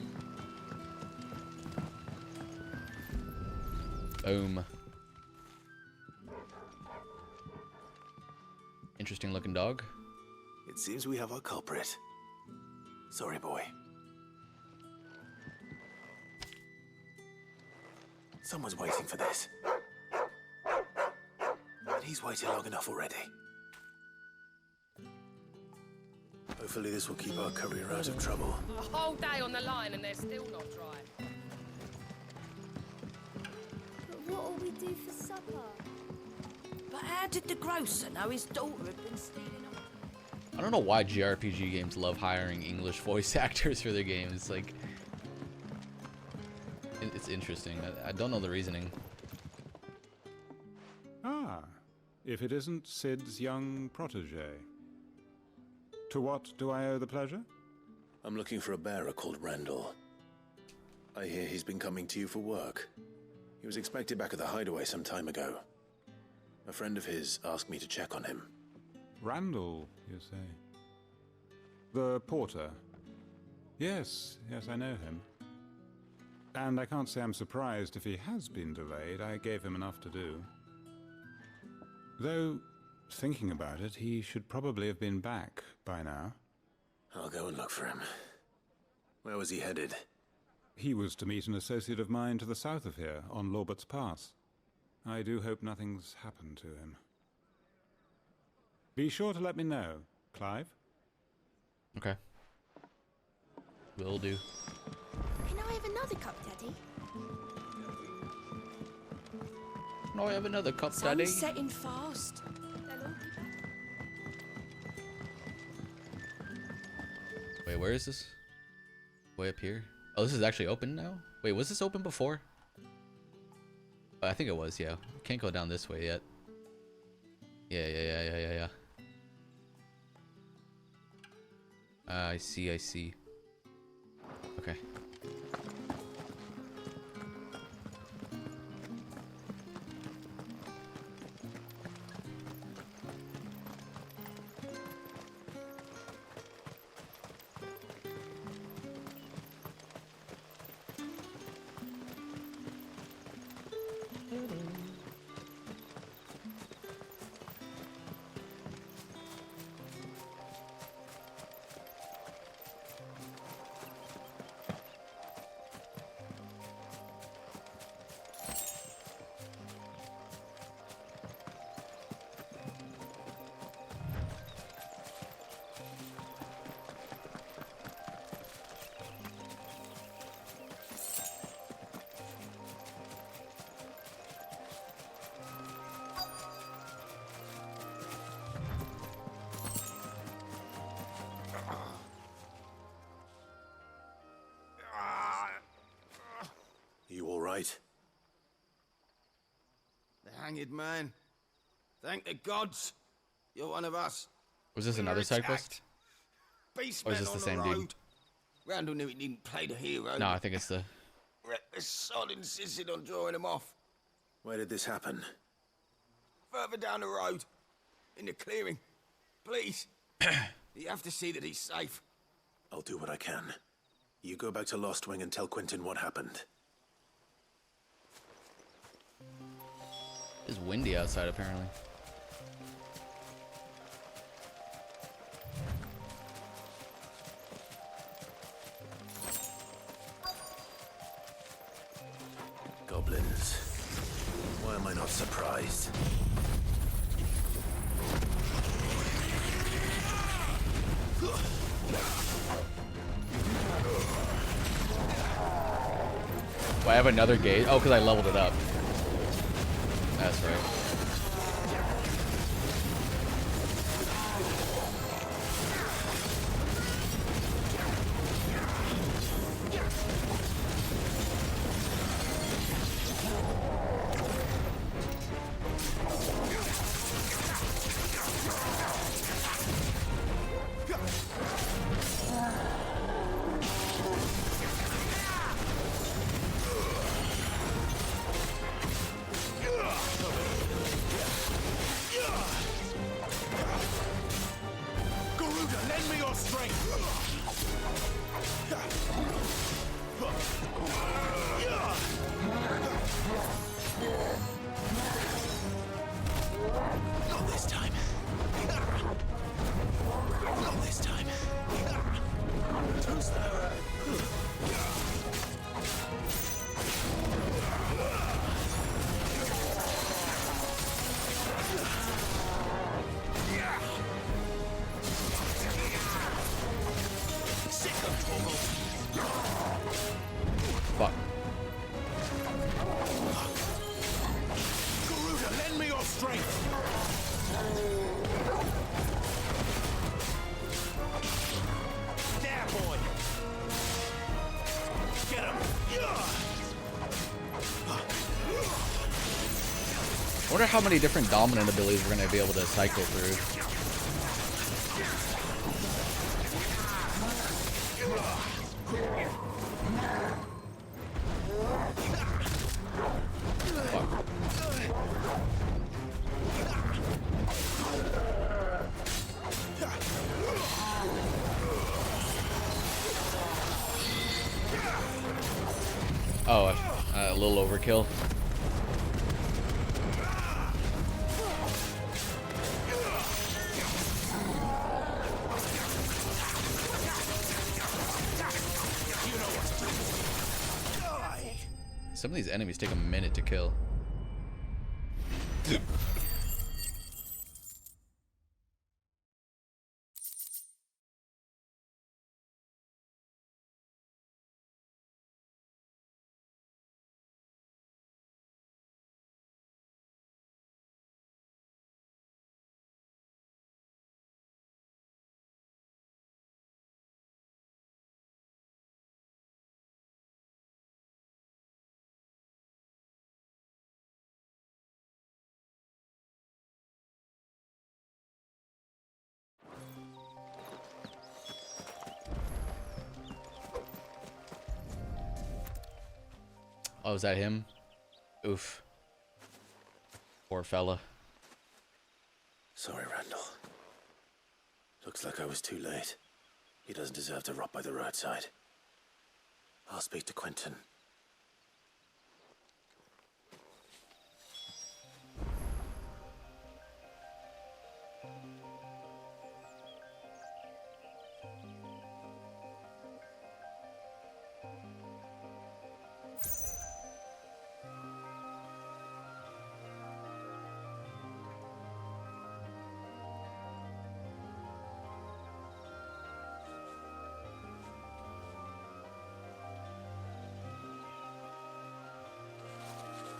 Speaker 1: Boom. Interesting looking dog.
Speaker 2: It seems we have our culprit. Sorry, boy. Someone's waiting for this. But he's waited long enough already. Hopefully this will keep our courier out of trouble.
Speaker 22: A whole day on the line and they're still not dry.
Speaker 23: But what'll we do for supper?
Speaker 4: But how did the grocer know his daughter had been stealing up?
Speaker 1: I don't know why JRPG games love hiring English voice actors for their games. It's like, it's interesting. I don't know the reasoning.
Speaker 24: Ah, if it isn't Sid's young protege. To what do I owe the pleasure?
Speaker 2: I'm looking for a bearer called Randall. I hear he's been coming to you for work. He was expected back at the hideaway some time ago. A friend of his asked me to check on him.
Speaker 24: Randall, you say? The porter? Yes, yes, I know him. And I can't say I'm surprised if he has been delayed. I gave him enough to do. Though, thinking about it, he should probably have been back by now.
Speaker 2: I'll go and look for him. Where was he headed?
Speaker 24: He was to meet an associate of mine to the south of here, on Lorbert's Pass. I do hope nothing's happened to him. Be sure to let me know, Clive.
Speaker 1: Okay. Will do.
Speaker 23: Can I have another cup, Daddy?
Speaker 1: No, I have another cup,
Speaker 23: Sun's
Speaker 1: Daddy.
Speaker 23: setting fast. Hello?
Speaker 1: Wait, where is this? Way up here? Oh, this is actually open now? Wait, was this open before? I think it was, yeah. Can't go down this way yet. Yeah. I see. Okay.
Speaker 2: You all right?
Speaker 6: The hanged man. Thank the gods. You're one of us.
Speaker 1: Was this another side quest? Or is this the same dude?
Speaker 6: Randall knew he didn't play the hero.
Speaker 1: No, I think it's the...
Speaker 6: The sod insisted on drawing him off.
Speaker 2: Where did this happen?
Speaker 6: Further down the road. In the clearing. Please. You have to see that he's safe.
Speaker 2: I'll do what I can. You go back to Lost Wing and tell Quentin what happened.
Speaker 1: It's windy outside, apparently.
Speaker 2: Goblins. Why am I not surprised?
Speaker 1: Well, I have another gauge. Oh, because I leveled it up. That's right. Fuck.
Speaker 11: Garuda, lend me your strength. There, boy. Get him.
Speaker 1: I wonder how many different dominant abilities we're going to be able to cycle through. Oh, a little overkill. Some of these enemies take a minute to kill. Oh, is that him? Oof. Poor fella.
Speaker 2: Sorry, Randall. Looks like I was too late. He doesn't deserve to rot by the roadside. I'll speak to Quentin.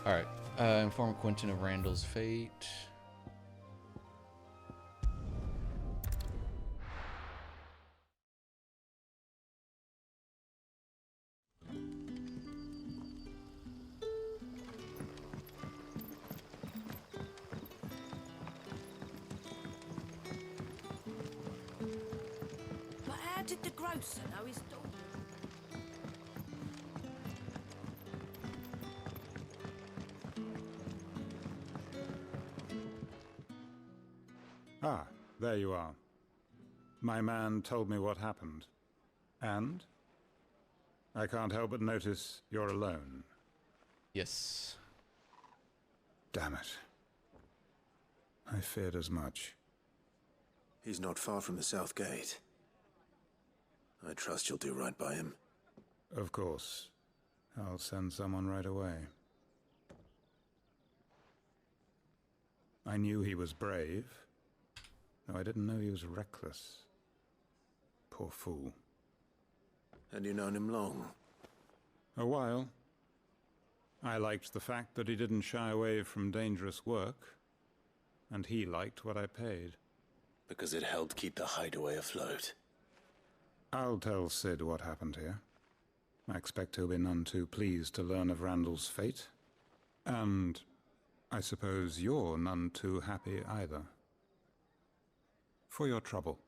Speaker 1: Alright. Inform Quentin of Randall's fate.
Speaker 4: But how did the grocer know his daughter?
Speaker 24: Ah, there you are. My man told me what happened. And? I can't help but notice you're alone.
Speaker 1: Yes.
Speaker 24: Damn it. I feared as much.
Speaker 2: He's not far from the south gate. I trust you'll do right by him.
Speaker 24: Of course. I'll send someone right away. I knew he was brave, though I didn't know he was reckless. Poor fool.
Speaker 2: And you known him long?
Speaker 24: A while. I liked the fact that he didn't shy away from dangerous work, and he liked what I paid.
Speaker 2: Because it helped keep the hideaway afloat.
Speaker 24: I'll tell Sid what happened here. I expect he'll be none too pleased to learn of Randall's fate. And I suppose you're none too happy either. For your trouble.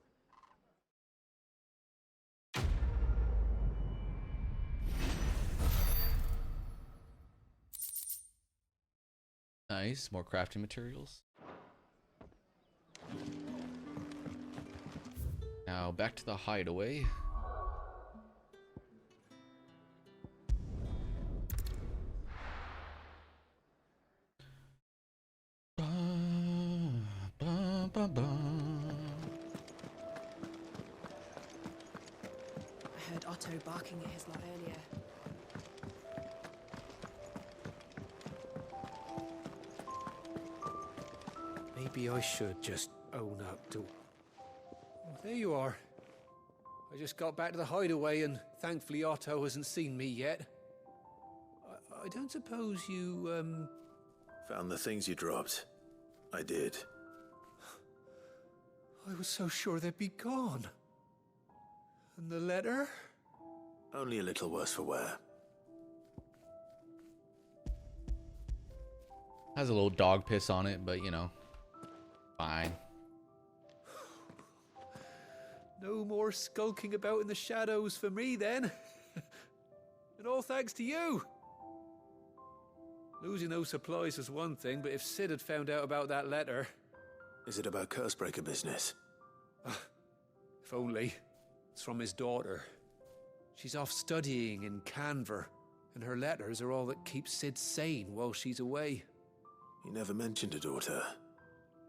Speaker 1: Nice, more crafting materials. Now back to the hideaway.
Speaker 12: I heard Otto barking at his lot earlier.
Speaker 17: Maybe I should just own up to... Oh, there you are. I just got back to the hideaway and thankfully Otto hasn't seen me yet. I don't suppose you,
Speaker 2: Found the things you dropped. I did.
Speaker 17: I was so sure they'd be gone. And the letter?
Speaker 2: Only a little worse for wear.
Speaker 1: Has a little dog piss on it, but you know, fine.
Speaker 17: No more skulking about in the shadows for me then. And all thanks to you. Losing those supplies was one thing, but if Sid had found out about that letter...
Speaker 2: Is it about Cursebreaker business?
Speaker 17: If only. It's from his daughter. She's off studying in Canver, and her letters are all that keeps Sid sane while she's away.
Speaker 2: He never mentioned a daughter.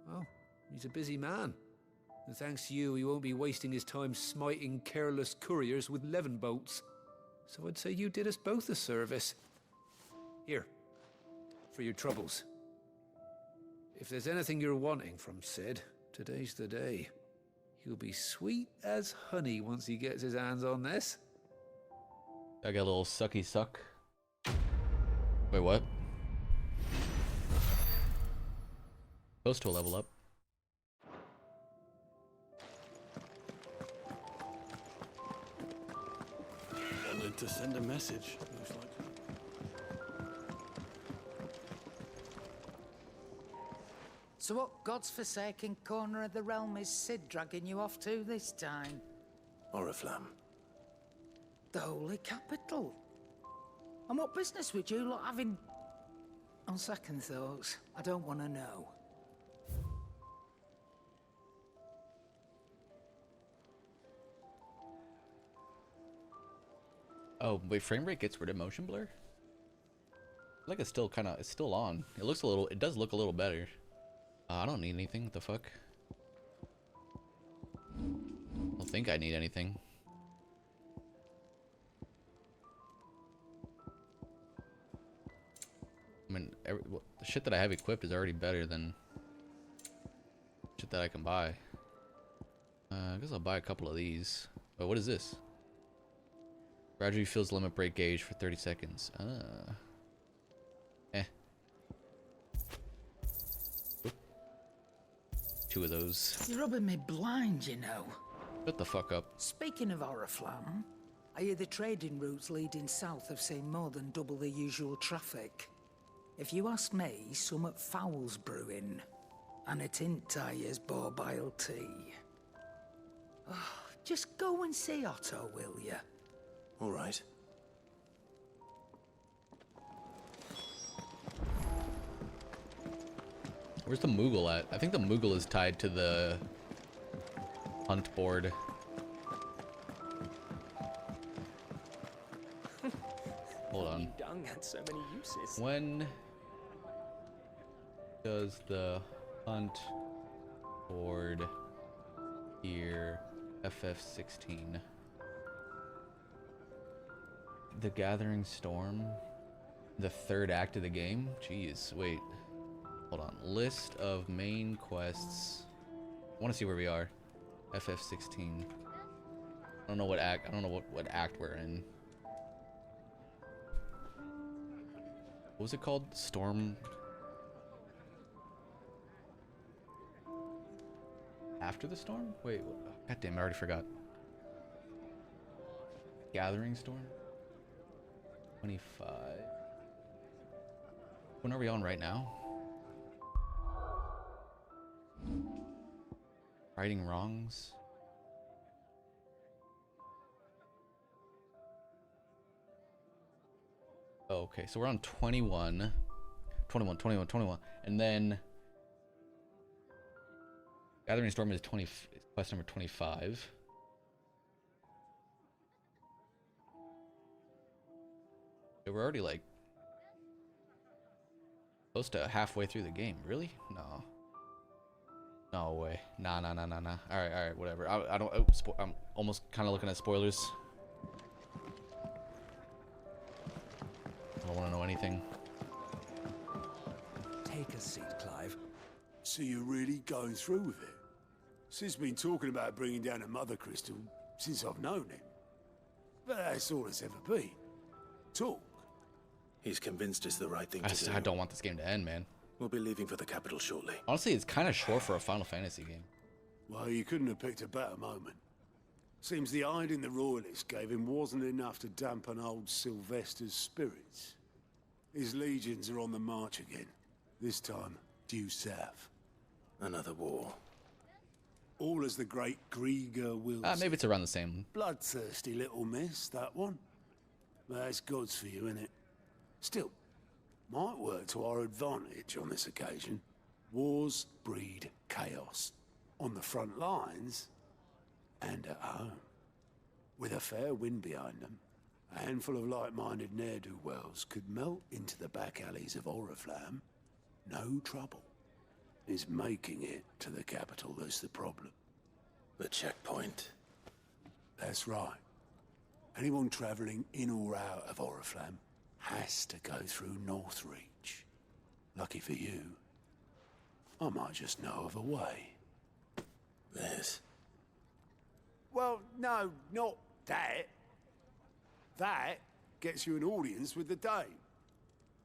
Speaker 17: Well, he's a busy man. And thanks to you, he won't be wasting his time smiting careless couriers with levin bolts. So I'd say you did us both a service. Here, for your troubles. If there's anything you're wanting from Sid, today's the day. He'll be sweet as honey once he gets his hands on this.
Speaker 1: I got a little sucky suck. Wait, what? Close to a level up.
Speaker 11: Wanted to send a message, most likely.
Speaker 18: So what god's-forsaken corner of the realm is Sid dragging you off to this time?
Speaker 2: Oriflamme.
Speaker 18: The Holy Capital.
Speaker 7: And what business would you lot having... On second thoughts, I don't want to know.
Speaker 1: Oh, wait, frame rate gets rid of motion blur? Like it's still it's still on. It looks a little, it does look a little better. I don't need anything, what the fuck? I don't think I need anything. I mean, the shit that I have equipped is already better than shit that I can buy. I guess I'll buy a couple of these. Oh, what is this? Gradually fills limit break gauge for 30 seconds. Oop. 2 of those.
Speaker 7: You're rubbing me blind, you know.
Speaker 1: Shut the fuck up.
Speaker 7: Speaking of Oriflamme, I hear the trading routes leading south have seen more than double the usual traffic. If you ask me, summat foul's brewing. And it ain't Tyre's borbile tea. Oh, just go and see Otto, will you?
Speaker 2: All right.
Speaker 1: Where's the Moogle at? I think the Moogle is tied to the hunt board. Hold on.
Speaker 3: Dung had so many uses.
Speaker 1: When does the hunt board here FF16? The Gathering Storm? The 3rd act of the game? Jeez, wait. Hold on. List of main quests. I want to see where we are. FF16. I don't know what act. I don't know what act we're in. What was it called? Storm. After the storm? Wait. God damn! I already forgot. Gathering Storm. 25. When are we on right now? Righting wrongs. Oh, okay, so we're on 21. 21. And then Gathering Storm is quest number 25. So we're already like close to halfway through the game. Really? No. No way. Nah. Alright, whatever. I don't. Oh, I'm almost kind of looking at spoilers. I don't want to know anything.
Speaker 11: Take a seat, Clive. So you're really going through with it? Sid's been talking about bringing down a mother crystal since I've known him. But that's all it's ever been. Talk.
Speaker 2: He's convinced it's the right thing to do.
Speaker 1: I don't want this game to end, man.
Speaker 2: We'll be leaving for the capital shortly.
Speaker 1: Honestly, it's kind of short for a Final Fantasy game.
Speaker 11: Well, you couldn't have picked a better moment. Seems the hiding the Royalists gave him wasn't enough to dampen old Sylvester's spirits. His legions are on the march again. This time, due south.
Speaker 2: Another war.
Speaker 11: All as the great Grieger wills.
Speaker 1: Maybe it's around the same.
Speaker 11: Bloodthirsty little miss, that one. But that's God's for you, innit? Still, might work to our advantage on this occasion. Wars breed chaos. On the front lines, and at home. With a fair wind behind them, a handful of like-minded ne'er-do-wells could melt into the back alleys of Oriflamme. No trouble. Is making it to the capital that's the problem.
Speaker 2: The checkpoint.
Speaker 11: That's right. Anyone travelling in or out of Oriflamme has to go through Northreach. Lucky for you, I might just know of a way.
Speaker 2: This?
Speaker 11: Well, no, not that. That gets you an audience with the Dame.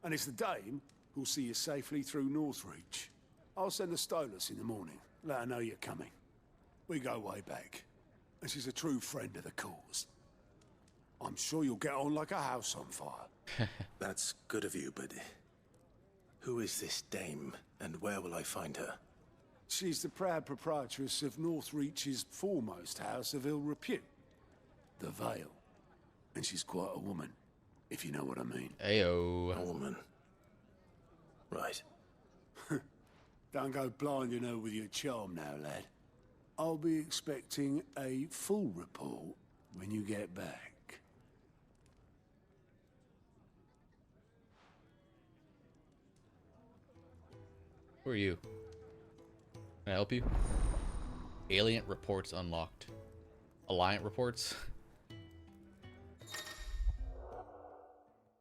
Speaker 11: And it's the Dame who'll see you safely through Northreach. I'll send a Stolas in the morning. Let her know you're coming. We go way back. And she's a true friend of the cause. I'm sure you'll get on like a house on fire.
Speaker 2: That's good of you, but who is this Dame, and where will I find her?
Speaker 11: She's the proud proprietress of Northreach's foremost house of ill repute, the Vale. And she's quite a woman. if you know what I mean.
Speaker 1: Ayo.
Speaker 2: A woman. Right.
Speaker 11: Don't go blinding her with your charm now, lad. I'll be expecting a full report when you get back.
Speaker 1: Who are you? Can I help you? Alien reports unlocked. Alliant reports?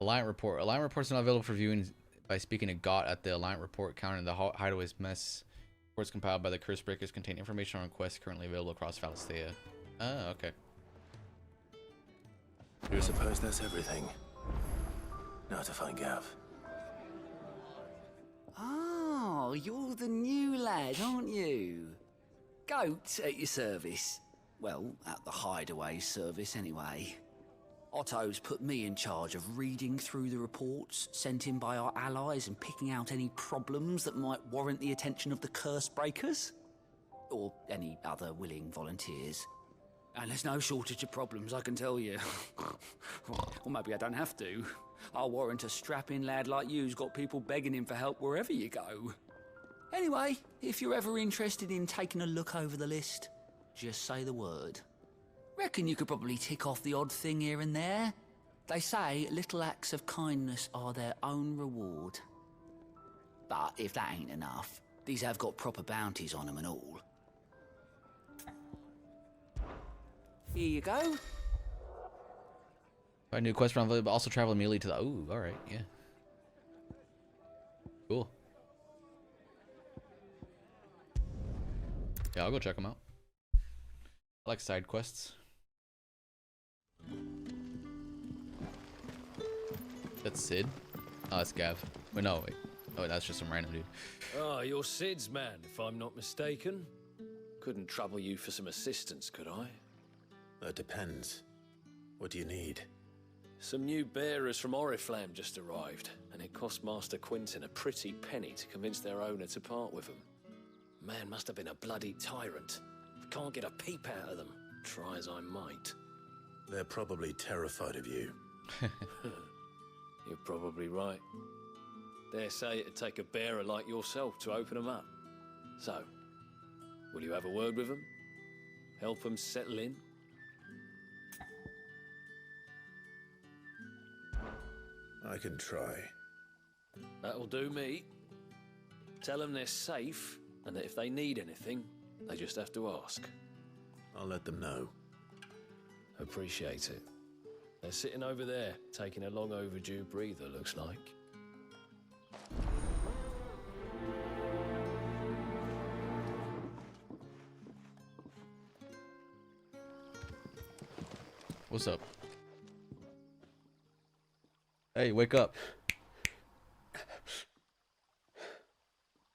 Speaker 1: Alliant report. Alliant reports are not available for viewing by speaking to GOT at the Alliant report counter in the Hideaway's mess. Reports compiled by the Curse Breakers contain information on quests currently available across Phalistea. Ah, okay.
Speaker 2: I suppose that's everything. Now to find Gav.
Speaker 8: Oh, you're the new lad, aren't you? Goat at your service. Well, at the Hideaway service anyway. Otto's put me in charge of reading through the reports sent in by our allies and picking out any problems that might warrant the attention of the Curse Breakers. Or any other willing volunteers. And there's no shortage of problems, I can tell you. Or maybe I don't have to. I'll warrant a strapping lad like you's got people begging him for help wherever you go. Anyway, if you're ever interested in taking a look over the list, just say the word. Reckon you could probably tick off the odd thing here and there. They say little acts of kindness are their own reward. But if that ain't enough, these have got proper bounties on them and all. Here you go.
Speaker 1: Find new quest round, but also travel immediately to the. Ooh, all right, yeah. Cool. Yeah, I'll go check them out. I like side quests. That's Sid. Oh, that's Gav. Wait, no, wait. Oh, that's just some random dude.
Speaker 9: Ah, you're Sid's man, if I'm not mistaken. Couldn't trouble you for some assistance, could I?
Speaker 2: That depends. What do you need?
Speaker 9: Some new bearers from Oriflamme just arrived, and it cost Master Quinton a pretty penny to convince their owner to part with them. Man must have been a bloody tyrant. Can't get a peep out of them, try as I might.
Speaker 2: They're probably terrified of you.
Speaker 9: You're probably right. Dare say it'd take a bearer like yourself to open them up. So, will you have a word with them? Help them settle in?
Speaker 2: I can try.
Speaker 9: That'll do me. Tell them they're safe, and that if they need anything, they just have to ask.
Speaker 2: I'll let them know.
Speaker 9: Appreciate it. They're sitting over there, taking a long overdue breather, looks like.
Speaker 1: What's up? Hey, wake up.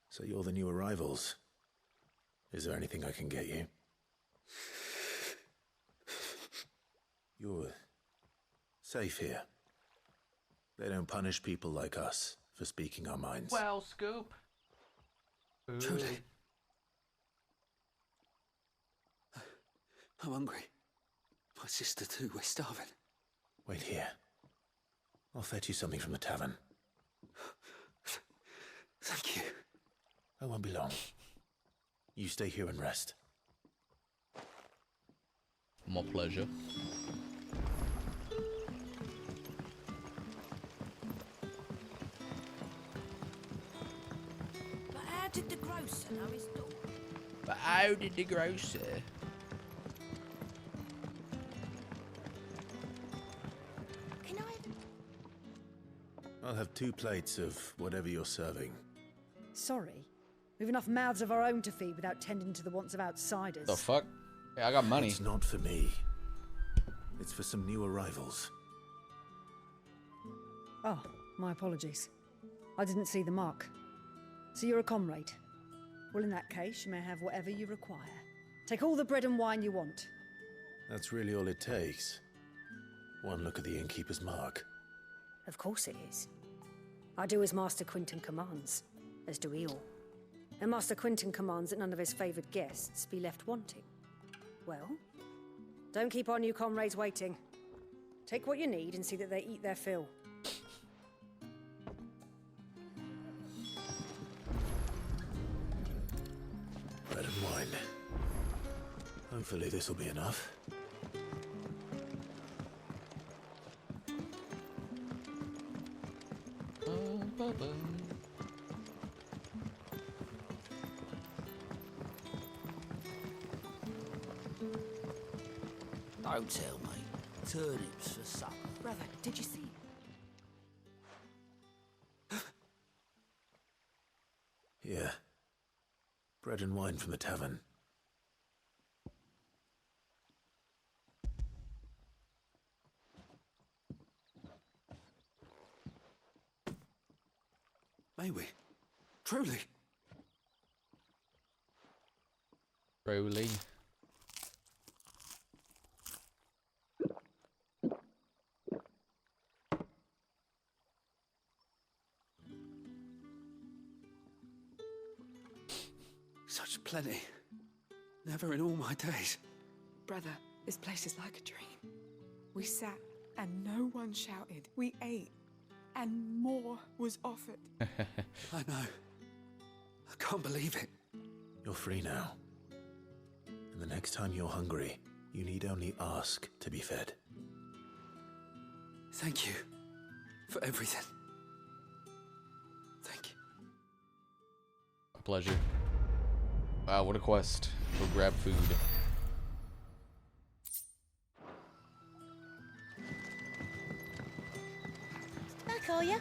Speaker 2: So you're the new arrivals. Is there anything I can get you? You're safe here. They don't punish people like us for speaking our minds.
Speaker 1: Well, Scoop.
Speaker 8: Truly. I'm hungry. My sister too, we're starving.
Speaker 2: Wait here. I'll fetch you something from the tavern.
Speaker 8: Thank you.
Speaker 2: I won't be long. You stay here and rest.
Speaker 1: My pleasure.
Speaker 4: But how did the grocer know his daughter?
Speaker 1: But how did the grocer?
Speaker 23: Can I
Speaker 2: I'll have 2 plates of whatever you're serving.
Speaker 14: Sorry. We've enough mouths of our own to feed without tending to the wants of outsiders.
Speaker 1: The fuck? Hey, I got money.
Speaker 2: It's not for me. It's for some new arrivals.
Speaker 14: Oh, my apologies. I didn't see the mark. So you're a comrade. Well, in that case, you may have whatever you require. Take all the bread and wine you want.
Speaker 2: That's really all it takes. One look at the innkeeper's mark.
Speaker 14: Of course it is. I do as Master Quinton commands, as do we all. And Master Quinton commands that none of his favoured guests be left wanting. Well, don't keep our new comrades waiting. Take what you need and see that they eat their fill.
Speaker 2: Bread and wine. Hopefully this will be enough.
Speaker 8: Don't tell me. Turnips for supper.
Speaker 4: Brother, did you see?
Speaker 2: Yeah. Bread and wine from the tavern.
Speaker 8: May we? Truly?
Speaker 1: Truly.
Speaker 8: Such plenty. Never in all my days.
Speaker 12: Brother, this place is like a dream. We sat and no one shouted. We ate and more was offered.
Speaker 8: I know. I can't believe it.
Speaker 2: You're free now. And the next time you're hungry, you need only ask to be fed.
Speaker 8: Thank you for everything. Thank you.
Speaker 1: A pleasure. Wow, what a quest. Go grab food.
Speaker 23: I call ya.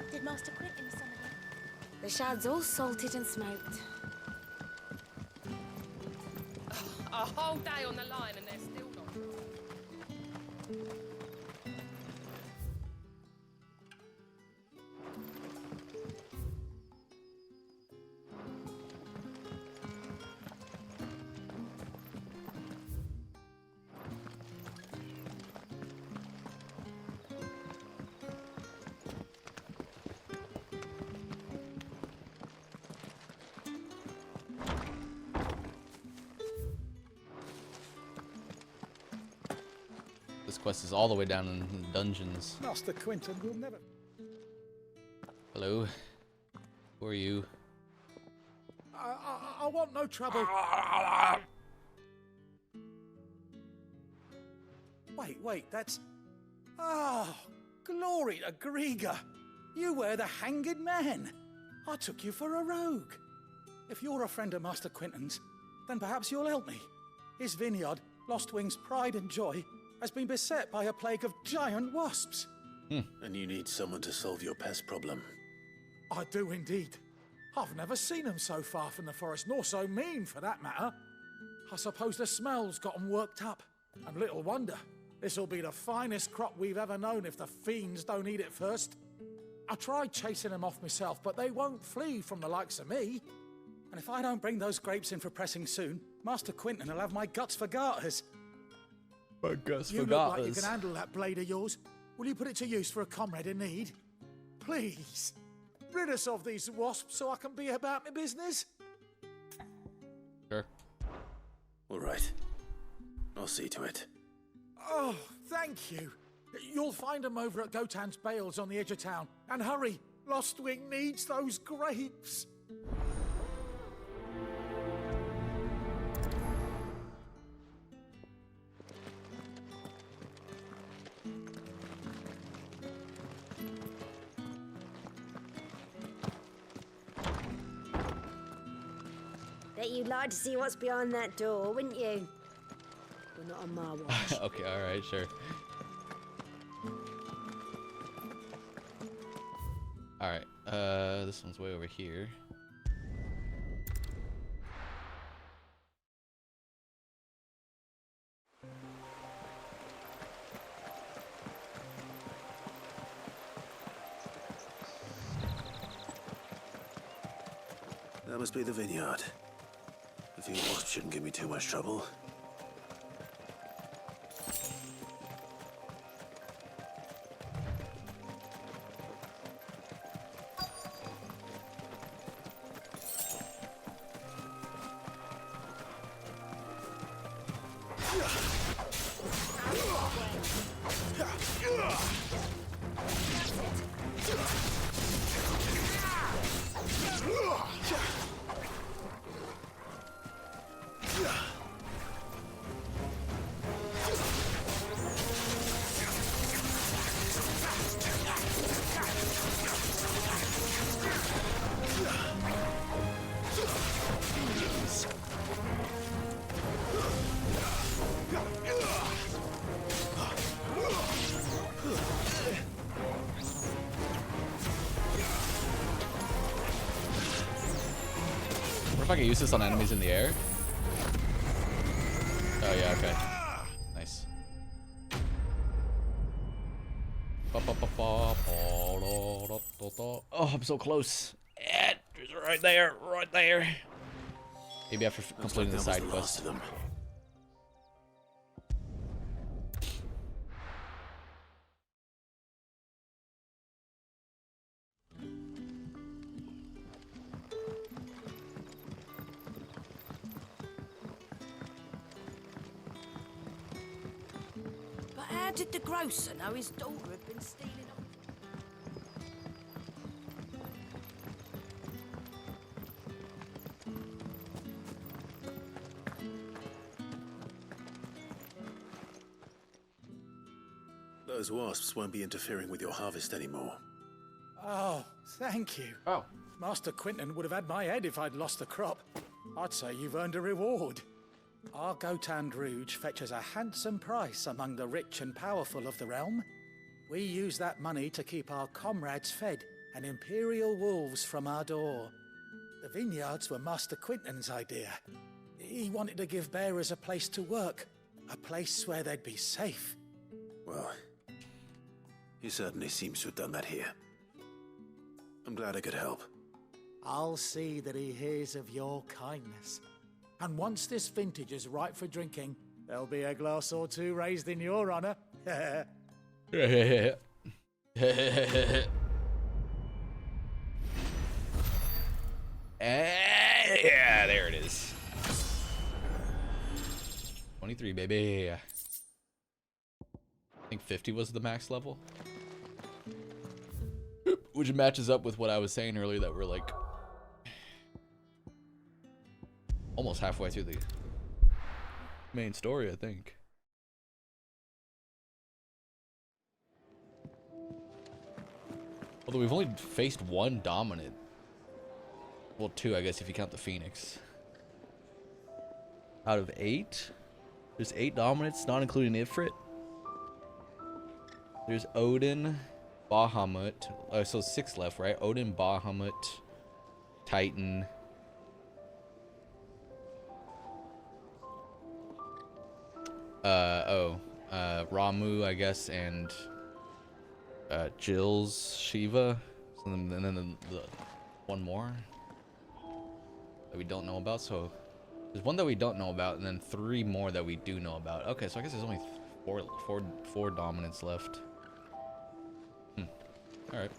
Speaker 23: Did Master Quentin summon you?
Speaker 13: The shad's all salted and smoked.
Speaker 22: A whole day on the line and they're still not dry.
Speaker 1: This quest is all the way down in the dungeons.
Speaker 5: Master Quentin will never...
Speaker 1: Hello? Who are you?
Speaker 5: I want no trouble. Wait, that's... Oh, glory to Grieger. You were the hanged man. I took you for a rogue. If you're a friend of Master Quentin's, then perhaps you'll help me. His vineyard, Lostwing's pride and joy, has been beset by a plague of giant wasps.
Speaker 2: And you need someone to solve your pest problem.
Speaker 5: I do indeed. I've never seen them so far from the forest, nor so mean for that matter. I suppose the smell's got 'em worked up. And little wonder. This'll be the finest crop we've ever known if the fiends don't eat it first. I tried chasing them off myself, but they won't flee from the likes of me. And if I don't bring those grapes in for pressing soon, Master Quentin will have my guts for garters.
Speaker 1: My guts
Speaker 5: You look like you can handle that blade of yours. Will you put it to use for a comrade in need? Please, rid us of these wasps so I can be about my business.
Speaker 1: Sure.
Speaker 2: All right. I'll see to it.
Speaker 5: Oh, thank you. You'll find them over at Gotan's Bales on the edge of town. And hurry, Lostwing needs those grapes.
Speaker 23: Bet you'd like to see what's behind that door, wouldn't you? Well, not on my watch.
Speaker 1: Okay, alright, sure. Alright, this one's way over here.
Speaker 2: That must be the vineyard. A few wasps shouldn't give me too much trouble.
Speaker 1: If I can use this on enemies in the air. Oh yeah, okay. Nice. Oh, I'm so close. It's right there, right there. Maybe after completing the side quest.
Speaker 4: But how did the grocer know his daughter had been stealing on?
Speaker 2: Those wasps won't be interfering with your harvest anymore.
Speaker 5: Oh, thank you.
Speaker 1: Oh.
Speaker 5: Master Quinton would have had my head if I'd lost the crop. I'd say you've earned a reward. Our Gotand Rouge fetches a handsome price among the rich and powerful of the realm. We use that money to keep our comrades fed and imperial wolves from our door. The vineyards were Master Quinton's idea. He wanted to give bearers a place to work, a place where they'd be safe.
Speaker 2: Well, he certainly seems to have done that here. I'm glad I could help.
Speaker 5: I'll see that he hears of your kindness. And once this vintage is ripe for drinking, there'll be a glass or two raised in your honor.
Speaker 1: Yeah, there it is. 23, baby. I think 50 was the max level. Which matches up with what I was saying earlier, that we're like almost halfway through the main story, I think. Although we've only faced one dominant. Well, two, I guess, if you count the Phoenix. Out of 8? There's 8 dominants, not including Ifrit. There's Odin, Bahamut. So 6 left, right? Odin, Bahamut, Titan. Ramu, I guess, and Jill's Shiva. So and then the one more that we don't know about. So there's one that we don't know about, and then 3 more that we do know about. Okay, so I guess there's only four dominants left. All right.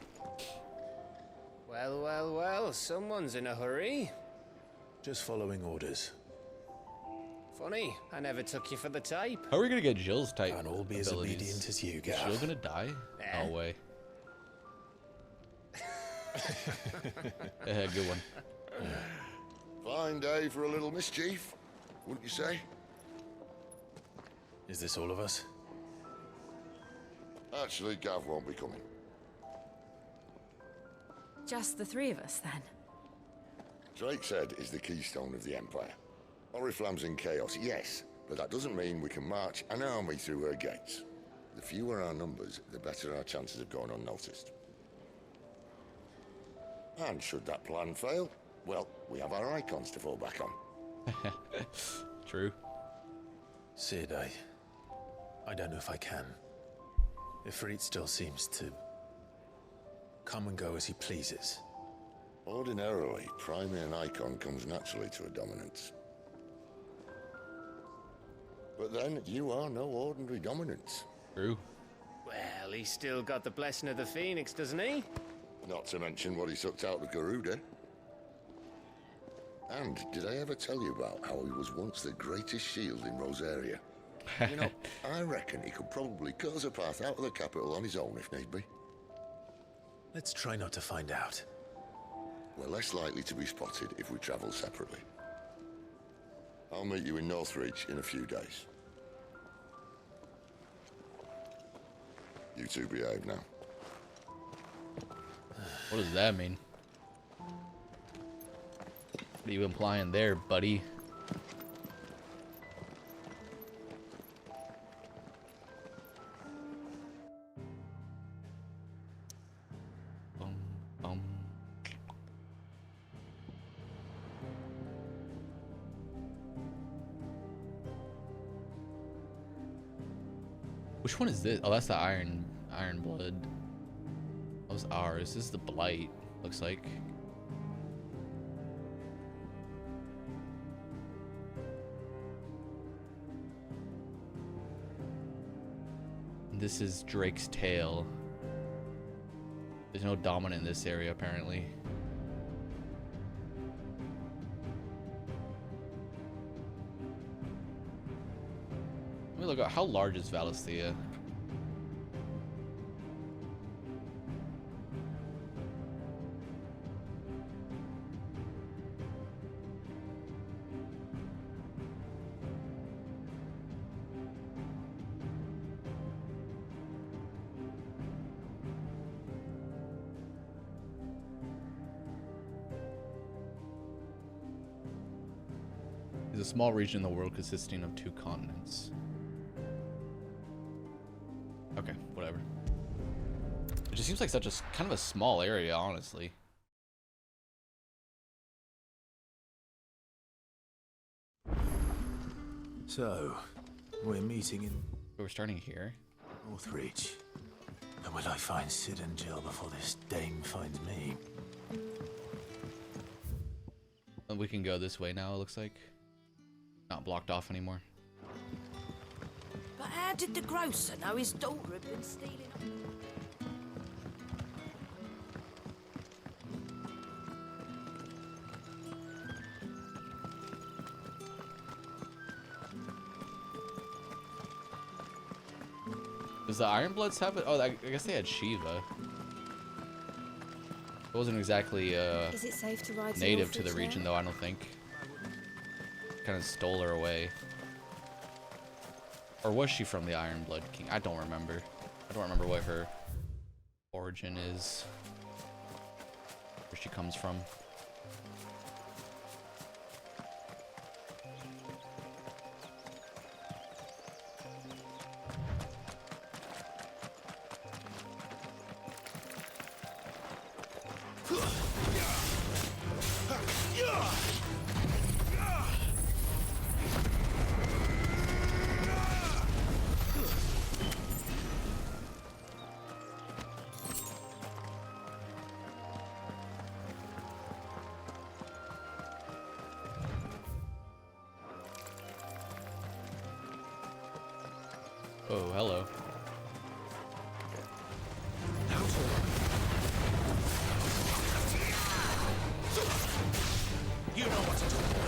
Speaker 3: Well, well, well, someone's in a hurry.
Speaker 2: Just following orders.
Speaker 3: Funny, I never took you for the type.
Speaker 1: How are we gonna get Jill's type?
Speaker 2: Can't all be as obedient as you,
Speaker 1: Is
Speaker 2: Gav.
Speaker 1: Jill gonna die?
Speaker 3: Eh.
Speaker 1: No way. Good one.
Speaker 15: Fine day for a little mischief, wouldn't you say?
Speaker 2: Is this all of us?
Speaker 15: Actually, Gav won't be coming.
Speaker 10: Just the 3 of us, then.
Speaker 15: Drakeshead is the keystone of the Empire. Oriflamme's in chaos, yes, but that doesn't mean we can march an army through her gates. The fewer our numbers, the better our chances of going unnoticed. And should that plan fail, well, we have our icons to fall back on.
Speaker 1: True.
Speaker 2: Sid, I don't know if I can. Ifrit still seems to come and go as he pleases.
Speaker 15: Ordinarily, priming an icon comes naturally to a dominance. But then, you are no ordinary dominance.
Speaker 1: True.
Speaker 3: Well, he's still got the blessing of the Phoenix, doesn't he?
Speaker 15: Not to mention what he sucked out of Garuda. And did I ever tell you about how he was once the greatest shield in Rosaria? You know, I reckon he could probably cut us a path out of the capital on his own if need be.
Speaker 2: Let's try not to find out.
Speaker 15: We're less likely to be spotted if we travel separately. I'll meet you in Northreach in a few days. You two behave now.
Speaker 1: What does that mean? What are you implying there, buddy? Which one is this? Oh, that's the Iron Blood. That was ours. This is the Blight, looks like. This is Drake's Tail. There's no dominant in this area, apparently. Let me look at how large is Valisthea? It's a small region in the world consisting of 2 continents. Okay, whatever. It just seems like such a kind of a small area, honestly.
Speaker 2: So, we're meeting in...
Speaker 1: We're starting here.
Speaker 2: Northreach. And will I find Sid and Jill before this dame finds me?
Speaker 1: And we can go this way now, it looks like. Not blocked off anymore.
Speaker 4: But how did the grocer know his daughter had been stealing?
Speaker 1: Does the Ironbloods have it? Oh, I guess they had Shiva. It wasn't exactly
Speaker 10: Is it safe to ride
Speaker 1: native to the region, though, I don't think. Kind of stole her away. Or was she from the Ironblood King? I don't remember. I don't remember what her origin is. Where she comes from. Oh, hello.
Speaker 11: You know what to do, boy.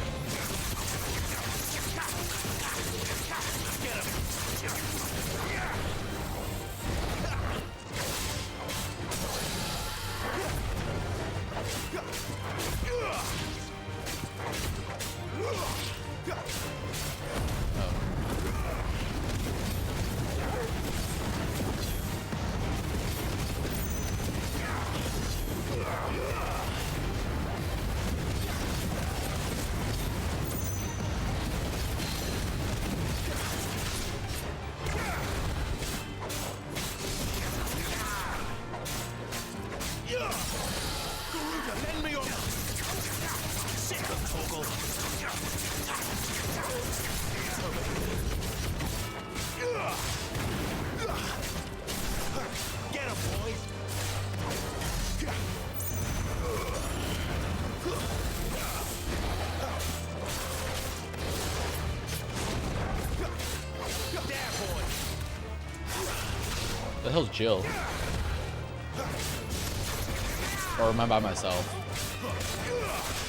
Speaker 11: Get
Speaker 1: The hell's Jill? Or am I by myself?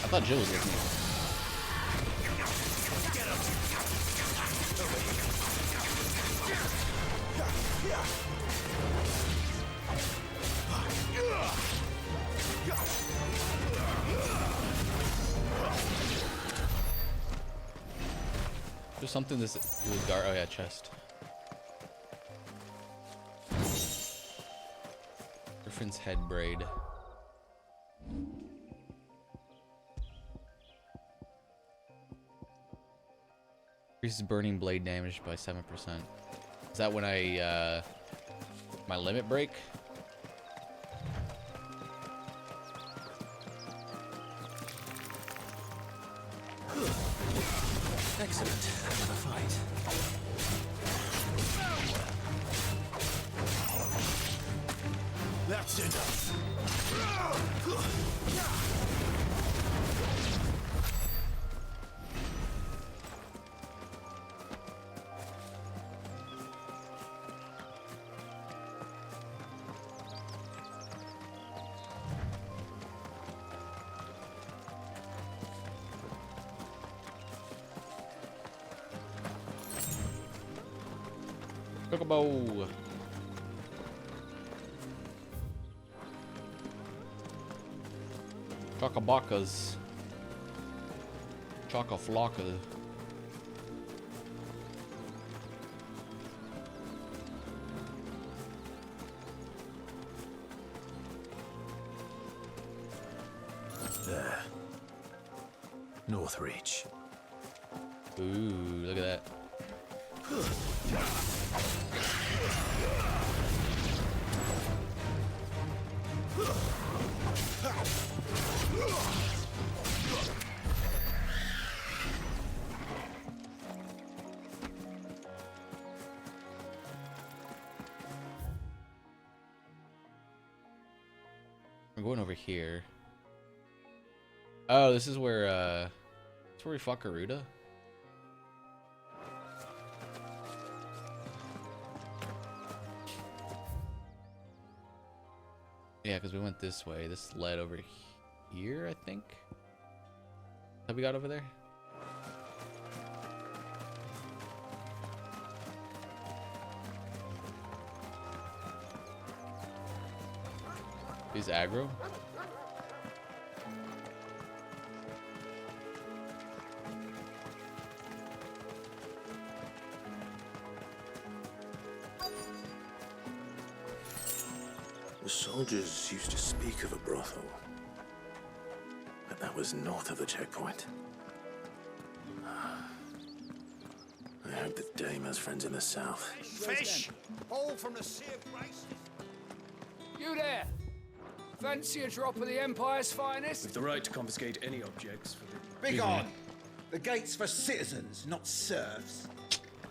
Speaker 1: I thought Jill was with me. There's something this was guard. Oh yeah, chest. Griffin's head braid. Increases burning blade damage by 7%. Is that when I my limit break?
Speaker 2: Excellent. Another fight. That's enough.
Speaker 1: Chocobo. Chocobacas. Chocoflocka.
Speaker 2: There. North Reach.
Speaker 1: Ooh, look at that. We're going over here. Oh, this is where that's where we fuck Garuda. Yeah, because we went this way. This led over here, I think. Have we got over there? Is aggro?
Speaker 2: The soldiers used to speak of a brothel, but that was north of the checkpoint. I hope that Dame has friends in the south.
Speaker 16: Fish! All from the Sea of Grace.
Speaker 19: You there! Fancy a drop of the Empire's finest?
Speaker 20: With the right to confiscate any objects for the...
Speaker 16: Begone! The gate's for citizens, not serfs.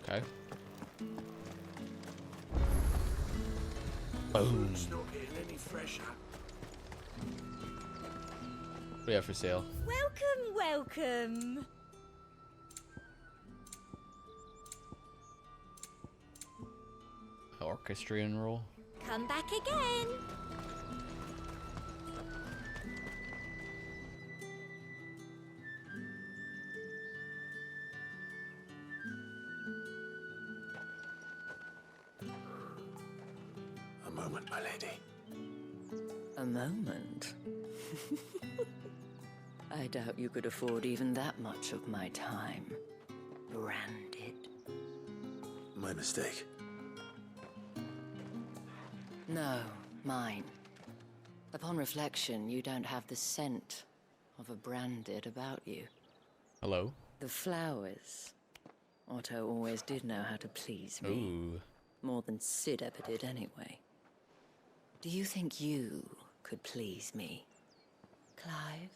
Speaker 1: Okay. Boom.
Speaker 11: It's not getting any fresher.
Speaker 1: What do we have for sale?
Speaker 23: Welcome, welcome.
Speaker 1: Orchestrion roll.
Speaker 23: Come back again.
Speaker 2: A moment, my lady.
Speaker 21: A moment? I doubt you could afford even that much of my time. Branded.
Speaker 2: My mistake.
Speaker 21: No, mine. Upon reflection, you don't have the scent of a branded about you.
Speaker 1: Hello?
Speaker 21: The flowers. Otto always did know how to please me.
Speaker 1: Ooh.
Speaker 21: More than Sid ever did anyway. Do you think you could please me, Clive?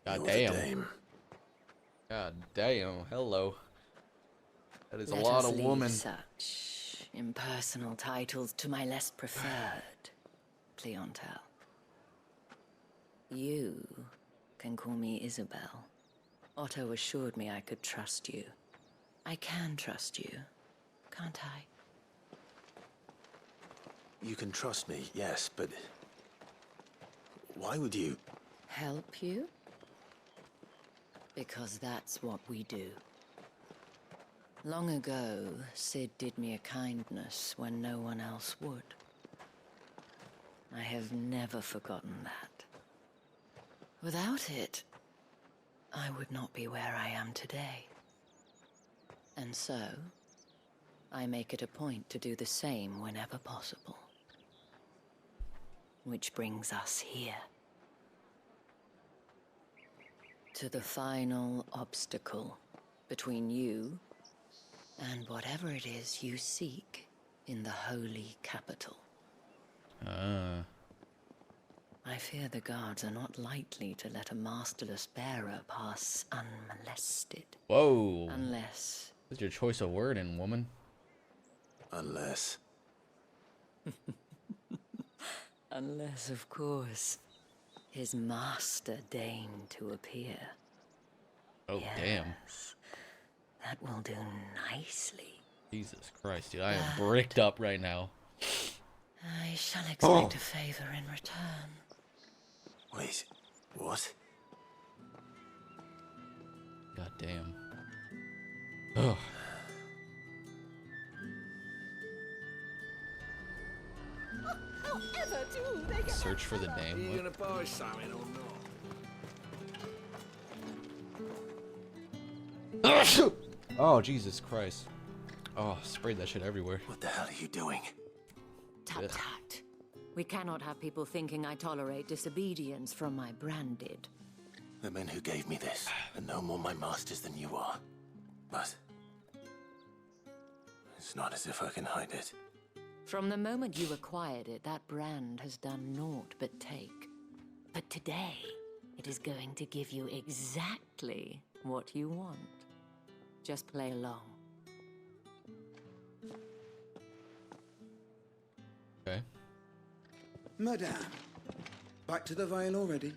Speaker 1: God
Speaker 2: You're the
Speaker 1: damn.
Speaker 2: dame.
Speaker 1: God damn. Hello. That is
Speaker 21: Let
Speaker 1: a lot
Speaker 21: us
Speaker 1: of
Speaker 21: leave
Speaker 1: woman.
Speaker 21: such impersonal titles to my less preferred clientele. You can call me Isabel. Otto assured me I could trust you. I can trust you, can't I?
Speaker 2: You can trust me, yes, but why would you?
Speaker 21: Help you? Because that's what we do. Long ago, Sid did me a kindness when no one else would. I have never forgotten that. Without it, I would not be where I am today. And so, I make it a point to do the same whenever possible. Which brings us here. To the final obstacle between you and whatever it is you seek in the holy capital. I fear the guards are not likely to let a masterless bearer pass unmolested.
Speaker 1: Whoa.
Speaker 21: Unless...
Speaker 1: What's your choice of wording, woman?
Speaker 2: Unless.
Speaker 21: Unless, of course, his master deigned to appear.
Speaker 1: Oh,
Speaker 21: yes,
Speaker 1: damn.
Speaker 21: That will do nicely.
Speaker 1: Jesus Christ, dude. I am bricked up right now.
Speaker 21: I shall expect a favor in return.
Speaker 2: Wait, what?
Speaker 1: God damn. Ugh.
Speaker 12: However do they get
Speaker 1: Search for the name.
Speaker 11: Are you
Speaker 1: What?
Speaker 11: gonna buy something or not?
Speaker 1: Oh, Jesus Christ. Oh, sprayed that shit everywhere.
Speaker 2: What the hell are you doing?
Speaker 21: Tut tut. We cannot have people thinking I tolerate disobedience from my branded.
Speaker 2: The men who gave me this are no more my masters than you are. But it's not as if I can hide it.
Speaker 21: From the moment you acquired it, that brand has done naught but take. But today, it is going to give you exactly what you want. Just play along.
Speaker 1: Okay.
Speaker 16: Madame, back to the Vale already?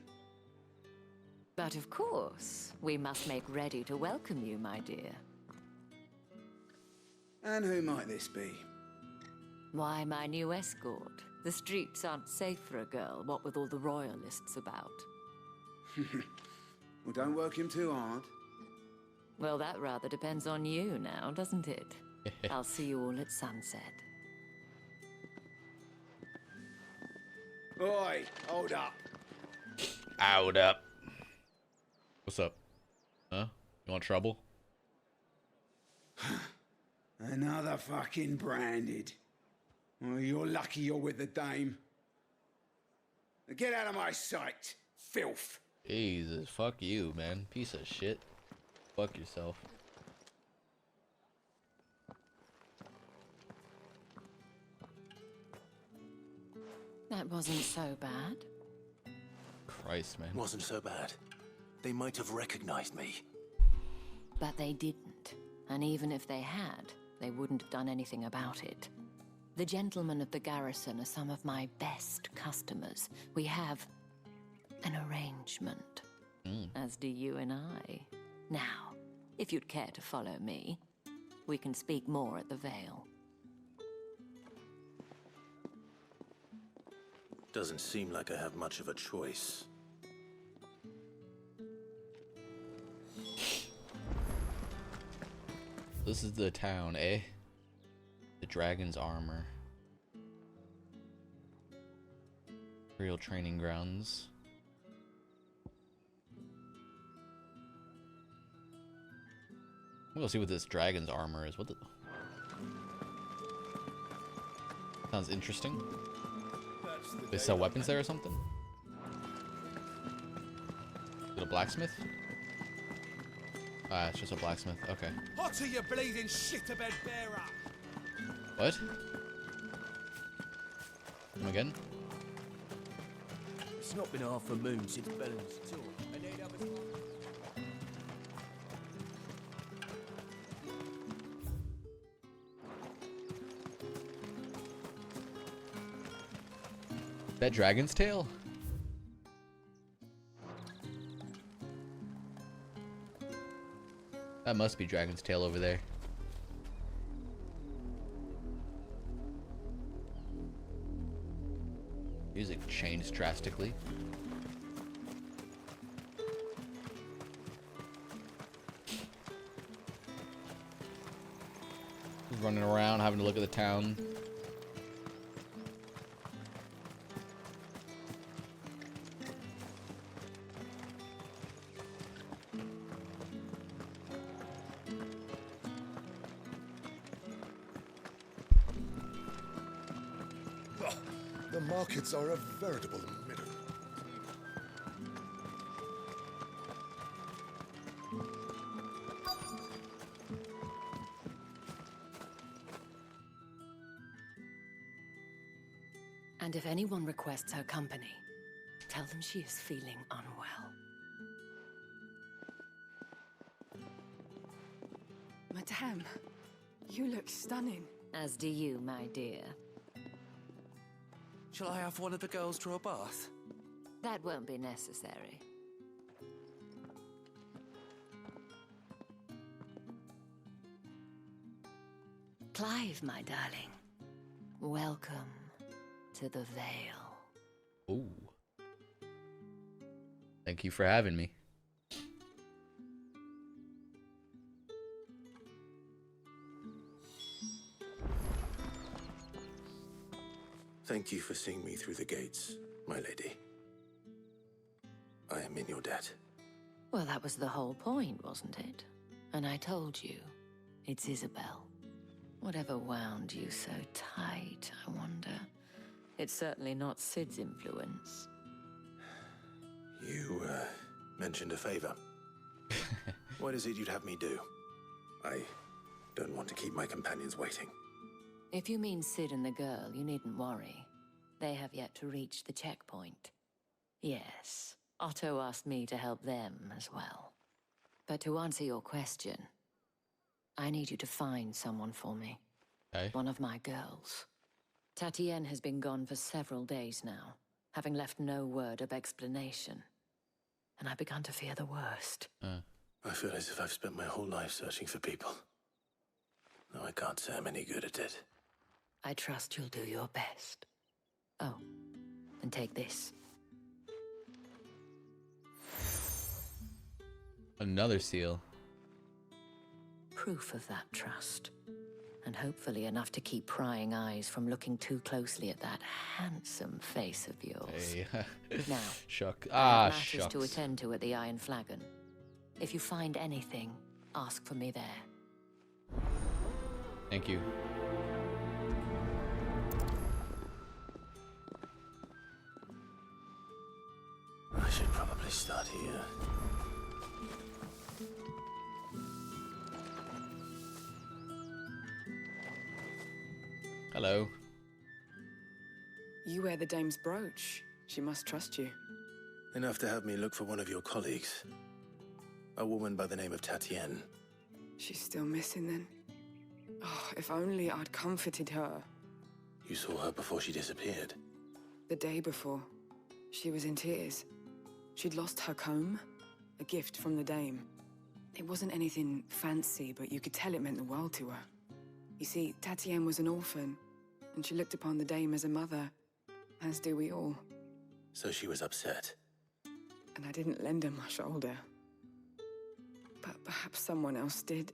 Speaker 21: But of course, we must make ready to welcome you, my dear.
Speaker 16: And who might this be?
Speaker 21: Why, my new escort. The streets aren't safe for a girl, what with all the royalists about.
Speaker 16: Well, don't work him too hard.
Speaker 21: Well, that rather depends on you now, doesn't it? I'll see you all at sunset.
Speaker 16: Oi, hold up.
Speaker 1: Hold up. What's up? Huh? You want trouble?
Speaker 16: Another fucking branded. Oh, you're lucky you're with the dame. Now get out of my sight, filth.
Speaker 1: Jesus, fuck you, man. Piece of shit. Fuck yourself.
Speaker 21: That wasn't so bad.
Speaker 1: Christ, man.
Speaker 2: Wasn't so bad. They might have recognized me.
Speaker 21: But they didn't. And even if they had, they wouldn't have done anything about it. The gentlemen of the garrison are some of my best customers. We have an arrangement. As do you and I. Now, if you'd care to follow me, we can speak more at the Vale.
Speaker 2: Doesn't seem like I have much of a choice.
Speaker 1: This is the town, eh? The dragon's armor. Real training grounds. We'll see what this dragon's armor is. What the... Sounds interesting. They sell weapons there or something? Is it a blacksmith? Ah, it's just a blacksmith. Okay.
Speaker 6: What are you bleeding shit about bearer?
Speaker 1: What? Come again?
Speaker 6: It's not been half a moon since Bellen's tour. And they'd have us...
Speaker 1: That dragon's tail? That must be dragon's tail over there. Music changed drastically. running around, having to look at the town.
Speaker 7: Oh, the markets are a veritable middle.
Speaker 21: And if anyone requests her company, tell them she is feeling unwell.
Speaker 12: Madame, you look stunning.
Speaker 21: As do you, my dear.
Speaker 17: Shall I have one of the girls draw a bath?
Speaker 21: That won't be necessary. Clive, my darling. Welcome to the Vale.
Speaker 1: Ooh. Thank you for having me.
Speaker 2: Thank you for seeing me through the gates, my lady. I am in your debt.
Speaker 21: Well, that was the whole point, wasn't it? And I told you, it's Isabel. Whatever wound you so tight, I wonder. It's certainly not Sid's influence.
Speaker 2: You, mentioned a favor. What is it you'd have me do? I don't want to keep my companions waiting.
Speaker 21: If you mean Sid and the girl, you needn't worry. They have yet to reach the checkpoint. Yes, Otto asked me to help them as well. But to answer your question, I need you to find someone for me.
Speaker 1: Okay.
Speaker 21: One of my girls. Tatienne has been gone for several days now, having left no word of explanation. And I began to fear the worst.
Speaker 2: I feel as if I've spent my whole life searching for people. No, I can't say I'm any good at it.
Speaker 21: I trust you'll do your best. Oh, and take this.
Speaker 1: Another seal.
Speaker 21: Proof of that trust. And hopefully enough to keep prying eyes from looking too closely at that handsome face of yours.
Speaker 1: Hey.
Speaker 21: Now,
Speaker 1: Shuck.
Speaker 21: I have matters
Speaker 1: Shucks.
Speaker 21: to attend to at the Iron Flagon. If you find anything, ask for me there.
Speaker 1: Thank you.
Speaker 2: I should probably start here.
Speaker 1: Hello.
Speaker 12: You wear the dame's brooch. She must trust you.
Speaker 2: Enough to have me look for one of your colleagues. A woman by the name of Tatienne.
Speaker 12: She's still missing then. Oh, if only I'd comforted her.
Speaker 2: You saw her before she disappeared.
Speaker 12: The day before, she was in tears. She'd lost her comb, a gift from the dame. It wasn't anything fancy, but you could tell it meant the world to her. You see, Tatienne was an orphan, and she looked upon the dame as a mother, as do we all.
Speaker 2: So she was upset.
Speaker 12: And I didn't lend her my shoulder. But perhaps someone else did.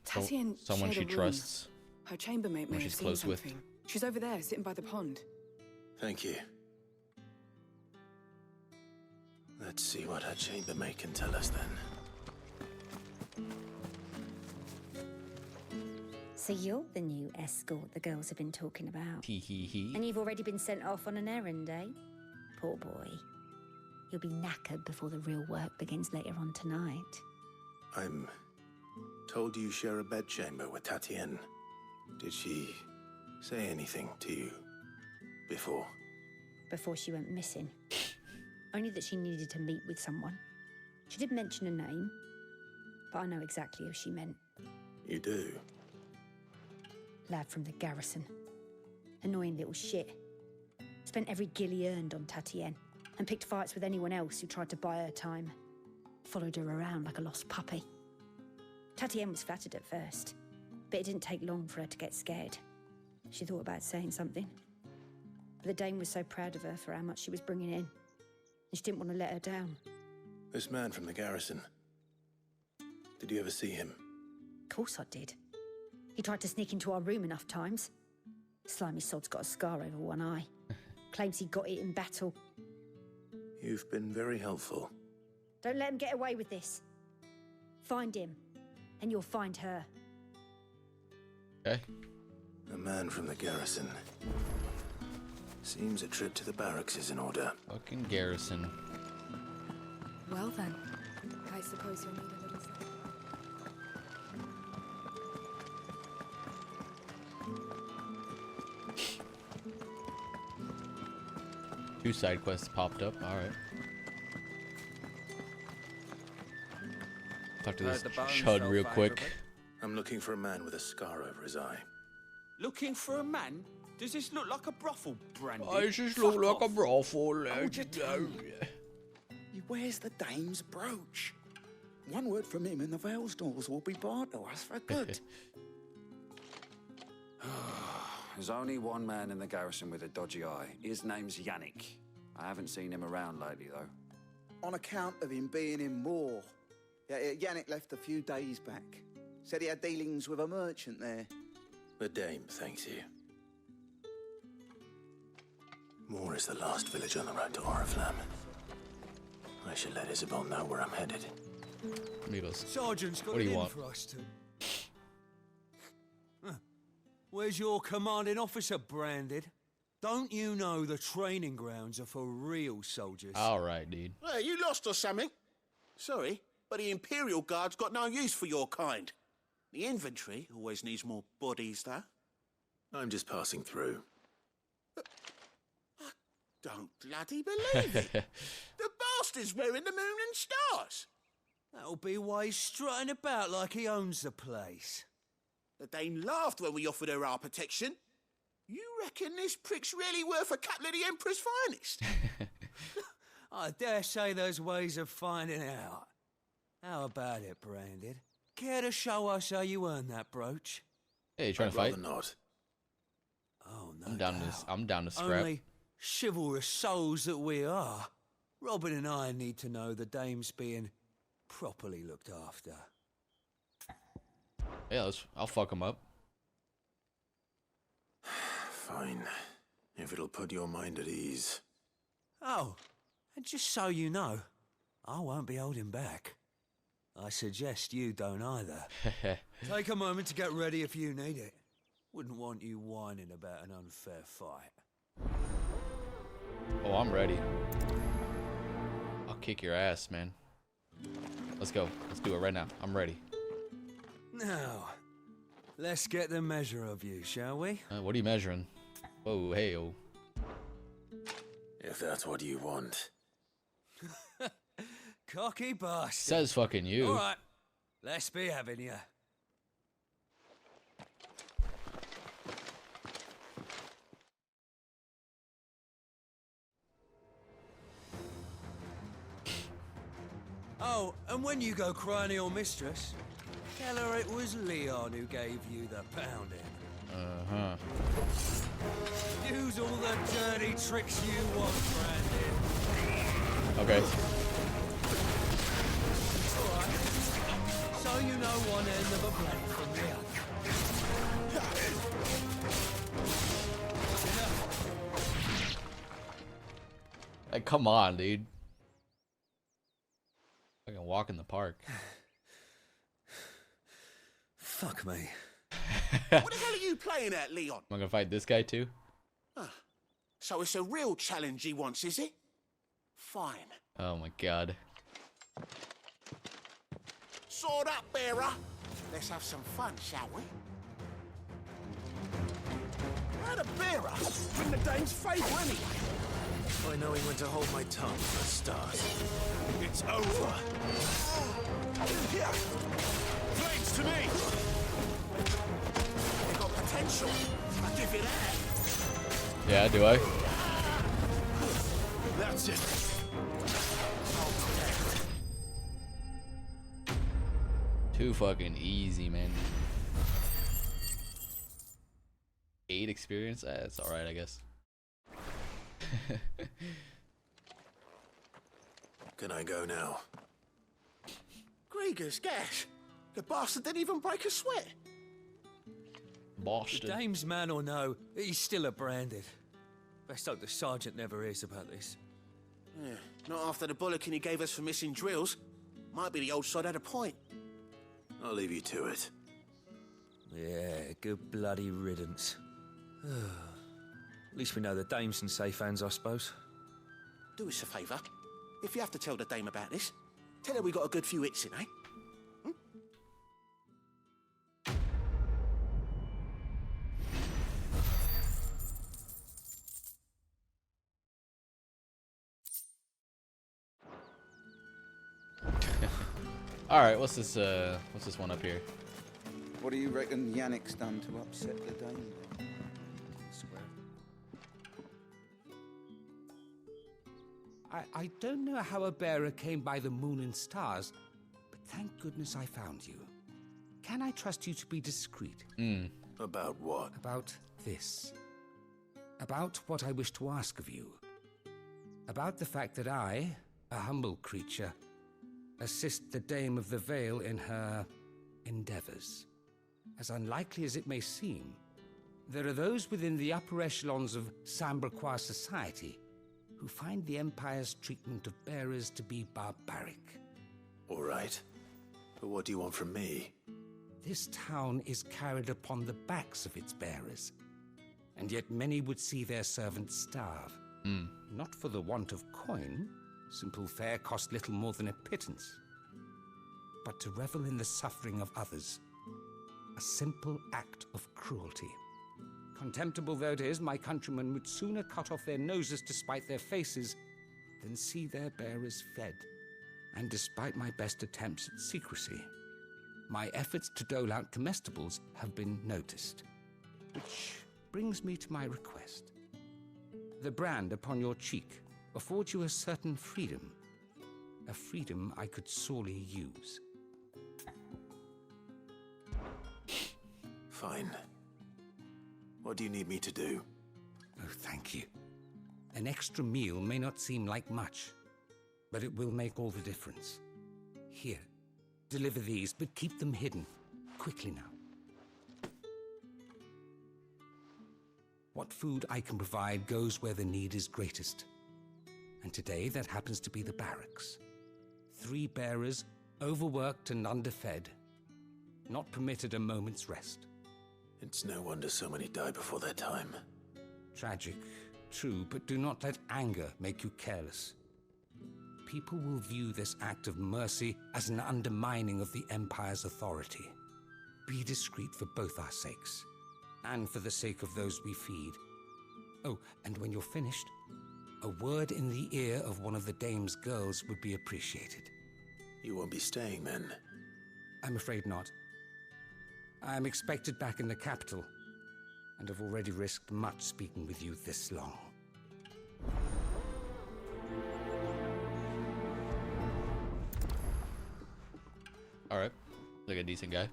Speaker 12: Tatienne
Speaker 1: Someone she
Speaker 12: shared a room.
Speaker 1: trusts.
Speaker 12: Her chambermaid may have
Speaker 1: she's
Speaker 12: seen
Speaker 1: close with.
Speaker 12: something. She's over there, sitting by the pond.
Speaker 2: Thank you. Let's see what her chambermaid can tell us then.
Speaker 23: So you're the new escort the girls have been talking about.
Speaker 1: Hee hee hee.
Speaker 23: And you've already been sent off on an errand, eh? Poor boy. You'll be knackered before the real work begins later on tonight.
Speaker 2: I'm told you share a bedchamber with Tatienne. Did she say anything to you before?
Speaker 23: Before she went missing. Only that she needed to meet with someone. She did mention a name, but I know exactly who she meant.
Speaker 2: You do?
Speaker 23: Lad from the garrison. Annoying little shit. Spent every guil he earned on Tatienne, and picked fights with anyone else who tried to buy her time. Followed her around like a lost puppy. Tatienne was flattered at first, but it didn't take long for her to get scared. She thought about saying something. But the dame was so proud of her for how much she was bringing in, and she didn't want to let her down.
Speaker 2: This man from the garrison. Did you ever see him?
Speaker 23: Of course I did. He tried to sneak into our room enough times. Slimy sod's got a scar over one eye. Claims he got it in battle.
Speaker 2: You've been very helpful.
Speaker 23: Don't let him get away with this. Find him, and you'll find her.
Speaker 1: Okay.
Speaker 2: A man from the garrison. Seems a trip to the barracks is in order.
Speaker 1: Fucking garrison.
Speaker 12: Well then, I suppose you'll need a little sleep.
Speaker 1: Two side quests popped up. All right. Talk to this chud real quick.
Speaker 2: I'm looking for a man with a scar over his eye.
Speaker 6: Looking for a man? Does this look like a brothel, Brandy?
Speaker 1: I just look like a brothel.
Speaker 9: Hold your tongue. He wears the dame's brooch. One word from him and the Vale's doors will be barred to us for good.
Speaker 14: There's only one man in the garrison with a dodgy eye. His name's Yannick. I haven't seen him around lately, though.
Speaker 9: On account of him being in war. Yannick left a few days back. Said he had dealings with a merchant there.
Speaker 2: The dame thanks you. Moor is the last village on the road to Oriflamme. I should let Isabel know where I'm headed.
Speaker 1: Amigos.
Speaker 6: Sergeant's got
Speaker 1: What do
Speaker 6: it
Speaker 1: you
Speaker 6: in
Speaker 1: want?
Speaker 6: for us to. Where's your commanding officer, Branded? Don't you know the training grounds are for real soldiers?
Speaker 1: All right, dude.
Speaker 11: Well, you lost or something? Sorry, but the Imperial Guard's got no use for your kind. The infantry always needs more bodies, though.
Speaker 2: I'm just passing through.
Speaker 11: Don't bloody believe it. The bastard's wearing the moon and stars.
Speaker 6: That'll be why he's strutting about like he owns the place.
Speaker 11: The dame laughed when we offered her our protection. You reckon this prick's really worth a couple of the Emperor's finest?
Speaker 6: I dare say there's ways of finding out. How about it, Branded? Care to show us how you earned that brooch?
Speaker 1: Hey, you trying to fight?
Speaker 2: Rather not.
Speaker 6: Oh, no.
Speaker 1: I'm down to scrap.
Speaker 6: Only chivalrous souls that we are. Robin and I need to know the dame's being properly looked after.
Speaker 1: Yeah, I'll fuck him up.
Speaker 2: Fine. If it'll put your mind at ease.
Speaker 6: Oh, and just so you know, I won't be holding back. I suggest you don't either. Take a moment to get ready if you need it. Wouldn't want you whining about an unfair fight.
Speaker 1: Oh, I'm ready. I'll kick your ass, man. Let's go. Let's do it right now. I'm ready.
Speaker 6: Now, let's get the measure of you, shall we?
Speaker 1: What are you measuring? Whoa, hey, oh.
Speaker 2: If that's what you want.
Speaker 6: Cocky bastard.
Speaker 1: Says fucking you.
Speaker 6: All right, let's be having you. Oh, and when you go crying to your mistress, tell her it was Leon who gave you the pounding.
Speaker 1: Uh-huh.
Speaker 6: Use all the dirty tricks you want, Brandon.
Speaker 1: Okay.
Speaker 6: Alright. So you know one end of a blade from the other.
Speaker 1: Like, come on, dude. I can walk in the park.
Speaker 6: Fuck me.
Speaker 11: What the hell are you playing at, Leon?
Speaker 1: Am I gonna fight this guy too?
Speaker 11: So it's a real challenge he wants, is it? Fine.
Speaker 1: Oh my god.
Speaker 11: Sword up, bearer. Let's have some fun, shall we? How the bearer? In the dame's favour, anyway.
Speaker 2: By knowing when to hold my tongue for a start.
Speaker 11: It's over. Here. Flames to me. They've got potential. I give it that.
Speaker 1: Yeah, do I?
Speaker 11: That's it.
Speaker 1: Too fucking easy, man. 8 experience? That's alright, I guess.
Speaker 2: Can I go now?
Speaker 11: Gregor's gas. The bastard didn't even break a sweat.
Speaker 1: Boston.
Speaker 6: The dame's man or no, he's still a branded. Best hope the sergeant never hears about this.
Speaker 11: Yeah, not after the bollocking he gave us for missing drills. Might be the old sod had a point.
Speaker 2: I'll leave you to it.
Speaker 6: Yeah, good bloody riddance. At least we know the dame's in safe hands, I suppose.
Speaker 11: Do us a favour. If you have to tell the dame about this, tell her we got a good few hits in, eh?
Speaker 1: All right, what's this one up here?
Speaker 9: What do you reckon Yannick's done to upset the dame?
Speaker 8: I don't know how a bearer came by the moon and stars, but thank goodness I found you. Can I trust you to be discreet?
Speaker 2: About what?
Speaker 8: About this. About what I wish to ask of you. About the fact that I, a humble creature, assist the Dame of the Vale in her endeavors. As unlikely as it may seem, there are those within the upper echelons of Samberquois society who find the Empire's treatment of bearers to be barbaric.
Speaker 2: All right. But what do you want from me?
Speaker 8: This town is carried upon the backs of its bearers, and yet many would see their servants starve. Not for the want of coin. Simple fare cost little more than a pittance. But to revel in the suffering of others. A simple act of cruelty. Contemptible though it is, my countrymen would sooner cut off their noses to spite their faces than see their bearers fed. And despite my best attempts at secrecy, my efforts to dole out comestibles have been noticed. Which brings me to my request. The brand upon your cheek affords you a certain freedom. A freedom I could sorely use.
Speaker 2: Fine. What do you need me to do?
Speaker 8: Oh, thank you. An extra meal may not seem like much, but it will make all the difference. Here, deliver these, but keep them hidden. Quickly now. What food I can provide goes where the need is greatest. And today that happens to be the barracks. 3 bearers, overworked and underfed, not permitted a moment's rest.
Speaker 2: It's no wonder so many die before their time.
Speaker 8: Tragic, true, but do not let anger make you careless. People will view this act of mercy as an undermining of the Empire's authority. Be discreet for both our sakes, and for the sake of those we feed. Oh, and when you're finished, a word in the ear of one of the Dame's girls would be appreciated.
Speaker 2: You won't be staying then?
Speaker 8: I'm afraid not. I am expected back in the capital, and have already risked much speaking with you this long.
Speaker 1: Alright. Like a decent guy.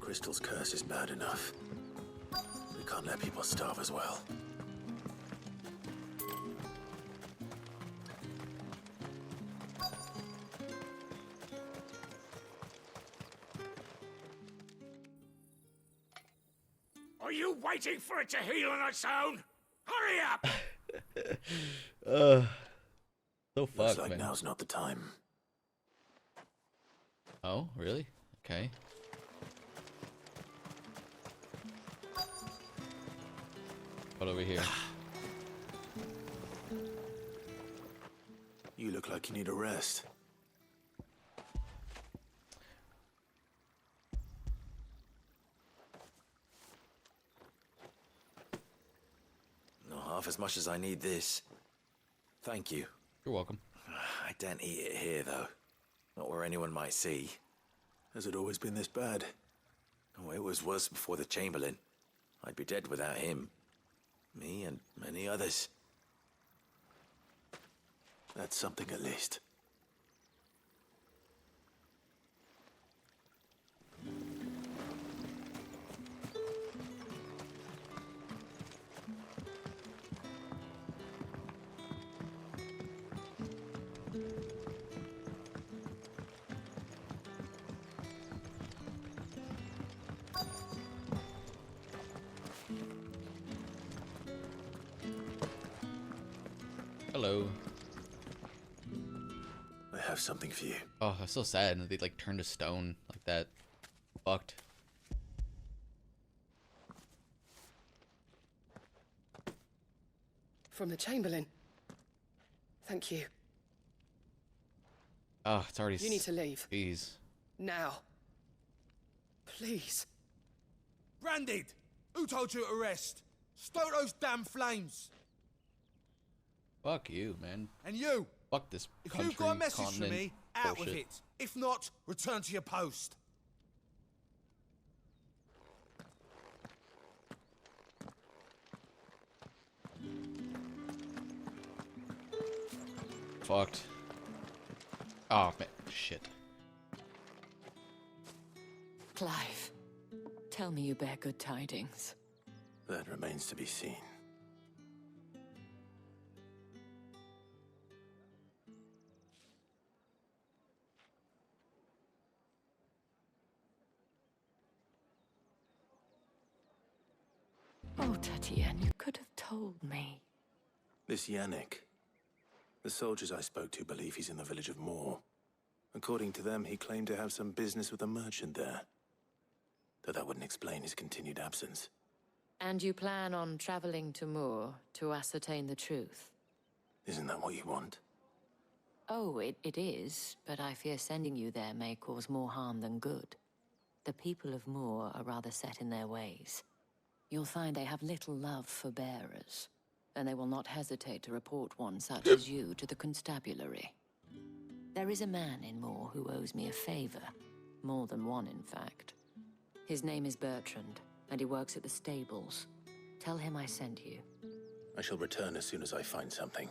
Speaker 2: Crystal's curse is bad enough. We can't let people starve as well.
Speaker 16: Are you waiting for it to heal on its own? Hurry up!
Speaker 1: So
Speaker 2: Looks
Speaker 1: fucked,
Speaker 2: like
Speaker 1: man.
Speaker 2: now's not the time.
Speaker 1: Oh, really? Okay. What over here?
Speaker 2: You look like you need a rest.
Speaker 13: Not half as much as I need this. Thank you.
Speaker 1: You're welcome.
Speaker 13: I don't eat it here, though. Not where anyone might see.
Speaker 2: Has it always been this bad?
Speaker 13: Oh, it was worse before the Chamberlain. I'd be dead without him. Me and many others.
Speaker 2: That's something at least.
Speaker 1: Hello.
Speaker 2: I have something for you.
Speaker 1: Oh, that's so sad. And they like turned to stone like that. Fucked.
Speaker 5: From the Chamberlain. Thank you.
Speaker 1: Oh, it's already.
Speaker 5: You need to leave.
Speaker 1: Jeez.
Speaker 5: Now. Please.
Speaker 18: Branded! Who told you to rest? Stoke those damn flames!
Speaker 1: Fuck you, man.
Speaker 18: And you!
Speaker 1: Fuck this
Speaker 18: If
Speaker 1: country,
Speaker 18: you've got a message for
Speaker 1: continent,
Speaker 18: me, out with
Speaker 1: bullshit.
Speaker 18: it. If not, return to your post.
Speaker 1: Fucked. Oh, man. Shit.
Speaker 21: Clive, tell me you bear good tidings.
Speaker 2: That remains to be seen.
Speaker 21: Oh, Tatienne, you could have told me.
Speaker 2: This Yannick. The soldiers I spoke to believe he's in the village of Moor. According to them, he claimed to have some business with a merchant there. Though that wouldn't explain his continued absence.
Speaker 21: And you plan on traveling to Moor to ascertain the truth?
Speaker 2: Isn't that what you want?
Speaker 21: Oh, it is, but I fear sending you there may cause more harm than good. The people of Moor are rather set in their ways. You'll find they have little love for bearers, and they will not hesitate to report one such as you to the constabulary. There is a man in Moor who owes me a favor. More than one, in fact. His name is Bertrand, and he works at the stables. Tell him I sent you.
Speaker 2: I shall return as soon as I find something.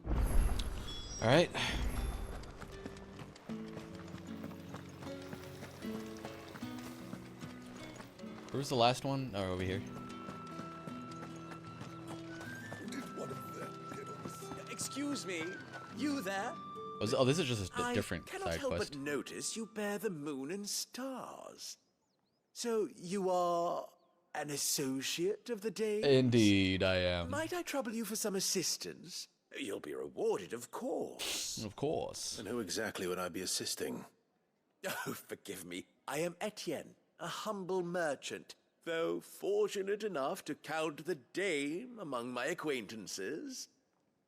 Speaker 1: All right. Where's the last one? Oh, over here.
Speaker 22: Excuse me, you there?
Speaker 1: Oh, this is just a
Speaker 22: I
Speaker 1: different
Speaker 22: cannot
Speaker 1: side
Speaker 22: help
Speaker 1: quest.
Speaker 22: but notice you bear the moon and stars. So you are an associate of the Danes?
Speaker 1: Indeed, I am.
Speaker 22: Might I trouble you for some assistance? You'll be rewarded, of course.
Speaker 1: Of course.
Speaker 2: And who exactly would I be assisting?
Speaker 22: Oh, forgive me. I am Etienne, a humble merchant, though fortunate enough to count the dame among my acquaintances.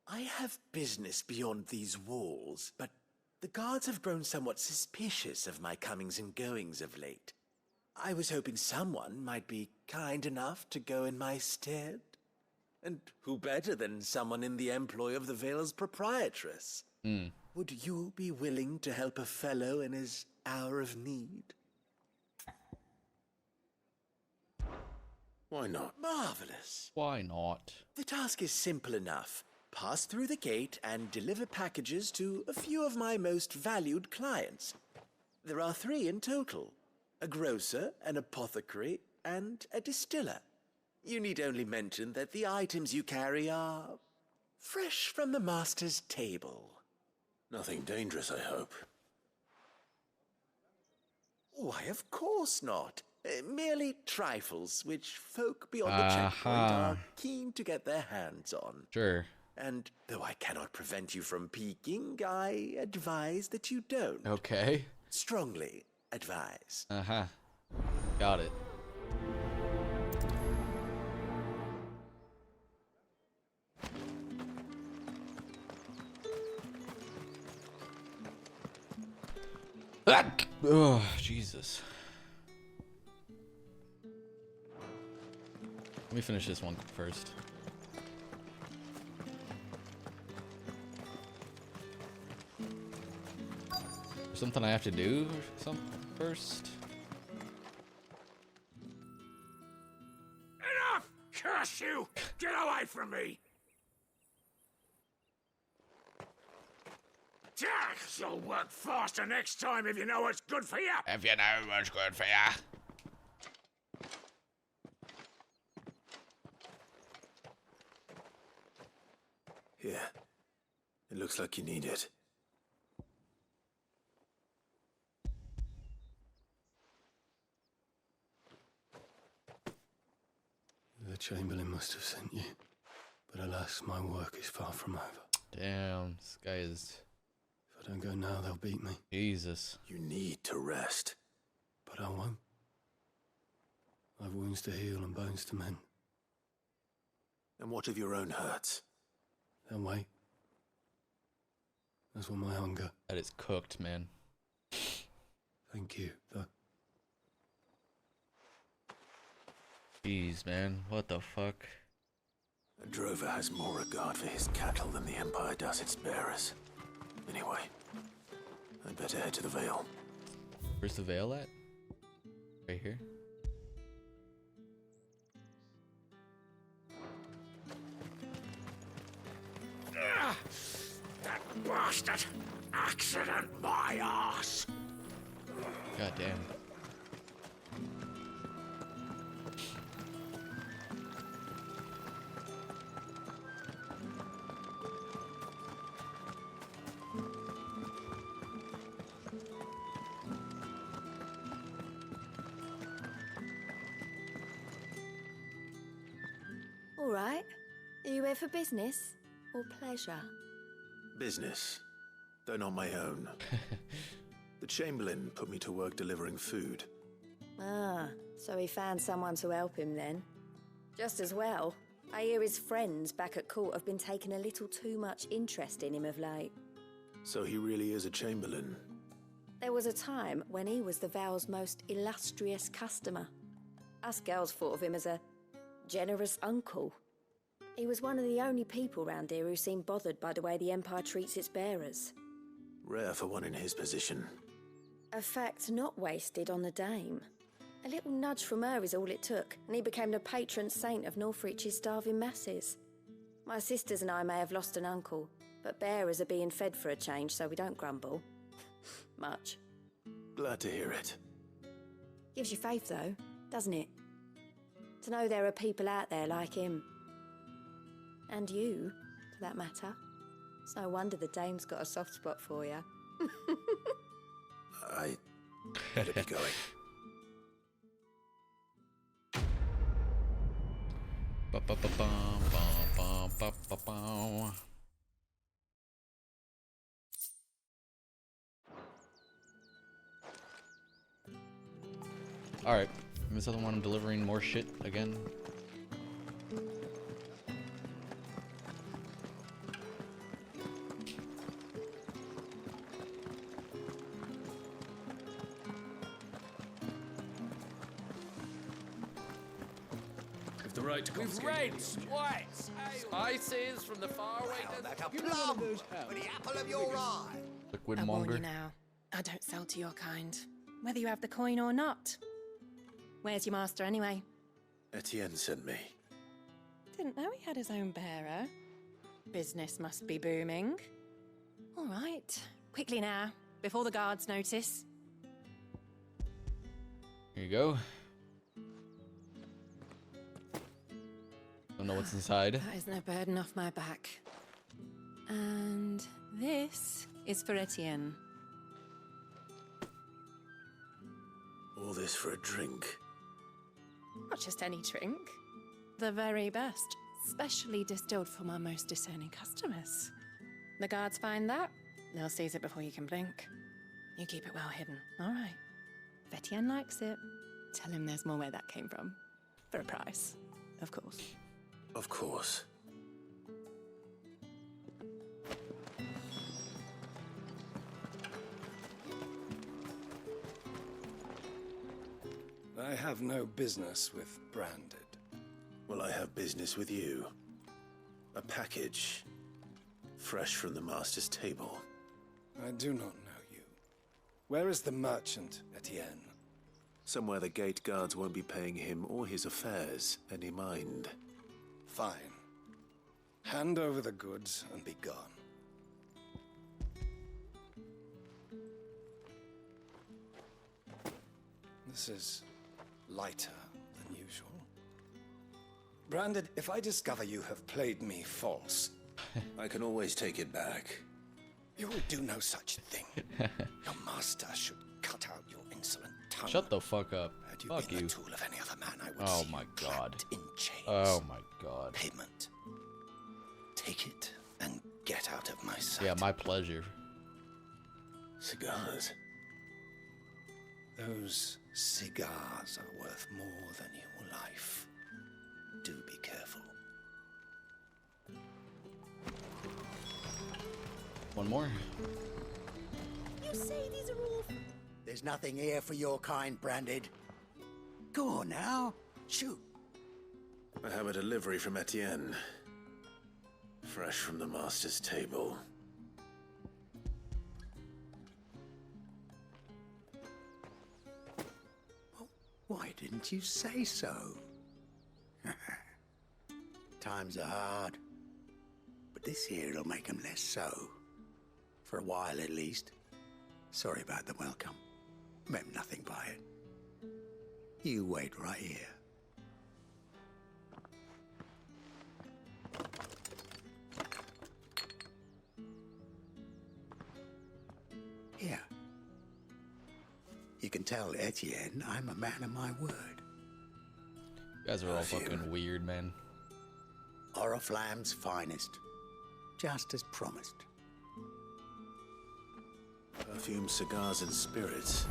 Speaker 22: I have business beyond these walls, but the guards have grown somewhat suspicious of my comings and goings of late. I was hoping someone might be kind enough to go in my stead. And who better than someone in the employ of the Vale's proprietress? Would you be willing to help a fellow in his hour of need?
Speaker 2: Why not?
Speaker 22: Marvelous.
Speaker 1: Why not?
Speaker 22: The task is simple enough. Pass through the gate and deliver packages to a few of my most valued clients. There are 3 in total. A grocer, an apothecary, and a distiller. You need only mention that the items you carry are fresh from the master's table.
Speaker 2: Nothing dangerous, I hope.
Speaker 22: Why, of course not. Merely trifles which folk beyond the checkpoint are keen to get their hands on.
Speaker 1: Sure.
Speaker 22: And though I cannot prevent you from peeking, I advise that you don't.
Speaker 1: Okay.
Speaker 22: Strongly advise.
Speaker 1: Uh-huh. Got it. Oh, Jesus. Let me finish this one first. There's something I have to do first?
Speaker 11: Enough! Curse you! Get away from me! You'll work faster next time if you know what's good for you!
Speaker 1: If you know what's good for you.
Speaker 2: Here. It looks like you need it. The Chamberlain must have sent you.
Speaker 20: But alas, my work is far from over.
Speaker 1: Damn, this guy is...
Speaker 20: If I don't go now, they'll beat me.
Speaker 1: Jesus.
Speaker 2: You need to rest.
Speaker 20: But I won't. I've wounds to heal and bones to mend.
Speaker 2: And what of your own hurts?
Speaker 20: They'll wait. As will my hunger.
Speaker 1: That is cooked, man.
Speaker 20: Thank you, though.
Speaker 1: Jeez, man. What the fuck?
Speaker 2: A drover has more regard for his cattle than the Empire does its bearers. Anyway, I'd better head to the Vale.
Speaker 1: Where's the Vale at? Right here?
Speaker 9: That bastard! Accident my ass!
Speaker 1: God damn.
Speaker 21: All right. Are you here for business or pleasure?
Speaker 2: Business, though not my own. The Chamberlain put me to work delivering food.
Speaker 21: Ah, so he found someone to help him then. Just as well. I hear his friends back at court have been taking a little too much interest in him of late.
Speaker 2: So he really is a Chamberlain.
Speaker 21: There was a time when he was the Vale's most illustrious customer. Us girls thought of him as a generous uncle. He was one of the only people round here who seemed bothered by the way the Empire treats its bearers.
Speaker 2: Rare for one in his position.
Speaker 21: A fact not wasted on the Dame. A little nudge from her is all it took, and he became the patron saint of Northreach's starving masses. My sisters and I may have lost an uncle, but bearers are being fed for a change, so we don't grumble. Much.
Speaker 2: Glad to hear it.
Speaker 21: Gives you faith, though, doesn't it? To know there are people out there like him. And you, for that matter. It's no wonder the Dame's got a soft spot for you.
Speaker 2: I better be going.
Speaker 1: Alright, this other one I'm delivering more shit again.
Speaker 20: With the right to
Speaker 19: With
Speaker 20: confiscate
Speaker 19: reds, whites, spices from the faraway desert.
Speaker 3: Give me one of those for the apple of your eye.
Speaker 1: Liquid
Speaker 5: I warn
Speaker 1: monger.
Speaker 5: you now, I don't sell to your kind, whether you have the coin or not. Where's your master anyway?
Speaker 2: Etienne sent me.
Speaker 5: Didn't know he had his own bearer. Business must be booming. All right, quickly now, before the guards notice.
Speaker 1: Here you go. Don't know what's inside.
Speaker 5: That is no burden off my back. And this is for Etienne.
Speaker 2: All this for a drink.
Speaker 5: Not just any drink. The very best, specially distilled for my most discerning customers. The guards find that, they'll seize it before you can blink. You keep it well hidden, all right? If Etienne likes it, tell him there's more where that came from. For a price, of course.
Speaker 2: Of course.
Speaker 20: I have no business with Branded.
Speaker 2: Well, I have business with you. A package. Fresh from the master's table.
Speaker 20: I do not know you. Where is the merchant, Etienne?
Speaker 2: Somewhere the gate guards won't be paying him or his affairs any mind.
Speaker 20: Fine. Hand over the goods and be gone. This is lighter than usual. Branded, if I discover you have played me false...
Speaker 2: I can always take it back.
Speaker 20: You will do no such thing. Your master should cut out your insolent tongue.
Speaker 1: Shut the fuck up.
Speaker 20: Had you
Speaker 1: Fuck
Speaker 20: been
Speaker 1: you.
Speaker 20: the tool of any other man, I would
Speaker 1: Oh
Speaker 20: see
Speaker 1: my
Speaker 20: you
Speaker 1: god.
Speaker 20: clapped in chains.
Speaker 1: Oh my god.
Speaker 20: Payment. Take it and get out of my sight.
Speaker 1: Yeah, my pleasure.
Speaker 2: Cigars.
Speaker 20: Those cigars are worth more than your life. Do be careful.
Speaker 1: One more.
Speaker 3: You say these are all... There's nothing here for your kind, Branded. Go on now. Shoot.
Speaker 2: I have a delivery from Etienne. Fresh from the master's table.
Speaker 3: Why didn't you say so? Times are hard. But this here'll make 'em less so. For a while, at least. Sorry about the welcome. Meant nothing by it. You wait right here. Here. You can tell Etienne I'm a man of my word.
Speaker 1: You guys are all fucking weird, man.
Speaker 3: Oriflamme's finest. Just as promised.
Speaker 2: Perfume, cigars, and spirits.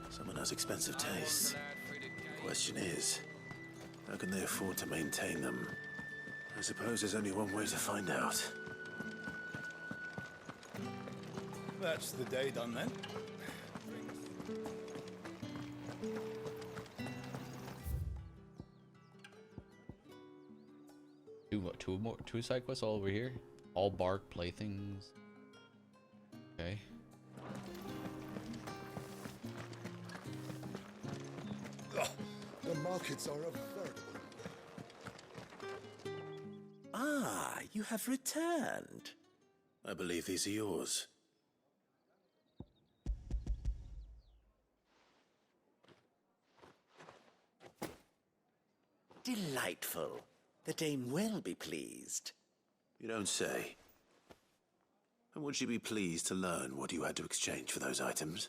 Speaker 2: Someone has expensive tastes. The question is, how can they afford to maintain them? I suppose there's only one way to find out.
Speaker 20: That's the day done then.
Speaker 1: Two side quests all over here. All bark playthings. Okay.
Speaker 7: The markets are a veritable...
Speaker 22: Ah, you have returned.
Speaker 2: I believe these are yours.
Speaker 22: Delightful. The dame will be pleased.
Speaker 2: You don't say. And would she be pleased to learn what you had to exchange for those items?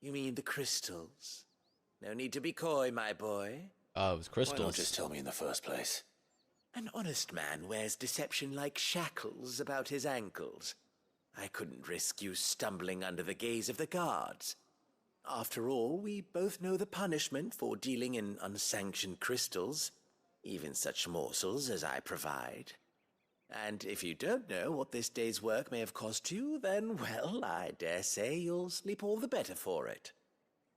Speaker 22: You mean the crystals? No need to be coy, my boy.
Speaker 1: Oh, it was crystals.
Speaker 2: Why not just tell me in the first place?
Speaker 22: An honest man wears deception like shackles about his ankles. I couldn't risk you stumbling under the gaze of the guards. After all, we both know the punishment for dealing in unsanctioned crystals, even such morsels as I provide. And if you don't know what this day's work may have cost you, then, well, I dare say you'll sleep all the better for it.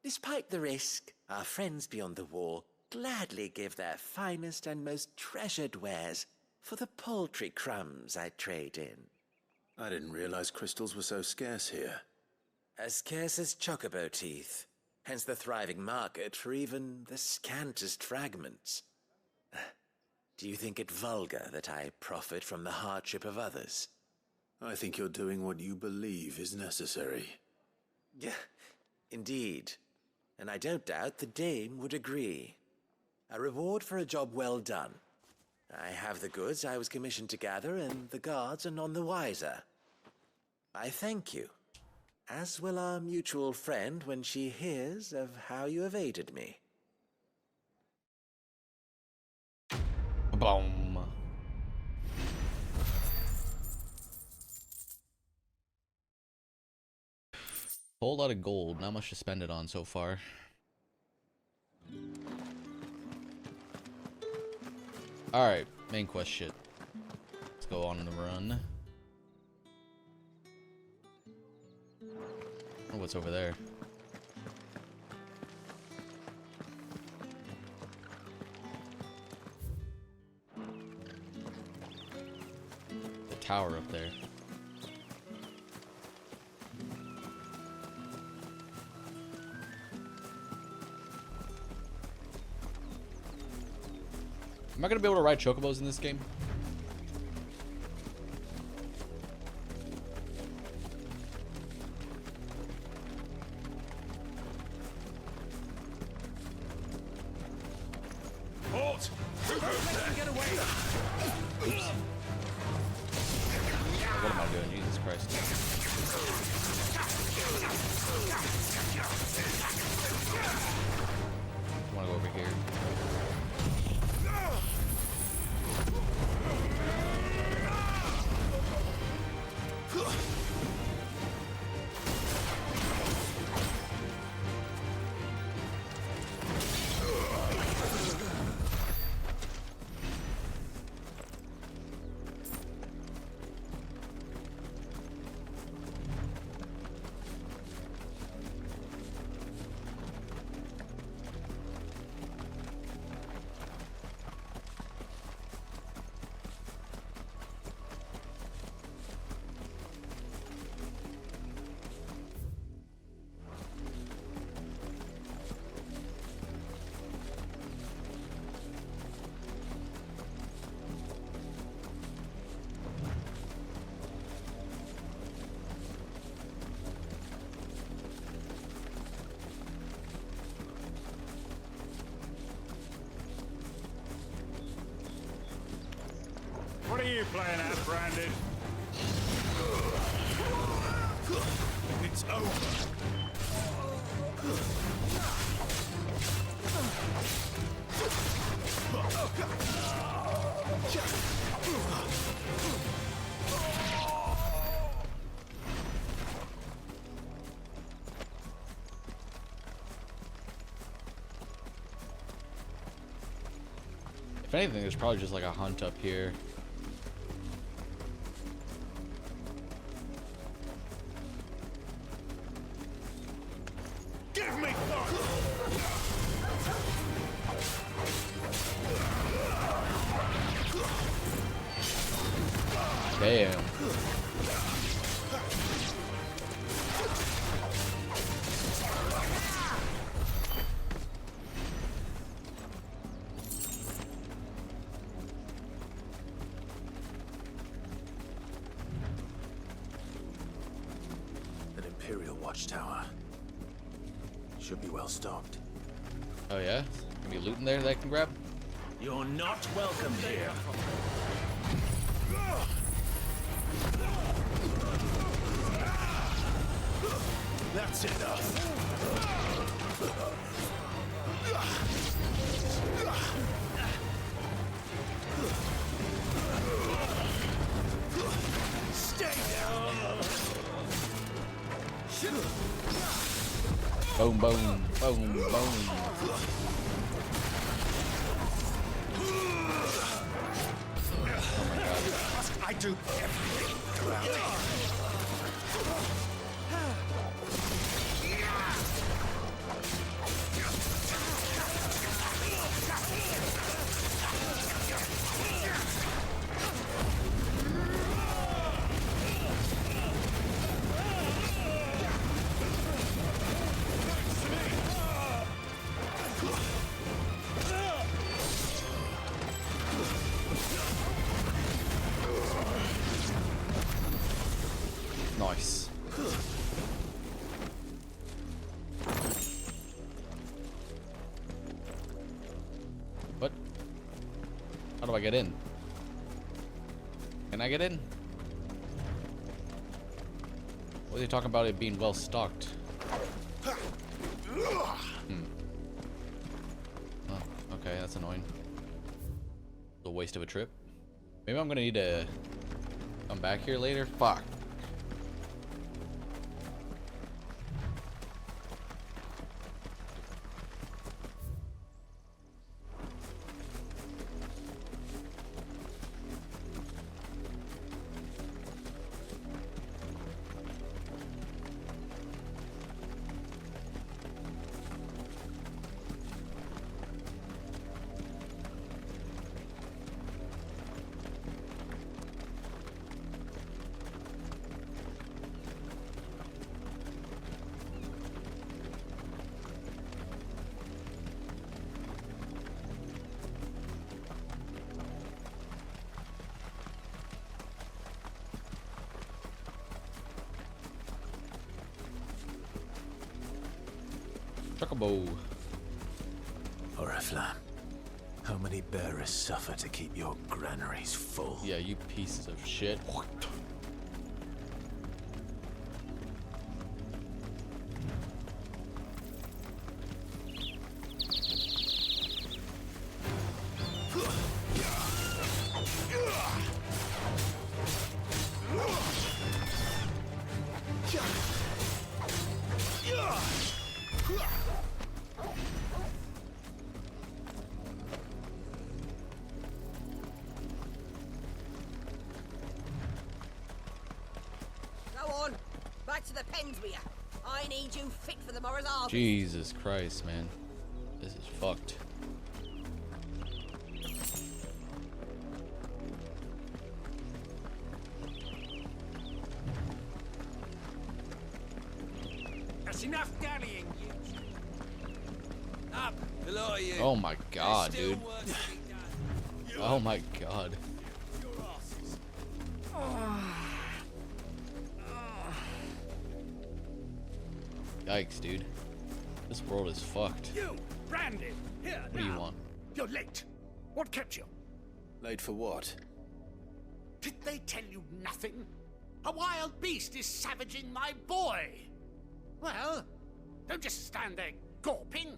Speaker 22: Despite the risk, our friends beyond the wall gladly give their finest and most treasured wares for the paltry crumbs I trade in.
Speaker 2: I didn't realize crystals were so scarce here.
Speaker 22: As scarce as chocobo teeth, hence the thriving market for even the scantest fragments. Do you think it vulgar that I profit from the hardship of others?
Speaker 2: I think you're doing what you believe is necessary.
Speaker 22: Yeah, indeed. And I don't doubt the dame would agree. A reward for a job well done. I have the goods I was commissioned to gather, and the guards are none the wiser. I thank you, as will our mutual friend when she hears of how you have aided me.
Speaker 1: Boom. Whole lot of gold, not much to spend it on so far. Alright, main quest shit. Let's go on the run. Oh, what's over there? The tower up there. Am I gonna be able to ride chocobos in this game?
Speaker 11: Halt!
Speaker 18: Get away!
Speaker 1: Oops. What am I doing? Jesus Christ. I wanna go over here.
Speaker 11: are you playing at, Branded? It's over.
Speaker 1: If anything, there's probably just like a hunt up here.
Speaker 11: Give me
Speaker 1: Damn.
Speaker 2: An Imperial watchtower. Should be well stocked.
Speaker 1: Oh yeah? Can be loot in there that I can grab?
Speaker 22: You're not welcome here. That's enough. Stay down.
Speaker 1: Boom, boom, boom, boom.
Speaker 11: I do everything around here.
Speaker 1: Nice. What? How do I get in? Can I get in? What are they talking about it being well stocked? Oh, okay, that's annoying. A waste of a trip. Maybe I'm gonna need to come back here later. Fuck. Chocobo.
Speaker 2: Oriflamme, how many bearers suffer to keep your granaries full?
Speaker 1: Yeah, you pieces of shit.
Speaker 4: Go on, back to the pens with you. I need you fit for the morrow's harvest.
Speaker 1: Jesus Christ, man. This is fucked.
Speaker 18: That's enough dallying, you. Up, below you.
Speaker 1: Oh my god,
Speaker 18: There's still
Speaker 1: dude.
Speaker 18: work to be done.
Speaker 1: Oh my god. Yikes, dude. This world is fucked.
Speaker 11: You, Branded, here
Speaker 1: What do
Speaker 11: now.
Speaker 1: you want?
Speaker 11: You're late. What kept you?
Speaker 22: Late for what?
Speaker 10: Did they tell you nothing? A wild beast is savaging my boy. Well, don't just stand there gawping.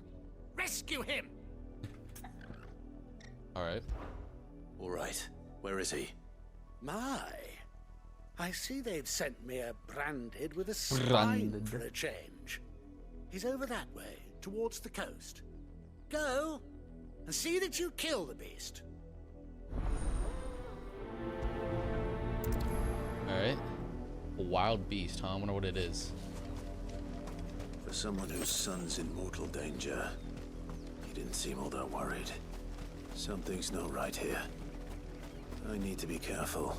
Speaker 10: Rescue him.
Speaker 1: All right.
Speaker 2: All right. Where is he?
Speaker 10: My. I see they've sent me a branded with a spine
Speaker 1: Branded.
Speaker 10: for a change. He's over that way, towards the coast. Go and see that you kill the beast.
Speaker 1: All right. A wild beast, huh? I wonder what it is.
Speaker 2: For someone whose son's in mortal danger, he didn't seem all that worried. Something's not right here. I need to be careful.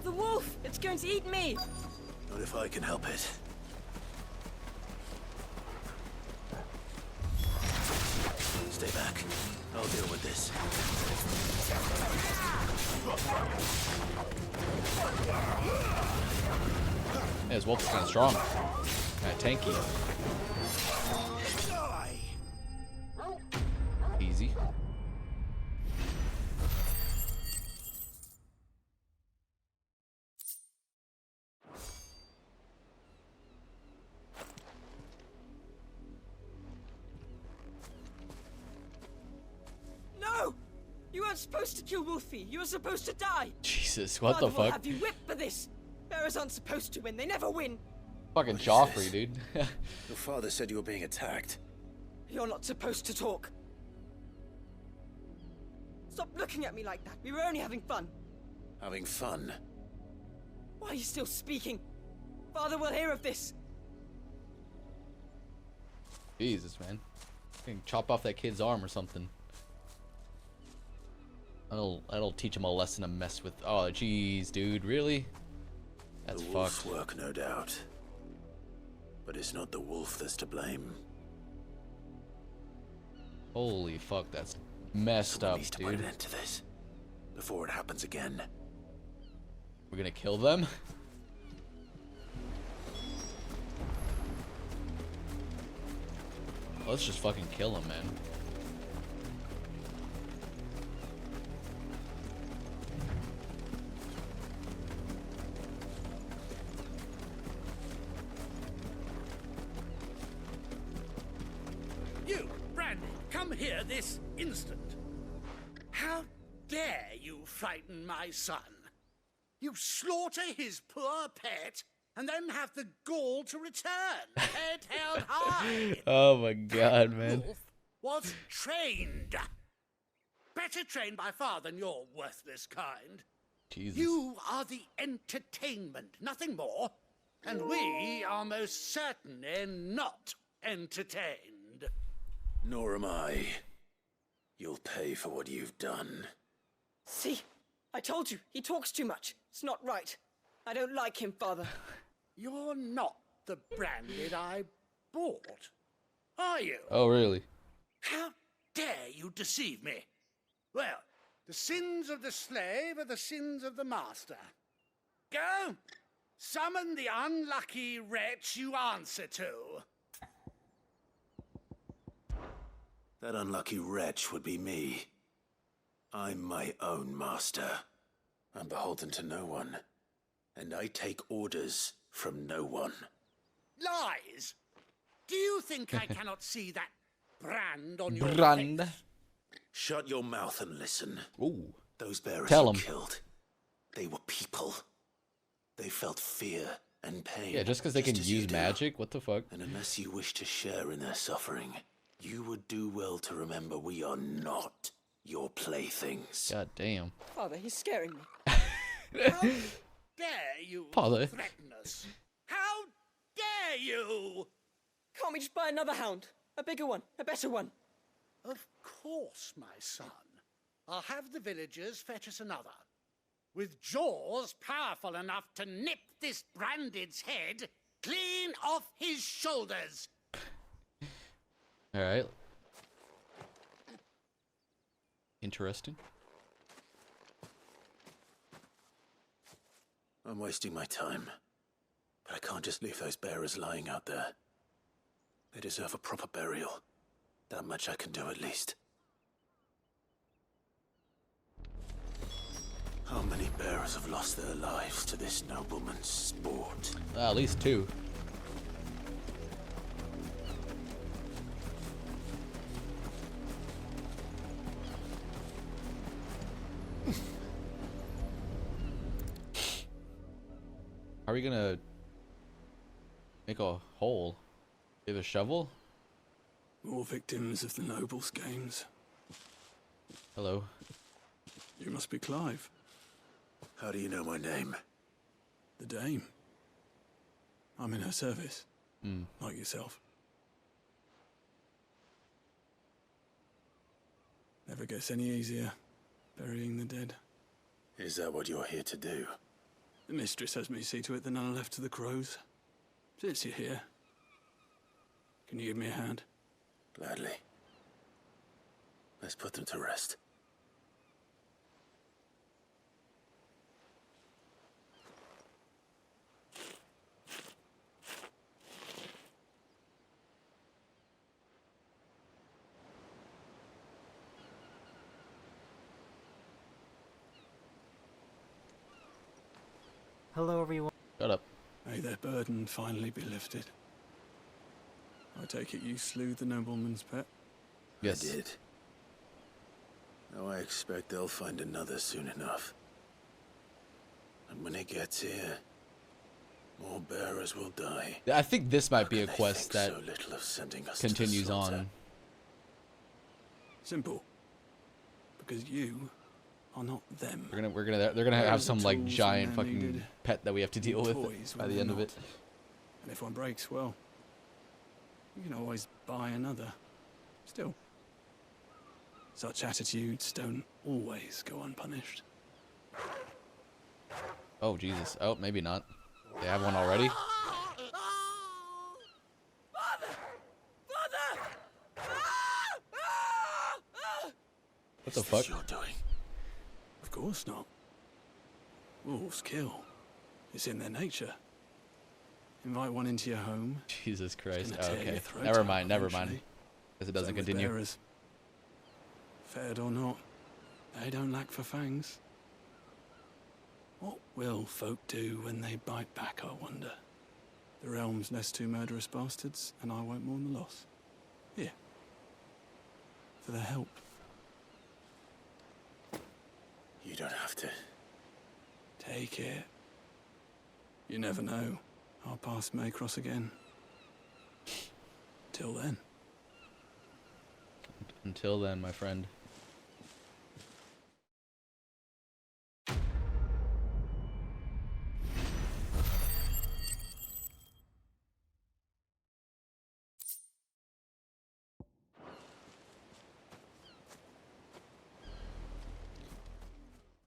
Speaker 4: The wolf! It's going to eat me!
Speaker 2: Not if I can help it. Stay back. I'll deal with this.
Speaker 1: Yeah, his wolf is kind of strong. Kind of tanky. Easy.
Speaker 4: No! You weren't supposed to kill Wolfie. You were supposed to die.
Speaker 1: Jesus, what
Speaker 4: Father
Speaker 1: the
Speaker 4: will
Speaker 1: fuck?
Speaker 4: have you whipped for this. Bearers aren't supposed to win. They never win.
Speaker 1: Fucking Joffrey, dude.
Speaker 2: Your father said you were being attacked.
Speaker 4: You're not supposed to talk. Stop looking at me like that. We were only having fun.
Speaker 2: Having fun?
Speaker 4: Why are you still speaking? Father will hear of this.
Speaker 1: Jesus, man. Fucking chop off that kid's arm or something. That'll teach him a lesson to mess with. Oh, jeez, dude, really? That's
Speaker 2: the wolf's
Speaker 1: fucked.
Speaker 2: work, no doubt. But it's not the wolf that's to blame.
Speaker 1: Holy fuck, that's messed
Speaker 2: Someone
Speaker 1: up,
Speaker 2: needs to
Speaker 1: dude.
Speaker 2: put an end to this before it happens again.
Speaker 1: We're gonna kill them? Let's just fucking kill him, man.
Speaker 10: You, Brandy, come here this instant. How dare you frighten my son? You slaughter his poor pet and then have the gall to return, head held high.
Speaker 1: Oh my god, man.
Speaker 10: Wolf was trained. Better trained by far than your worthless kind.
Speaker 1: Jesus.
Speaker 10: You are the entertainment, nothing more. And we are most certainly not entertained.
Speaker 2: Nor am I. You'll pay for what you've done.
Speaker 4: See? I told you. He talks too much. It's not right. I don't like him, Father.
Speaker 10: You're not the branded I bought, are you?
Speaker 1: Oh, really?
Speaker 10: How dare you deceive me? Well, the sins of the slave are the sins of the master. Go, summon the unlucky wretch you answer to.
Speaker 2: That unlucky wretch would be me. I'm my own master. I'm beholden to no one. And I take orders from no one.
Speaker 10: Lies! Do you think I cannot see that brand on your
Speaker 1: Brand.
Speaker 10: face?
Speaker 2: Shut your mouth and listen.
Speaker 1: Ooh.
Speaker 2: Those bearers
Speaker 1: Tell
Speaker 2: you
Speaker 1: 'em.
Speaker 2: killed. They were people. They felt fear and pain.
Speaker 1: Yeah, just because they can
Speaker 2: as you
Speaker 1: use
Speaker 2: do.
Speaker 1: magic? What the fuck?
Speaker 2: And unless you wish to share in their suffering, you would do well to remember we are not your playthings.
Speaker 1: God damn.
Speaker 4: Father, he's scaring me.
Speaker 10: How dare you
Speaker 1: Father.
Speaker 10: threaten us? How dare you?
Speaker 4: Can't we just buy another hound? A bigger one, a better one.
Speaker 10: Of course, my son. I'll have the villagers fetch us another. With jaws powerful enough to nip this branded's head clean off his shoulders.
Speaker 1: Alright. Interesting.
Speaker 2: I'm wasting my time. But I can't just leave those bearers lying out there. They deserve a proper burial. That much I can do at least. bearers have lost their lives to this nobleman's sport.
Speaker 1: At least 2. How are we gonna make a hole? Give a shovel?
Speaker 15: More victims of the nobles' games.
Speaker 1: Hello.
Speaker 15: You must be Clive.
Speaker 2: How do you know my name?
Speaker 15: The Dame. I'm in her service. Like yourself. Never gets any easier, burying the dead.
Speaker 2: Is that what you're here to do?
Speaker 15: The mistress has me see to it that none are left to the crows. Since you're here, can you give me a hand?
Speaker 2: Gladly. Let's put them to rest.
Speaker 17: Hello, everyone.
Speaker 1: Shut up.
Speaker 15: May their burden finally be lifted. I take it you slew the nobleman's pet?
Speaker 1: Yes.
Speaker 2: I did. Now I expect they'll find another soon enough. And when it gets here, more bearers will die.
Speaker 1: I think this might be a quest that
Speaker 2: so little of sending us
Speaker 1: continues
Speaker 2: to the slaughter.
Speaker 1: on.
Speaker 15: Simple. Because you are not them.
Speaker 1: They're gonna have some like giant fucking pet that we have to deal with by the end of it.
Speaker 15: And if one breaks, well, you can always buy another. Still, such attitudes don't always go unpunished.
Speaker 1: Oh Jesus. Oh, maybe not. They have one already. What the fuck?
Speaker 15: You're doing? Of course not. Wolves kill. It's in their nature. Invite one into your home.
Speaker 1: Jesus Christ.
Speaker 15: gonna tear
Speaker 1: Okay.
Speaker 15: your throat
Speaker 1: Never
Speaker 15: out
Speaker 1: mind. Never mind.
Speaker 15: eventually.
Speaker 1: Because it doesn't
Speaker 15: Same with
Speaker 1: continue.
Speaker 15: bearers. Fed or not, they don't lack for fangs. What will folk do when they bite back, I wonder? The realm's nest two murderous bastards, and I won't mourn the loss. Here. For their help.
Speaker 2: You don't have to.
Speaker 15: Take it. You never know. Our paths may cross again. Till then.
Speaker 1: Until then, my friend.